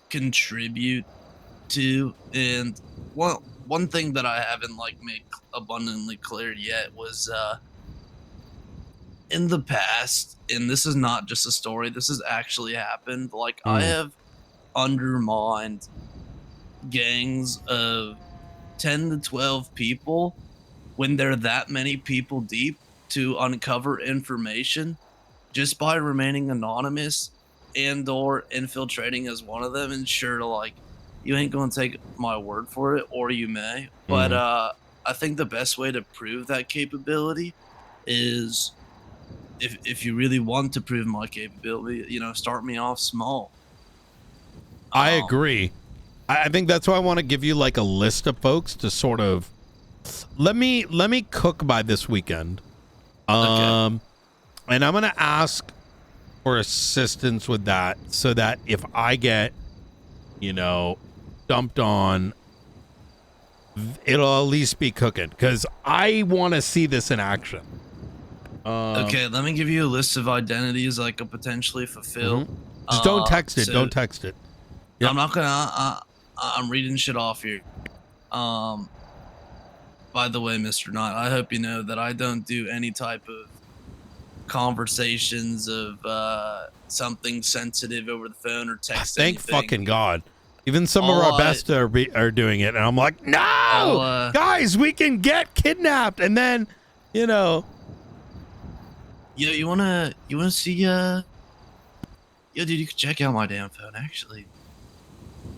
contribute to, and one thing that I haven't made abundantly clear yet was in the past, and this is not just a story, this has actually happened. I have undermined gangs of 10 to 12 people when there are that many people deep to uncover information just by remaining anonymous and or infiltrating as one of them. And sure, you ain't gonna take my word for it, or you may, but I think the best way to prove that capability is if you really want to prove my capability, start me off small. I agree. I think that's why I want to give you a list of folks to sort of let me cook by this weekend. And I'm gonna ask for assistance with that so that if I get, dumped on, it'll at least be cooking, because I want to see this in action. Okay, let me give you a list of identities I could potentially fulfill. Just don't text it. Don't text it. Yep. I'm not gonna. I'm reading shit off here. By the way, Mr. Knight, I hope you know that I don't do any type of conversations of something sensitive over the phone or text. Thank anything. fucking God. Even some of our best are doing it, and I'm like, no, guys, we can get kidnapped, and then, Yo, you wanna see yo, dude, you can check out my damn phone, actually.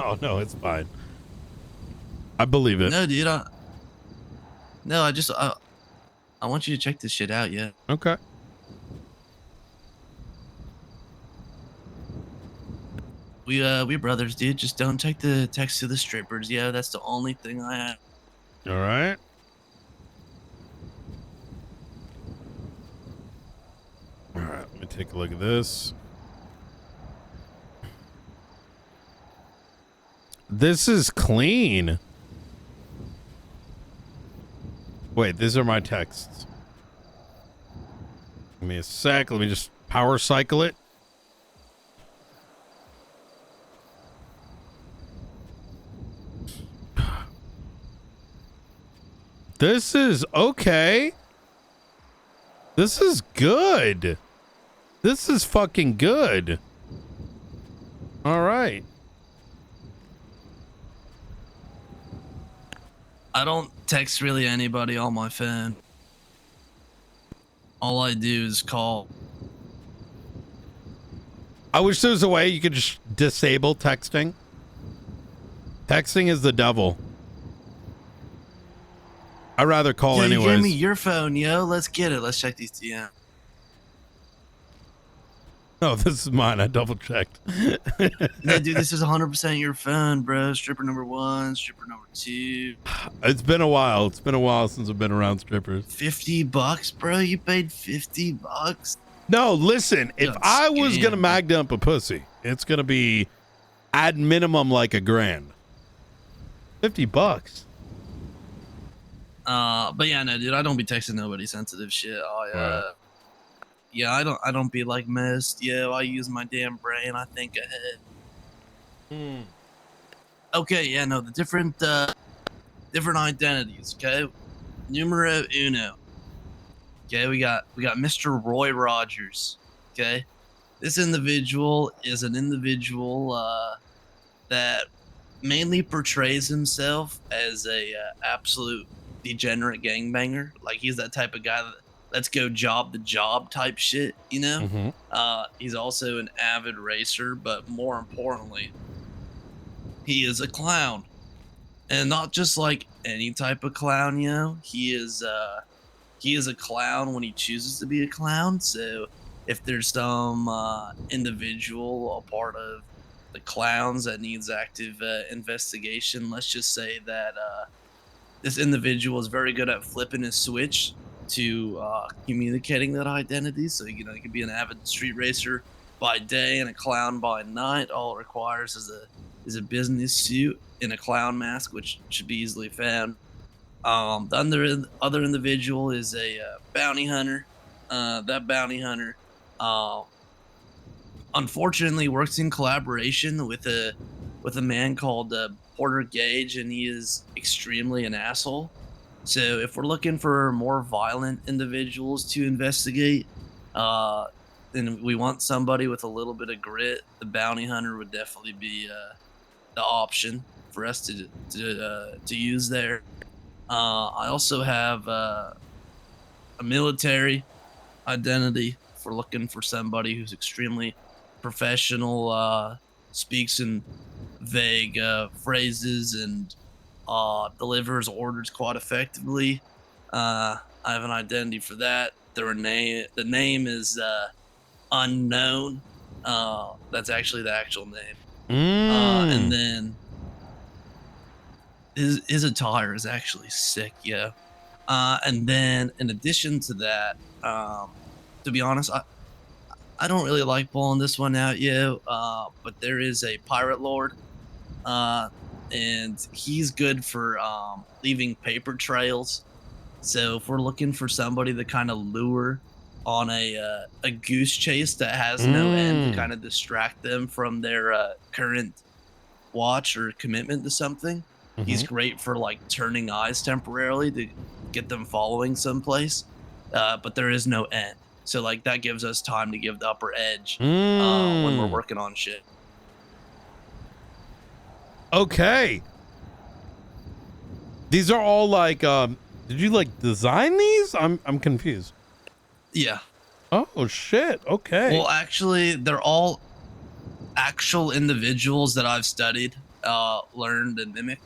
Oh no, it's fine. I believe it. No, dude, I want you to check this shit out, yeah. Okay. We brothers, dude. Just don't take the text to the strippers. Yeah, that's the only thing I have. All right. All right, let me take a look at this. This is clean. Wait, these are my texts. Give me a sec. Let me just power cycle it. This is okay. This is good. This is fucking good. All right. I don't text really anybody on my phone. All I do is call. I wish there was a way you could just disable texting. Texting is the devil. I'd rather call You anyways. gave me your phone, yo. Let's get it. Let's check these DMs. No, this is mine. I double checked. No, dude, this is 100% your phone, bro. Stripper number 1, stripper number 2. It's been a while. It's been a while since I've been around strippers. $50, bro. You paid $50. No, listen. If I was gonna mag dump a pussy, it's gonna be at minimum like $1,000. $50. But yeah, no, dude. I don't be texting nobody sensitive shit. Yeah, I don't be like most. Yeah, I use my damn brain. I think ahead. Okay, yeah, no, the different identities. Okay, numero uno. Okay, we got Mr. Roy Rogers. Okay, this individual is an individual that mainly portrays himself as a absolute degenerate gangbanger. Like, he's that type of guy that let's go job the job type shit, you know? He's also an avid racer, but more importantly, he is a clown, and not just like any type of clown. You know, he is a clown when he chooses to be a clown. So if there's some individual, a part of the clowns that needs active investigation, let's just say that this individual is very good at flipping his switch to communicating that identity. So, you know, he could be an avid street racer by day and a clown by night. All it requires is a business suit and a clown mask, which should be easily found. The other individual is a bounty hunter. That bounty hunter, unfortunately, works in collaboration with a man called Porter Gage, and he is extremely an asshole. So if we're looking for more violent individuals to investigate, and we want somebody with a little bit of grit, the bounty hunter would definitely be the option for us to use there. I also have a military identity if we're looking for somebody who's extremely professional, speaks in vague phrases, and delivers orders quite effectively. I have an identity for that. The name is unknown. That's actually the actual name. And then his attire is actually sick, yeah. And then in addition to that, to be honest, I don't really like pulling this one out, yeah. But there is a pirate lord, and he's good for leaving paper trails. So if we're looking for somebody to kind of lure on a goose chase that has no end to kind of distract them from their current watch or commitment to something, he's great for like turning eyes temporarily to get them following someplace. But there is no end. So like that gives us time to give the upper edge when we're working on shit. Okay. These are all like did you like design these? I'm confused. Yeah. Oh shit. Okay. Well, actually, they're all actual individuals that I've studied, learned, and mimicked.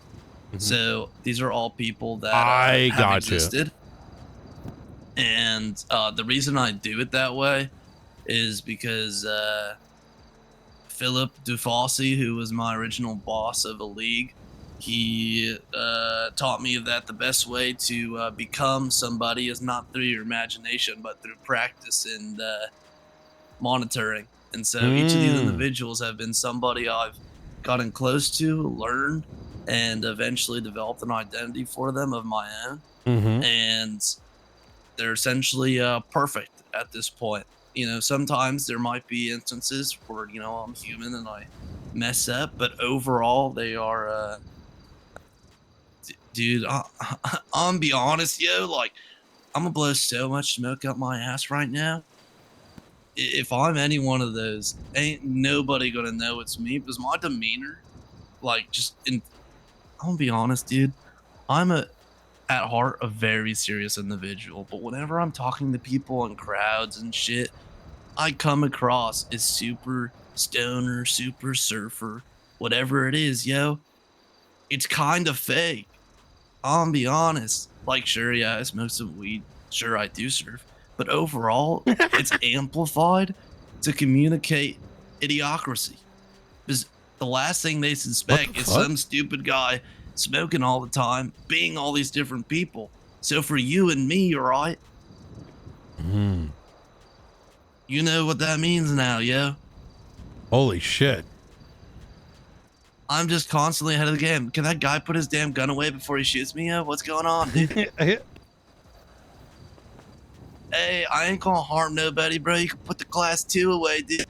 So these are all people that I have gotcha. existed. And the reason I do it that way is because Philip Dufossey, who was my original boss of a league, he taught me that the best way to become somebody is not through your imagination, but through practice and monitoring. And so each of these individuals have been somebody I've gotten close to, learned, and eventually developed an identity for them of my own. And they're essentially perfect at this point. You know, sometimes there might be instances where, you know, I'm human and I mess up, but overall they are dude, I'm be honest, yo, like, I'm gonna blow so much smoke up my ass right now. If I'm any one of those, ain't nobody gonna know it's me, because my demeanor, like, I'm gonna be honest, dude, I'm at heart a very serious individual, but whenever I'm talking to people in crowds and shit, I come across as super stoner, super surfer, whatever it is, yo. It's kind of fake. I'll be honest. Like, sure, yeah, I smoke some weed. Sure, I do surf. But overall, it's amplified to communicate idiocracy. Because the last thing they suspect is some stupid guy smoking all the time, being all these different people. So for you and me, right? You know what that means now, yo. Holy shit. I'm just constantly ahead of the game. Can that guy put his damn gun away before he shoots me? What's going on, dude? Hey, I ain't gonna harm nobody, bro. You can put the class 2 away, dude.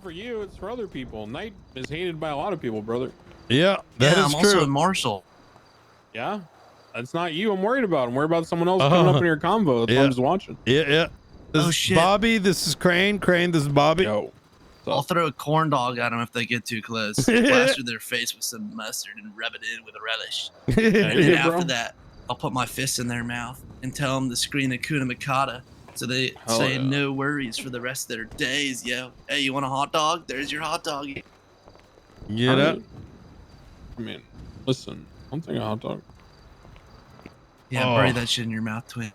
For you, it's for other people. Knight is hated by a lot of people, brother. Yeah, that is I'm true. also a marshal. Yeah, that's not you. I'm worried about. I'm worried about someone else coming up in your convo. That's why I'm just watching. Yeah. This is Bobby. This is Crane. Crane. This is Bobby. Yo. I'll throw a corn dog at them if they get too close. Plaster their face with some mustard and rub it in with a relish. And then after that, I'll put my fist in their mouth and tell them to scream Hakuna Matata, so they say no worries for the rest of their days, yo. Hey, you want a hot dog? There's your hot dog. Get up. I mean, listen, one thing a hot dog. Yeah, bury that shit in your mouth, twin.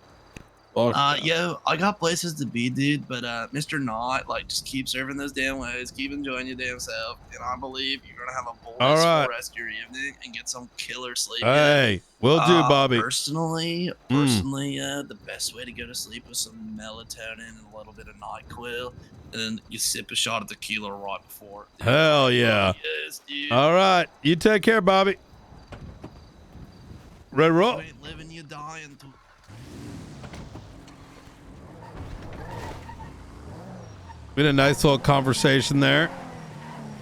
Fuck Yo, I got places to be, dude, but Mr. Knott, like, just keep serving those damn ways, keep enjoying your damn self, and I believe you're gonna have a All blissful right. rest of your evening and get some killer sleep. Hey, will do, Bobby. Personally, Mm. the best way to go to sleep is some melatonin and a little bit of NyQuil, and then you sip a shot of tequila right before. Hell yeah. Yes, dude. All right. You take care, Bobby. Red roll. You ain't living, you dying. Been a nice little conversation there.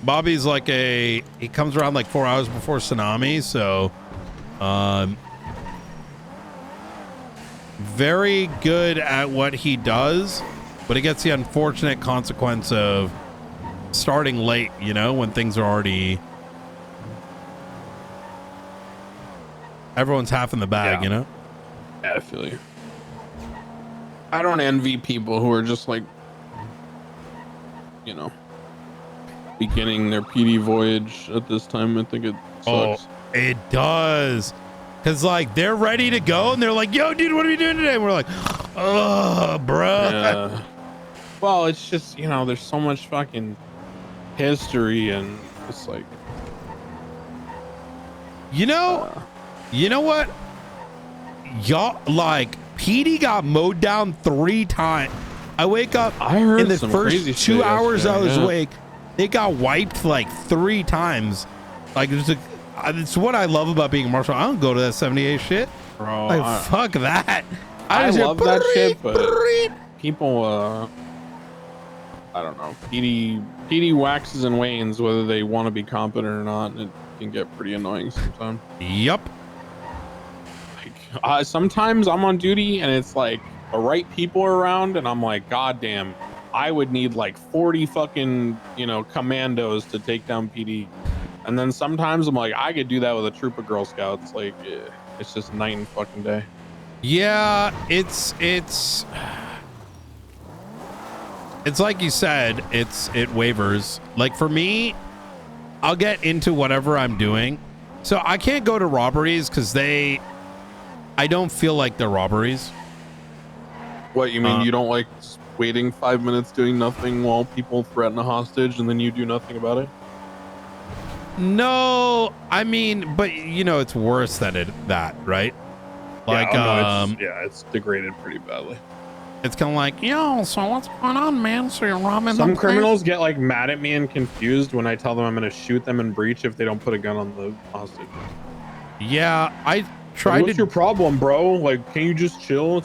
Bobby's like he comes around like 4 hours before tsunami, so very good at what he does, but he gets the unfortunate consequence of starting late, you know, when things are already everyone's half in the bag, you know? Yeah, I feel you. I don't envy people who are just like, you know, beginning their PD voyage at this time. I think it sucks. Oh, it does. Cause like they're ready to go and they're like, yo, dude, what are we doing today? And we're like, oh, bro. Yeah. Well, it's just, you know, there's so much fucking history and it's like, you know what? Y'all like PD got mowed down 3 times. I wake up I heard in the some first crazy 2 shit hours I was yesterday, yeah. awake. They got wiped like 3 times. Like it's what I love about being a marshal. I don't go to that 78 shit. Bro, Like fuck that. I just love hear, that shit, but "Breep." people, I don't know. PD waxes and wanes whether they want to be competent or not. And it can get pretty annoying sometimes. Yep. Like, sometimes I'm on duty and it's like the right people are around, and I'm like, God damn, I would need like 40 fucking, you know, commandos to take down PD. And then sometimes I'm like, I could do that with a troop of Girl Scouts. Like, it's just night and fucking day. Yeah, it's like you said, it wavers. Like for me, I'll get into whatever I'm doing. So I can't go to robberies because I don't feel like they're robberies. What, you mean you don't like waiting 5 minutes doing nothing while people threaten a hostage and then you do nothing about it? No, I mean, but you know, it's worse than that, right? Like, it's degraded pretty badly. It's kind of like, yo, so what's going on, man? So you're robbing Some the place? criminals get like mad at me and confused when I tell them I'm going to shoot them in breach if they don't put a gun on the hostage. Yeah, I tried What's your problem, bro? Like, can you just chill?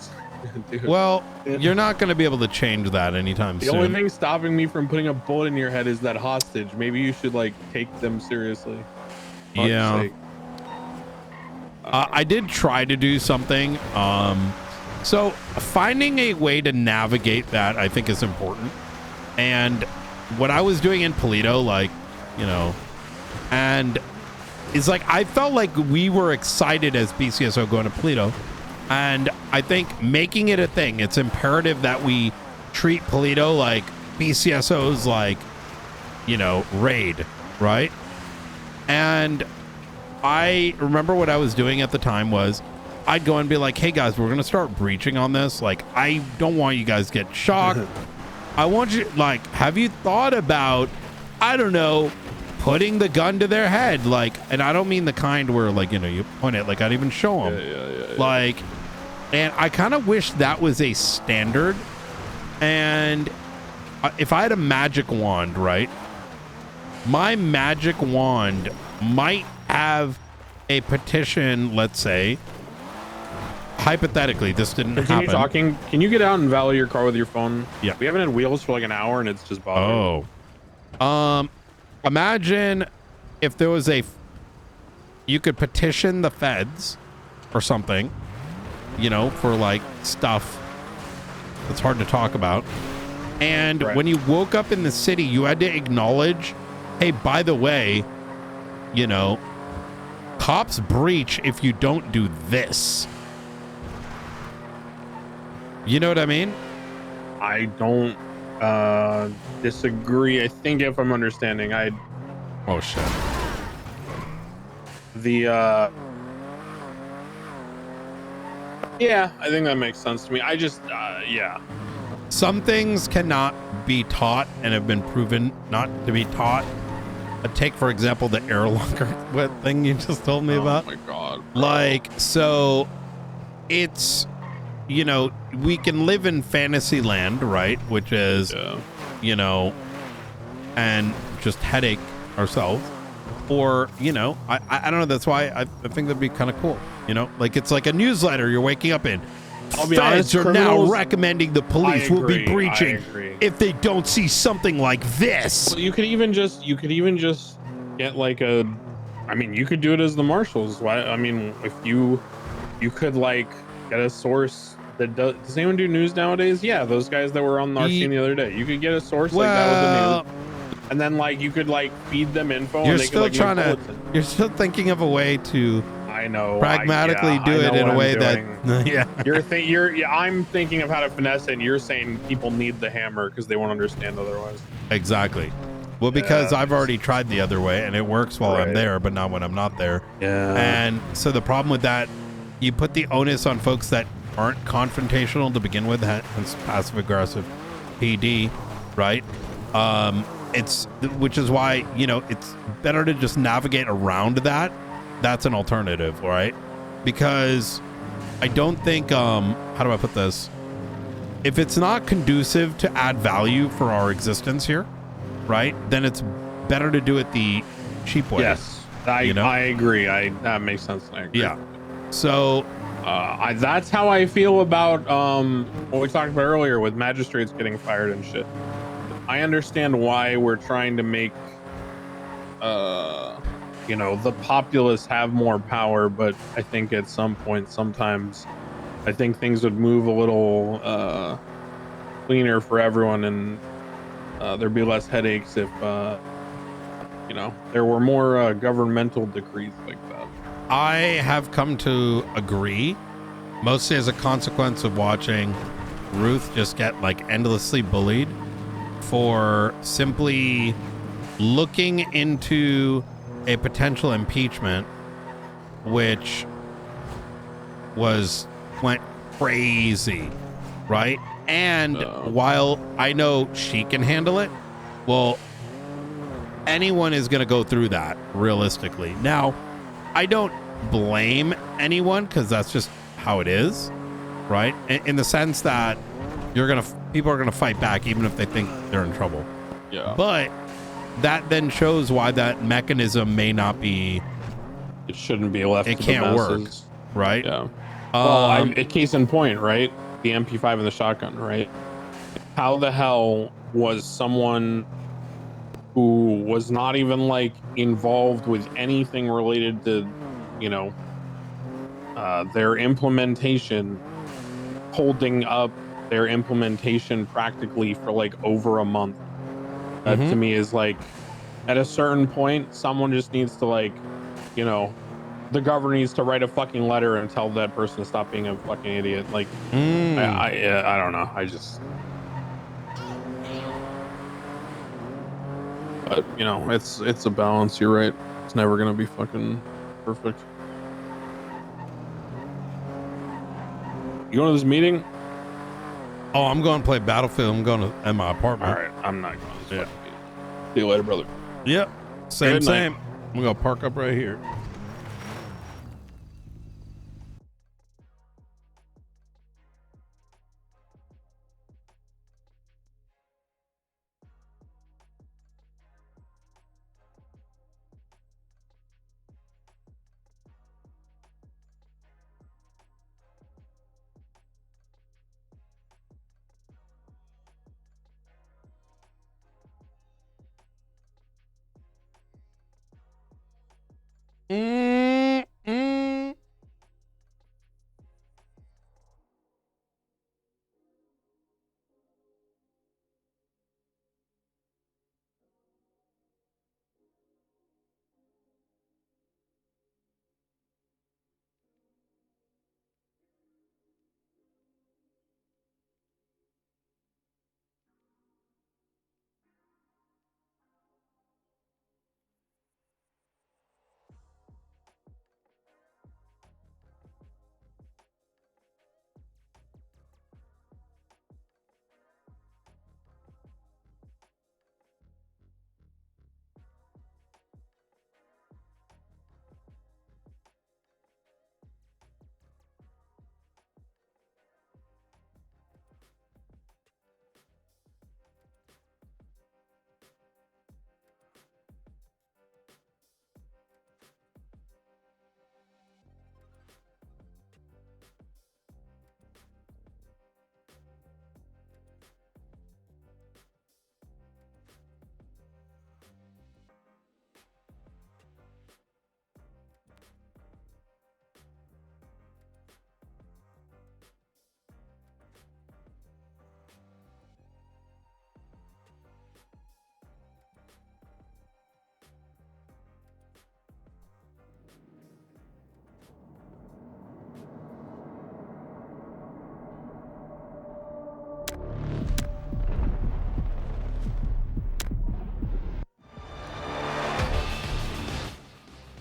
Dude. Well, you're not going to be able to change that anytime The soon. only thing stopping me from putting a bullet in your head is that hostage. Maybe you should like take them seriously. Fuck's Yeah. sake. I did try to do something. So finding a way to navigate that, I think, is important. And what I was doing in Polito, like, you know, and it's like I felt like we were excited as BCSO going to Polito. And I think making it a thing, it's imperative that we treat Polito like BCSO's, like, you know, raid, right? And I remember what I was doing at the time was I'd go and be like, hey guys, we're going to start breaching on this. Like, I don't want you guys to get shocked. I want you, like, have you thought about, I don't know, putting the gun to their head? Like, and I don't mean the kind where, like, you know, you point it, like, I'd even show them. Yeah. Like, and I kind of wish that was a standard. And if I had a magic wand, right? My magic wand might have a petition, let's say. Hypothetically, this didn't Continue happen. talking. Can you get out and valet your car with your phone? Yeah. We haven't had wheels for like an hour and it's just bothering. Imagine if there was you could petition the feds or something, you know, for like stuff that's hard to talk about. And when you woke up in the city, you had to acknowledge, hey, by the way, you know, cops breach if you don't do this. You know what I mean? I don't disagree. I think if I'm understanding, oh shit. the yeah, I think that makes sense to me. I just yeah. Some things cannot be taught and have been proven not to be taught. Take, for example, the air locker thing you just told me about. Oh my god. Bro. Like, so it's, you know, we can live in fantasy land, right? Which is, you know, and just headache ourselves. Or, you know, I don't know. That's why I think that'd be kind of cool. You know, like it's like a newsletter you're waking up in. I'll be Feds honest, are now criminals- recommending the police will be I breaching agree. if they don't see something like this. Well, you could even just get like a, I mean, you could do it as the marshals. Why? I mean, if you could like get a source that does anyone do news nowadays? Yeah, those guys that were on our scene the other day. You could get a source like that with the news, and then like you could like feed them info. You're and they still could, like, trying make to, bulletins. you're still thinking of a way to I know pragmatically I do it know in what a I'm way doing. that, yeah. I'm thinking of how to finesse it. And you're saying people need the hammer because they won't understand otherwise. Exactly. Well, because Yeah. I've already tried the other way and it works while I'm Right. there, but not when I'm not there. Yeah. And so the problem with that, you put the onus on folks that aren't confrontational to begin with, hence passive aggressive PD, right? Which is why, you know, it's better to just navigate around that. That's an alternative, right? Because I don't think, how do I put this? If it's not conducive to add value for our existence here, right? Then it's better to do it the cheap way. Yes, I agree. That makes sense. I agree. Yeah. So that's how I feel about what we talked about earlier with magistrates getting fired and shit. I understand why we're trying to make you know, the populace have more power, but I think at some point, sometimes I think things would move a little cleaner for everyone, and there'd be less headaches if you know, there were more governmental decrees like that. I have come to agree, mostly as a consequence of watching Ruth just get like endlessly bullied for simply looking into a potential impeachment, which went crazy, right? And while I know she can handle it, well, anyone is going to go through that realistically. Now, I don't blame anyone because that's just how it is, right? In the sense that people are gonna fight back even if they think they're in trouble. Yeah. But that then shows why that mechanism may not be. It shouldn't be left. It to can't the work, masses. right? Yeah. Well, a case in point, right? The MP5 and the shotgun, right? How the hell was someone who was not even like involved with anything related to, you know, their implementation, holding up their implementation practically for like over a month? That to me is like, at a certain point, someone just needs to like, you know, the governor needs to write a fucking letter and tell that person to stop being a fucking idiot. Like, I don't know. But you know, it's a balance. You're right. It's never gonna be fucking perfect. You going to this meeting? Oh, I'm going to play Battlefield. I'm going to at my apartment. All right, I'm not going to. Yeah. See you later, brother. Yep. Same. Good night. I'm going to park up right here.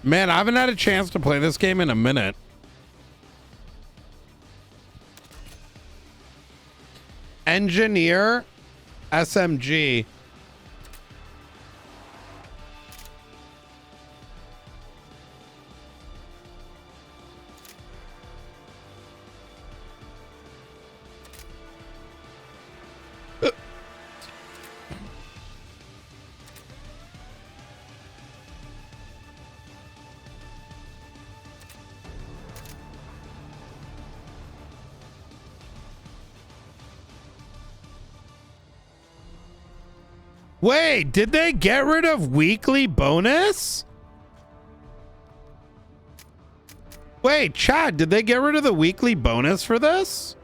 Man, I haven't had a chance to play this game in a minute. Engineer SMG. Wait, did they get rid of weekly bonus? Wait, Chad, did they get rid of the weekly bonus for this?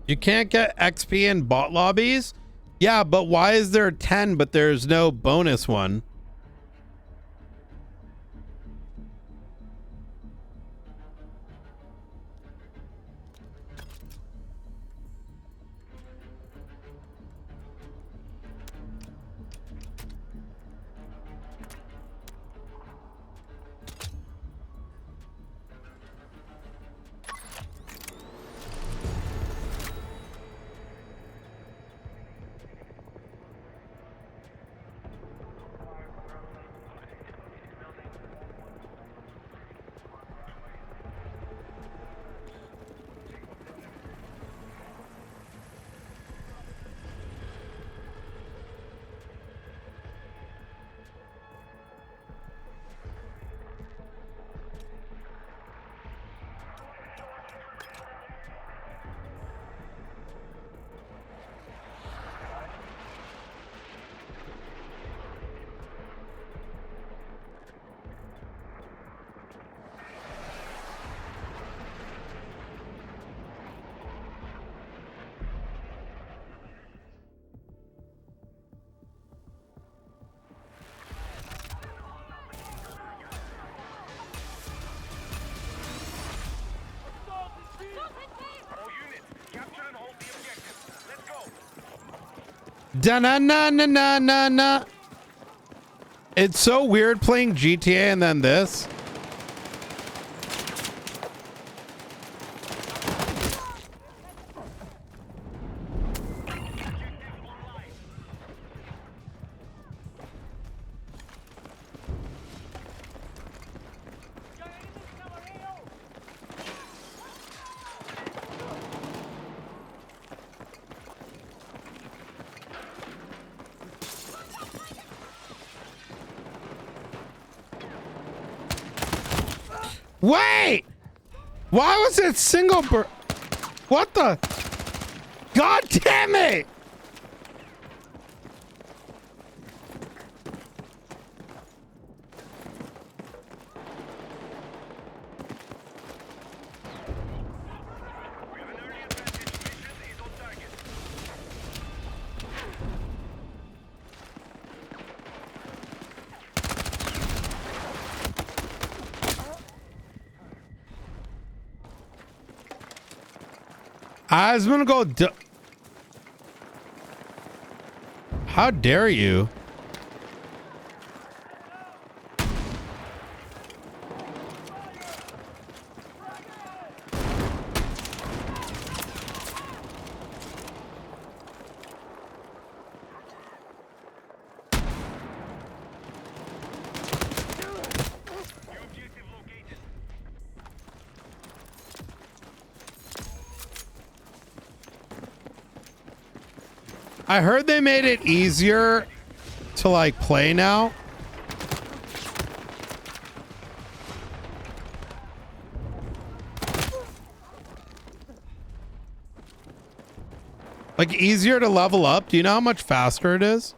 You can't get XP in bot lobbies? Yeah, but why is there 10 but there's no bonus one? Da-na-na-na-na-na-na. It's so weird playing GTA and then this. Wait! Why was it single What the? God damn it! I was gonna go. How dare you? I heard they made it easier to like play now. Like easier to level up. Do you know how much faster it is?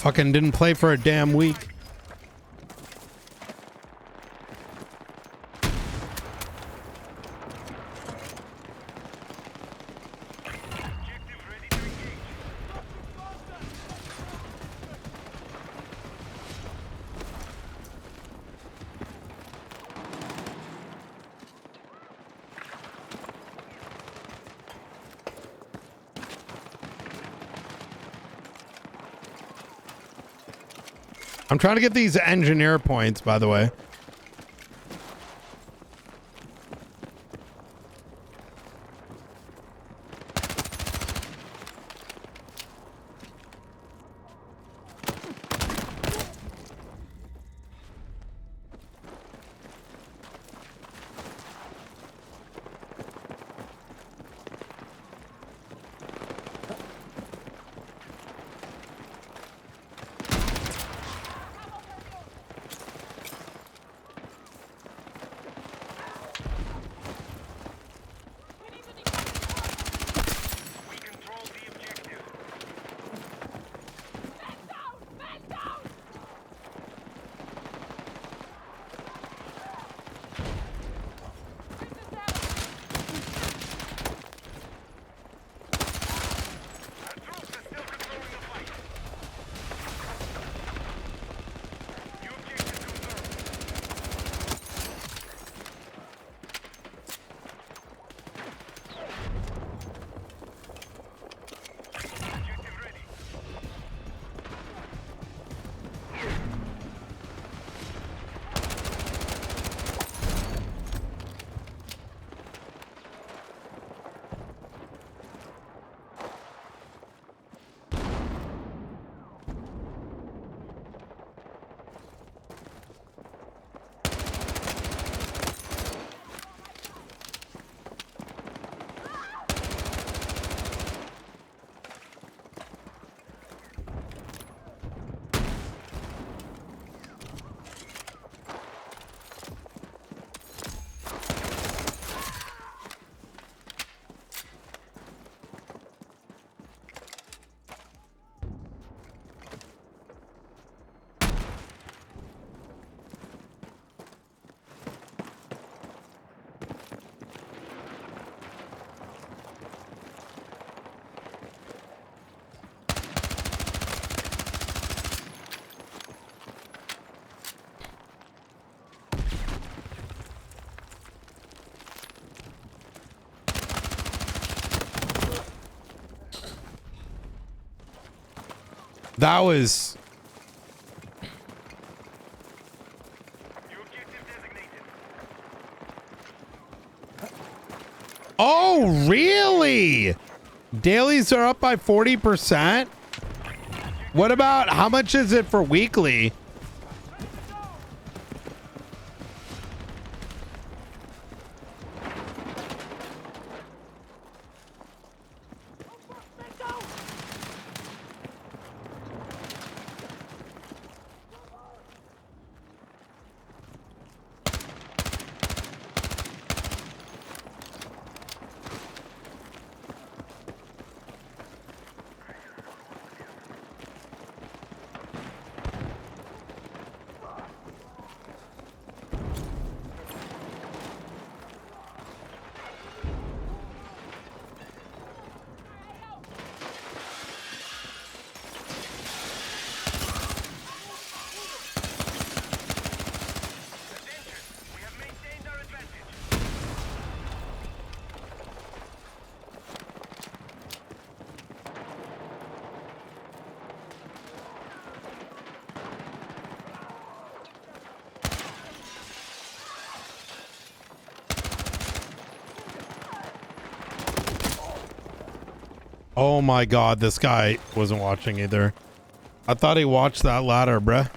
Fucking didn't play for a damn week. I'm trying to get these engineer points, by the way. That was... Oh, really? Dailies are up by 40%? What about, how much is it for weekly? Oh my god, this guy wasn't watching either. I thought he watched that ladder, bruh.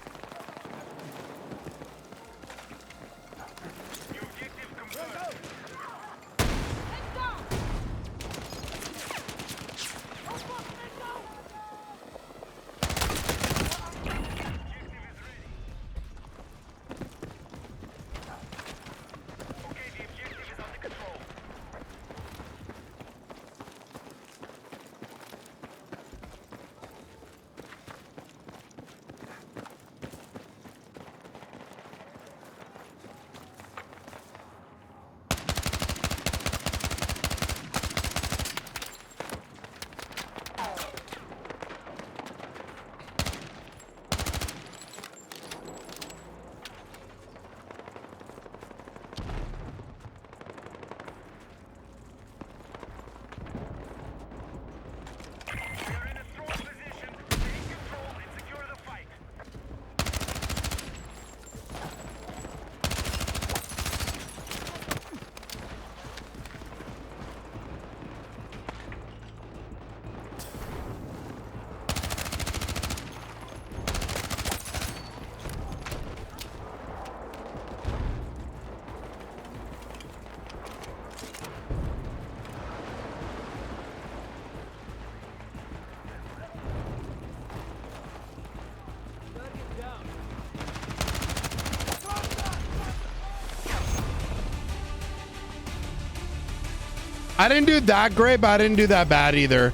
I didn't do that great, but I didn't do that bad either.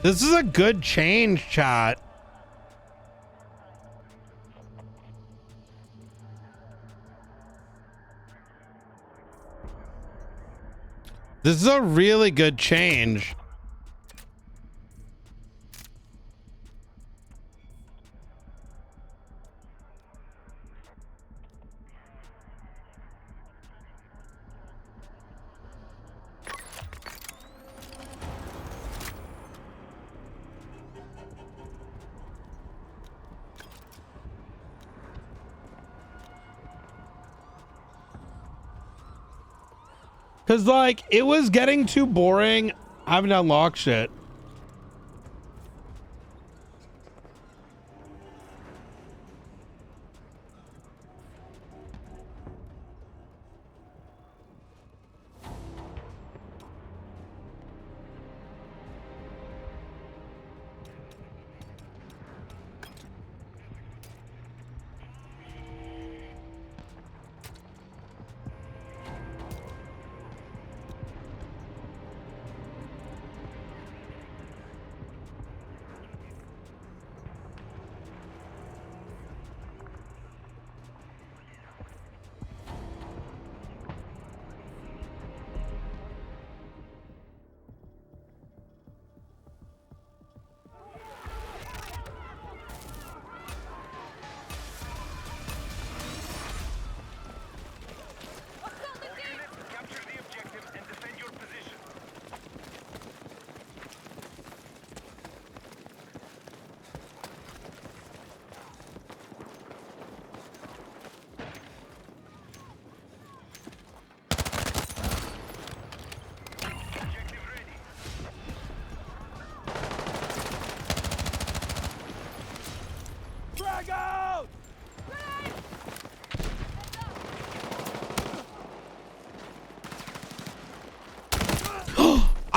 This is a good change, chat. This is a really good change. Cause like it was getting too boring having to unlock shit.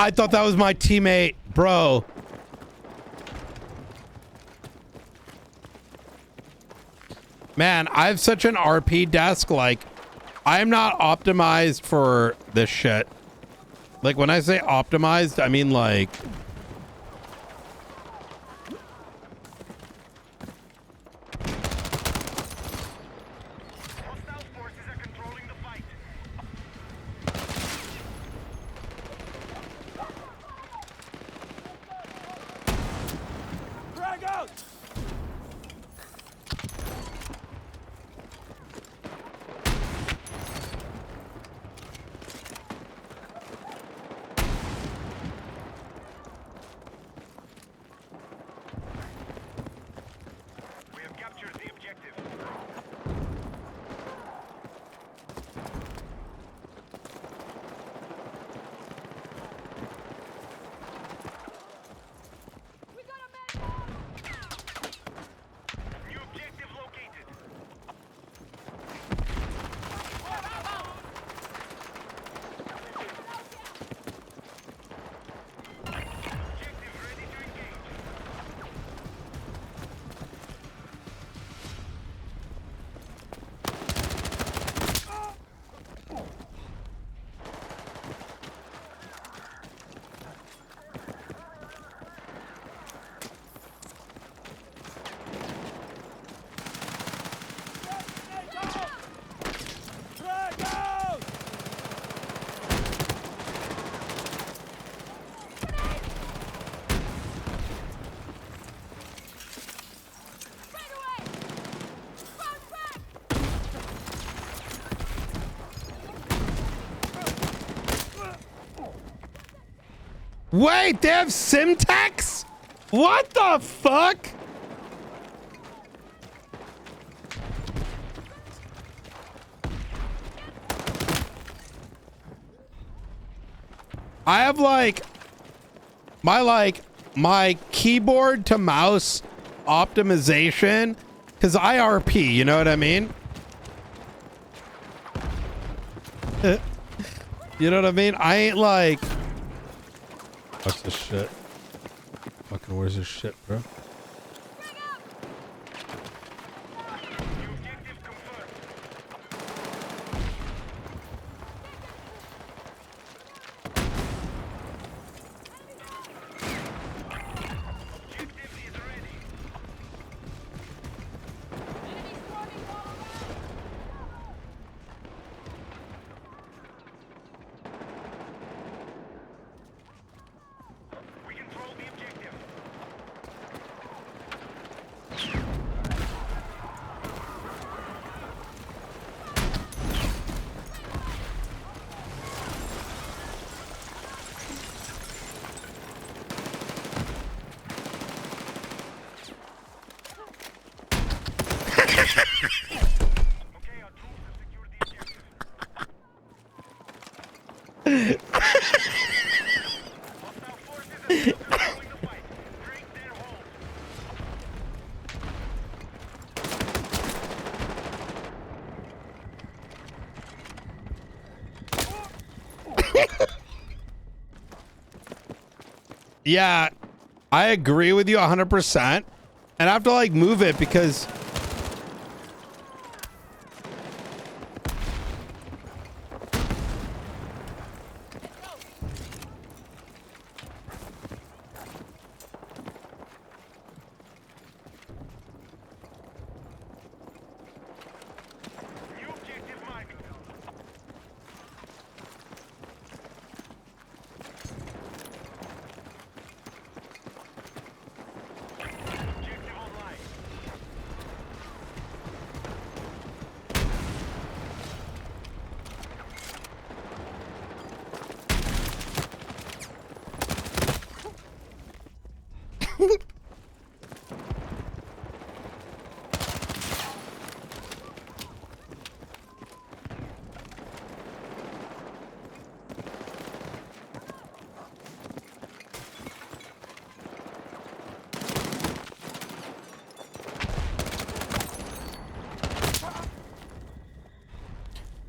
I thought that was my teammate, bro. Man, I have such an RP desk. Like, I'm not optimized for this shit. Like, when I say optimized, I mean like... Wait, they have Simtex? What the fuck? I have like my keyboard to mouse optimization because IRP, you know what I mean? You know what I mean? I ain't like, what's this shit? Fucking where's this shit, bro? Yeah, I agree with you 100%. And I have to like move it because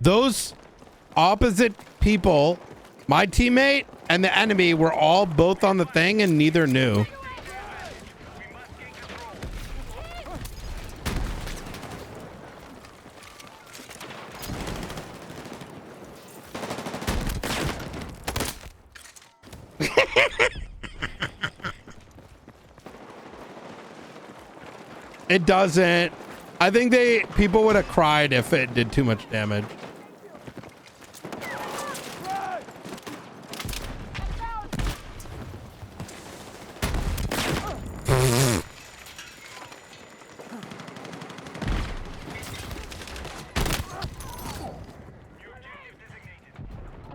those opposite people, my teammate and the enemy, were all both on the thing and neither knew. It doesn't. I think people would have cried if it did too much damage.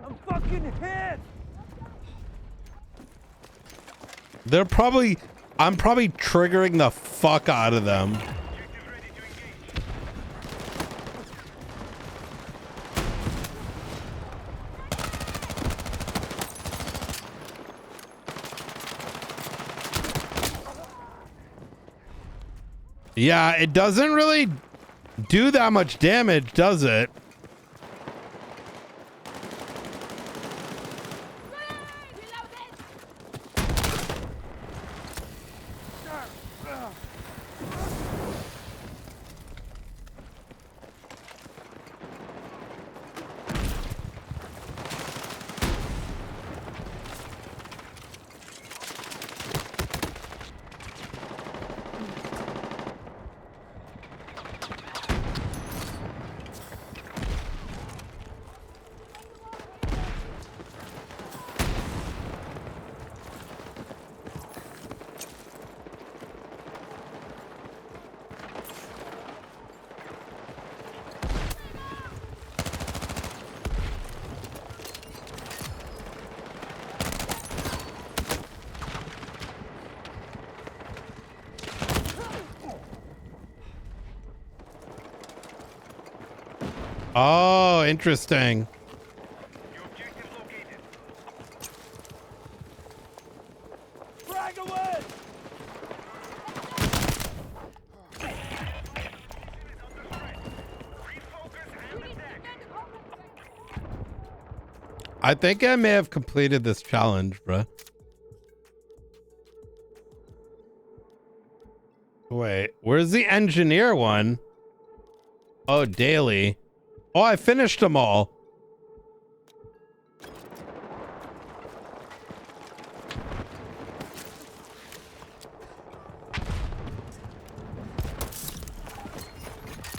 I'm fucking hit. They're probably, I'm probably triggering the fuck out of them. Yeah, it doesn't really do that much damage, does it? Oh, interesting. Frag away! I think I may have completed this challenge, bruh. Wait, where's the engineer one? Oh, daily. Oh, I finished them all.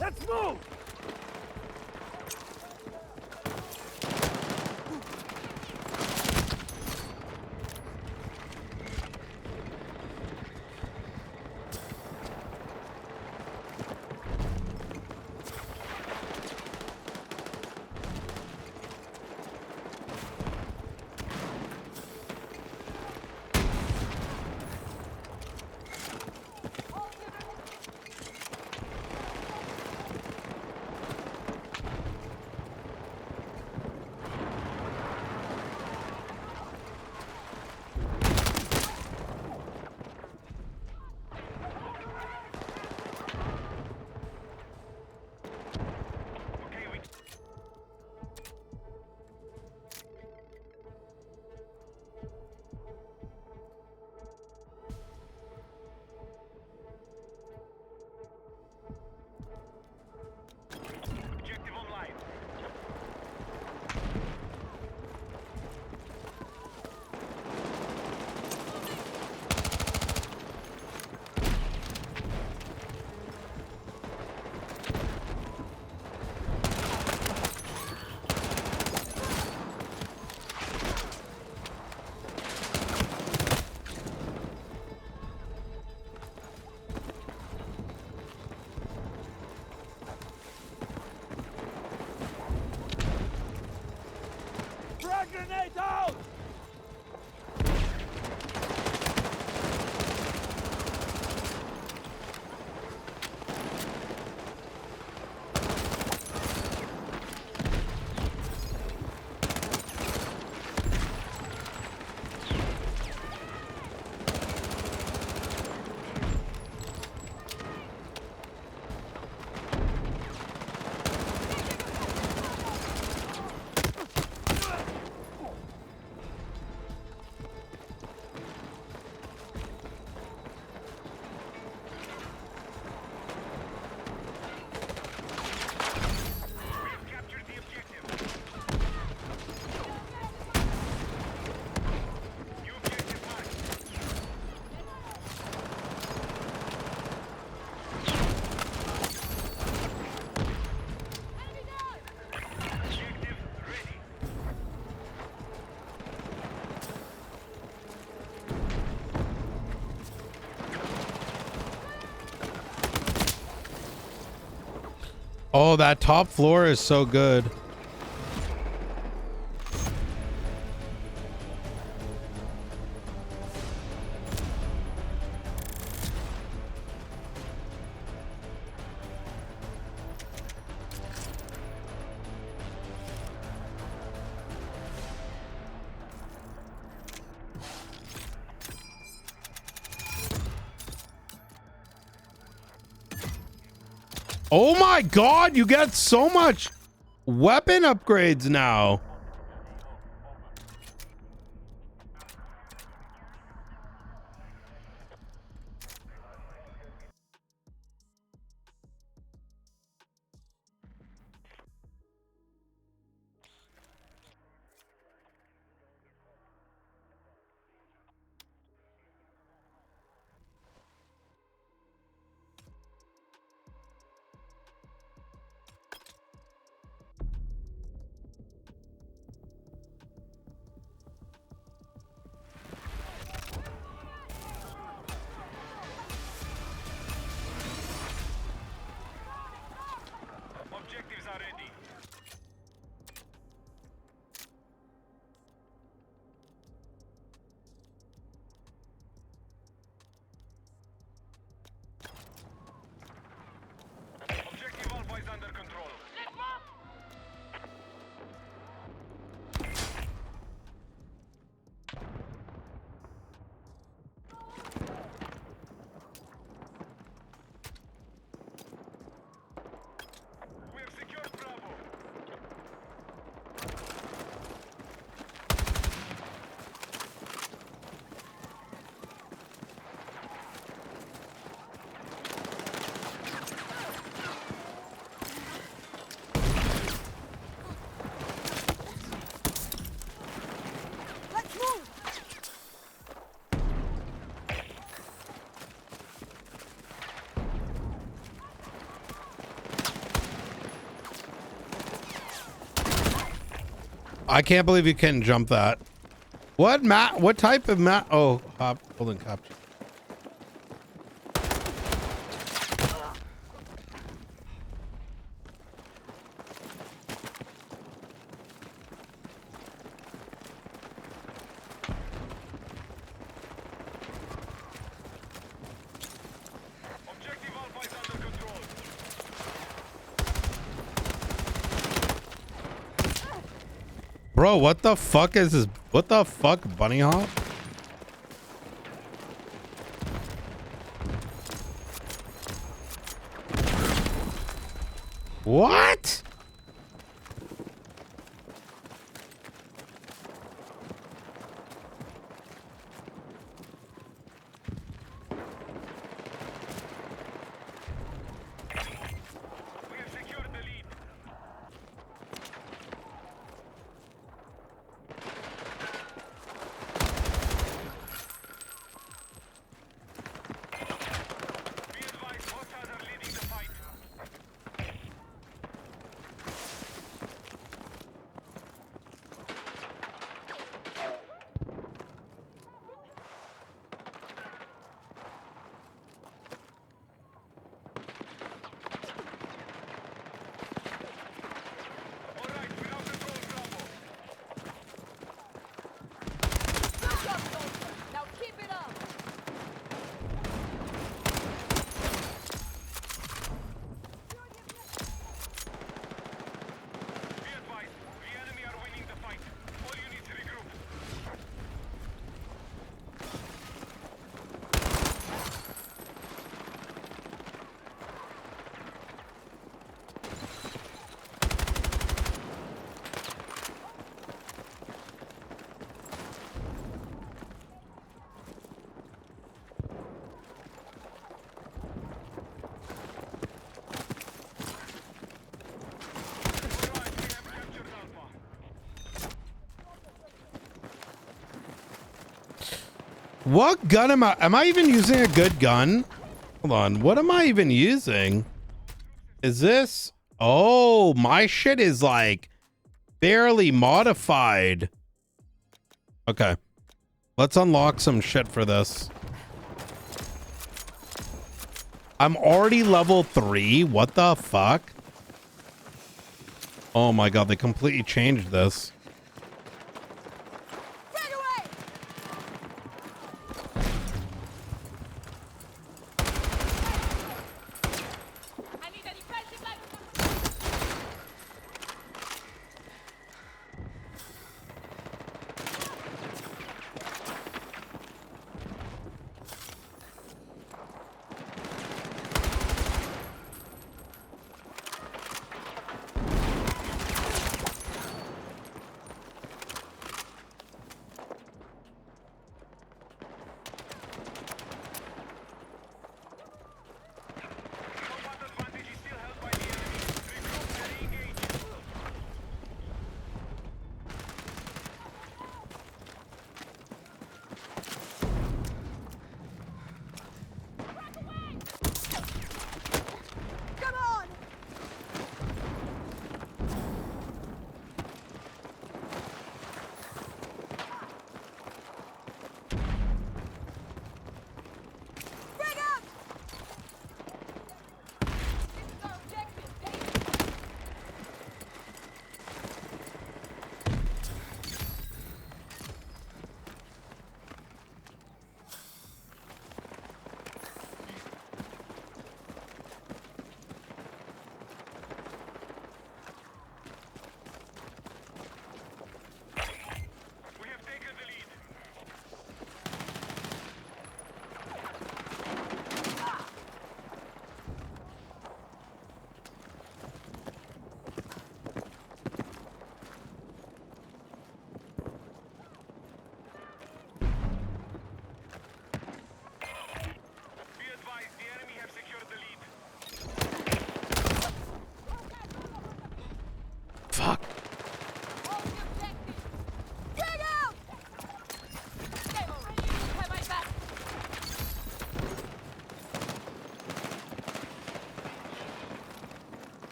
Let's move! Frag grenade out! Oh, that top floor is so good. Oh my God, you get so much weapon upgrades now. I can't believe you can jump that. What map? What type of map? Oh, hold on, cop. Bro, what the fuck is this? What the fuck, bunny hop? What? What gun am I even using a good gun? Hold on. What am I even using? Is this? Oh, my shit is like barely modified. Okay. Let's unlock some shit for this. I'm already level 3. What the fuck? Oh my god, they completely changed this.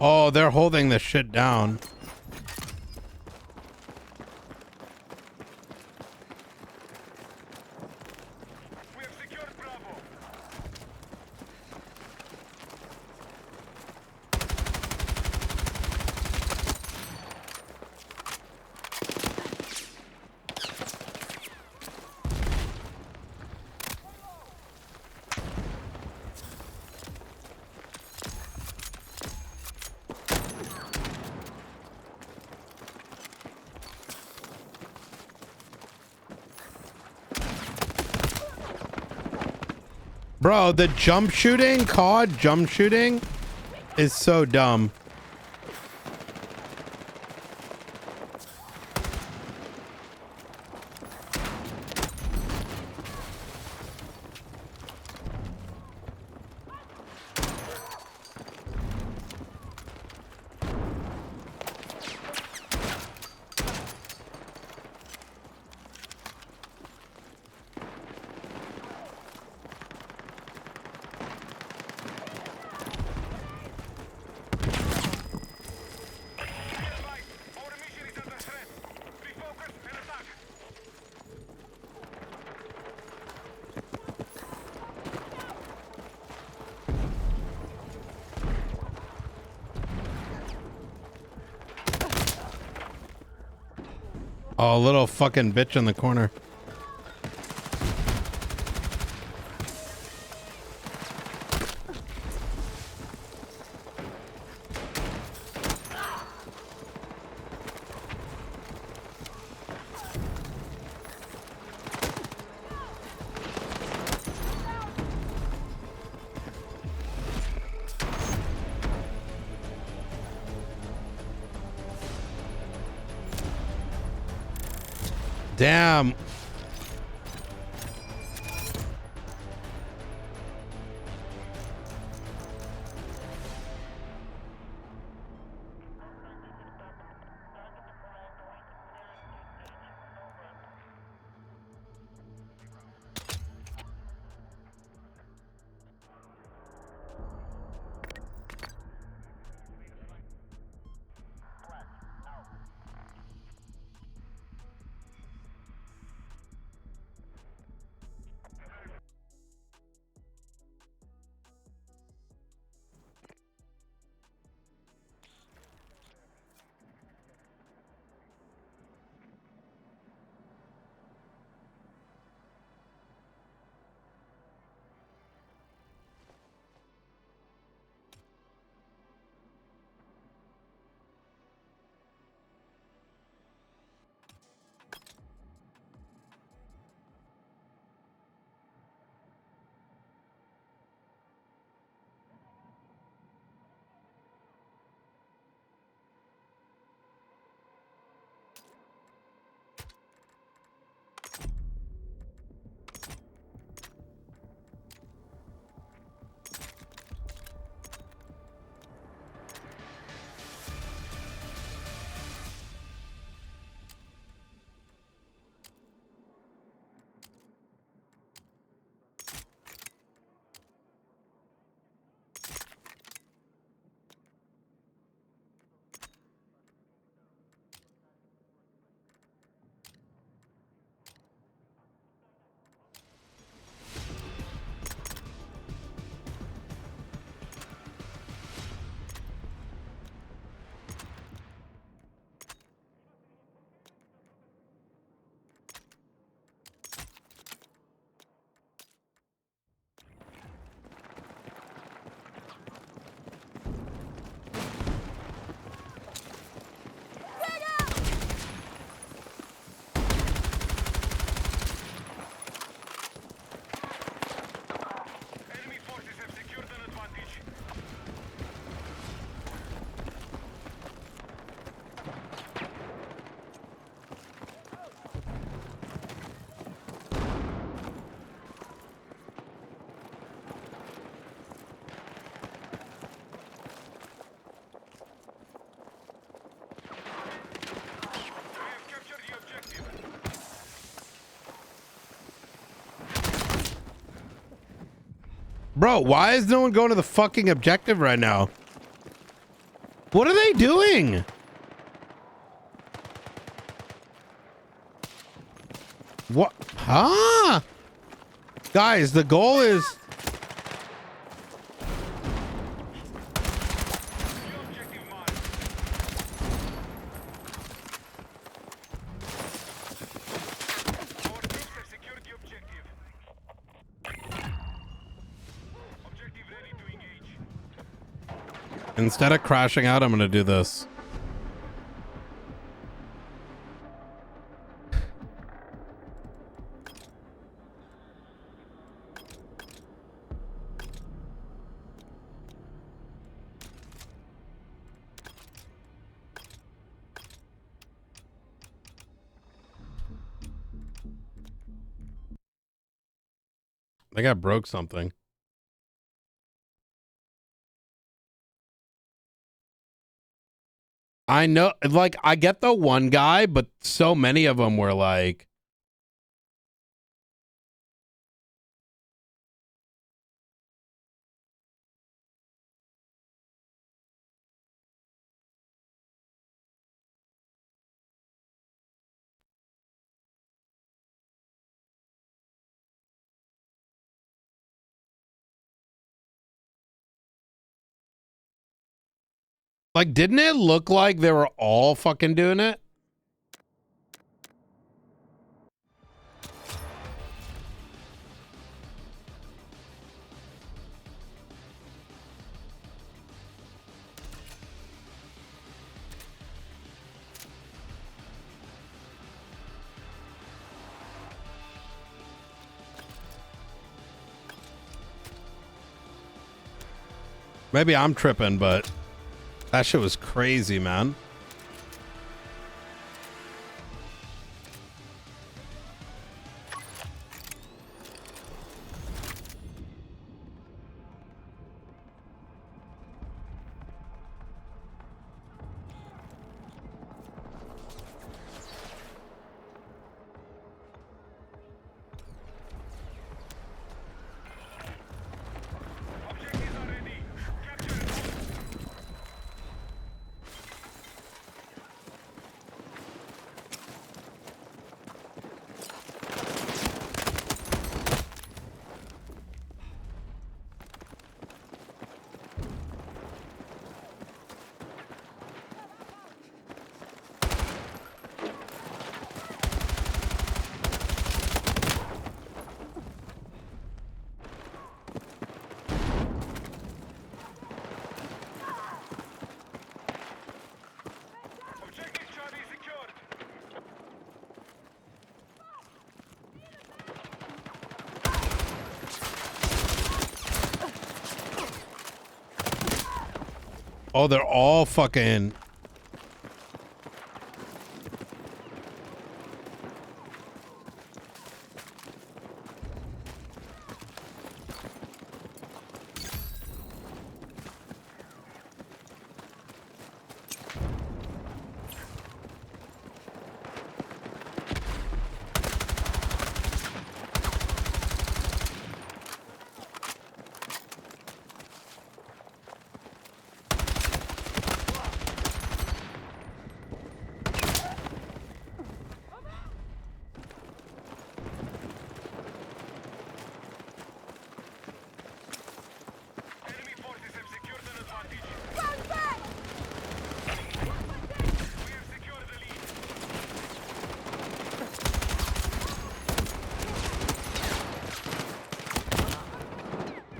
Oh, they're holding this shit down. Bro, the jump shooting, COD jump shooting is so dumb. Oh, little fucking bitch in the corner. Damn. Bro, why is no one going to the fucking objective right now? What are they doing? What? Huh? Guys, the goal is... Instead of crashing out, I'm going to do this. I think I broke something. I know, like, I get the one guy, but so many of them were like... Like, didn't it look like they were all fucking doing it? Maybe I'm tripping, but that shit was crazy, man. Oh, they're all fucking...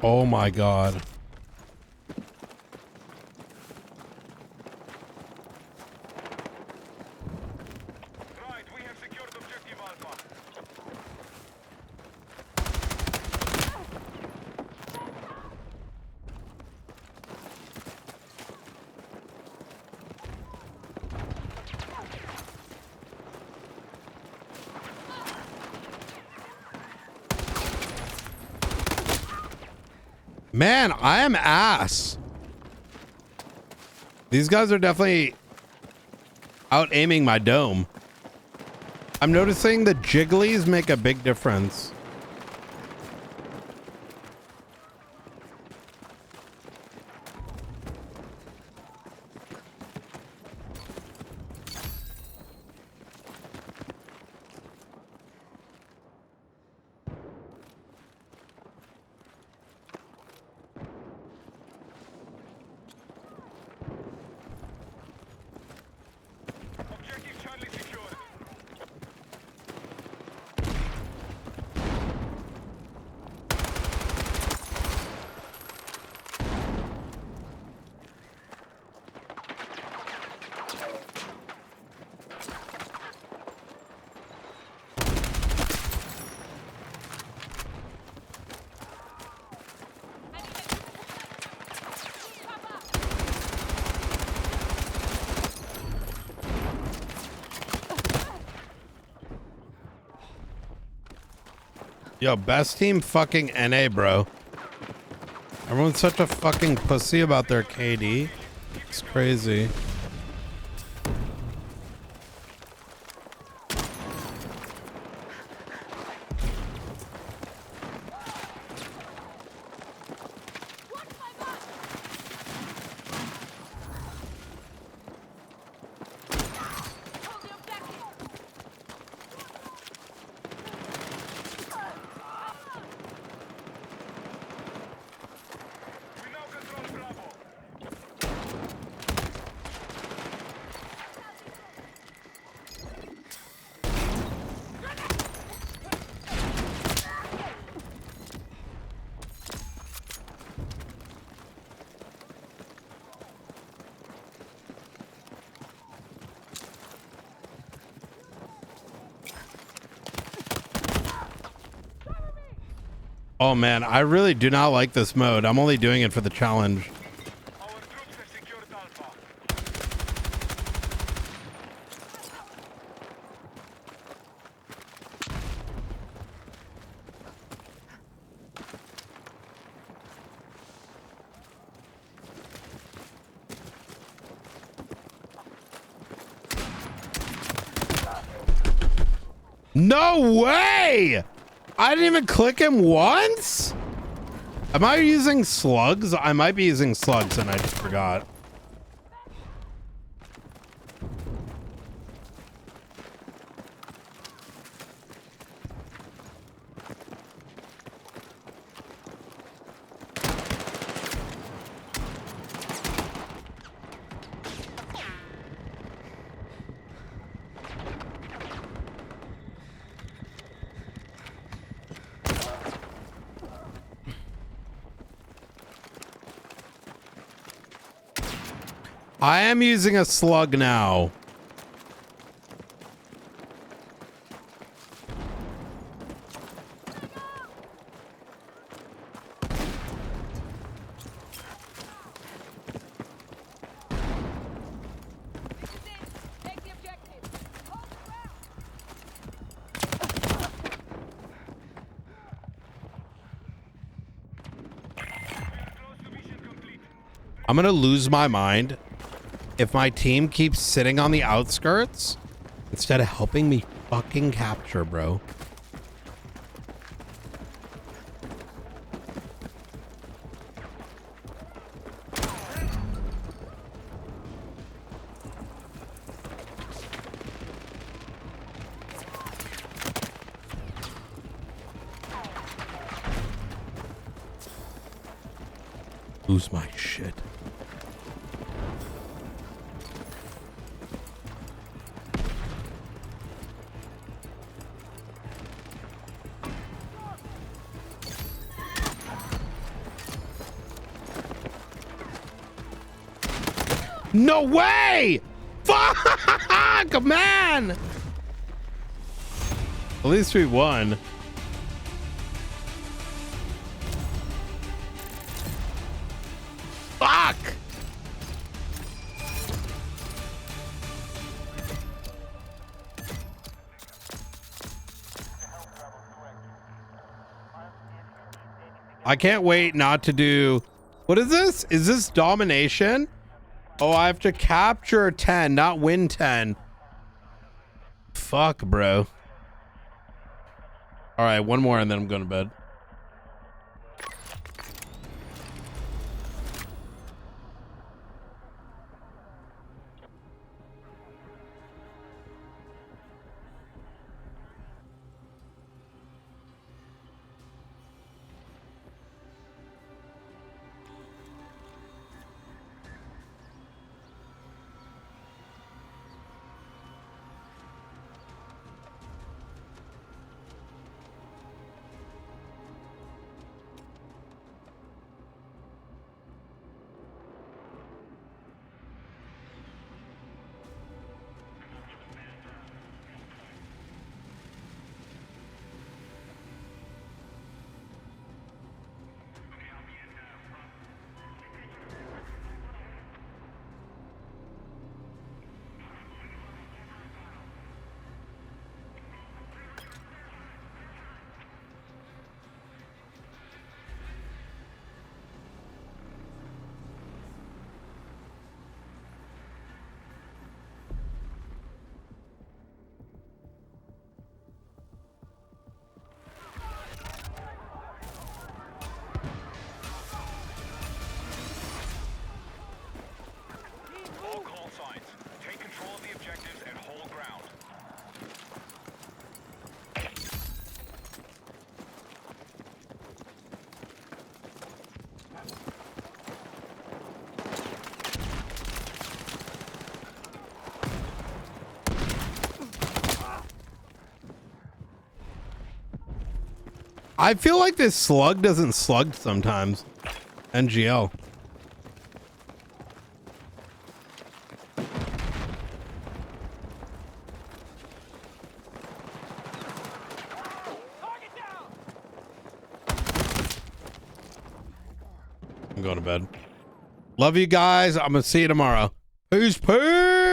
Oh my God. Man, I am ass. These guys are definitely out aiming my dome. I'm noticing the jigglies make a big difference. Yo, best team fucking NA, bro. Everyone's such a fucking pussy about their KD. It's crazy. Oh man, I really do not like this mode. I'm only doing it for the challenge. No way! I didn't even click him once? Am I using slugs? I might be using slugs and I just forgot. I am using a slug now. I'm gonna lose my mind if my team keeps sitting on the outskirts instead of helping me fucking capture, bro. Lose my shit. No way! Fuck, man! At least we won. Fuck! I can't wait not to do... What is this? Is this domination? Oh, I have to capture 10, not win 10. Fuck, bro. All right, one more and then I'm going to bed. I feel like this slug doesn't slug sometimes. NGL. I'm going to bed. Love you guys. I'm going to see you tomorrow. Peace, peace.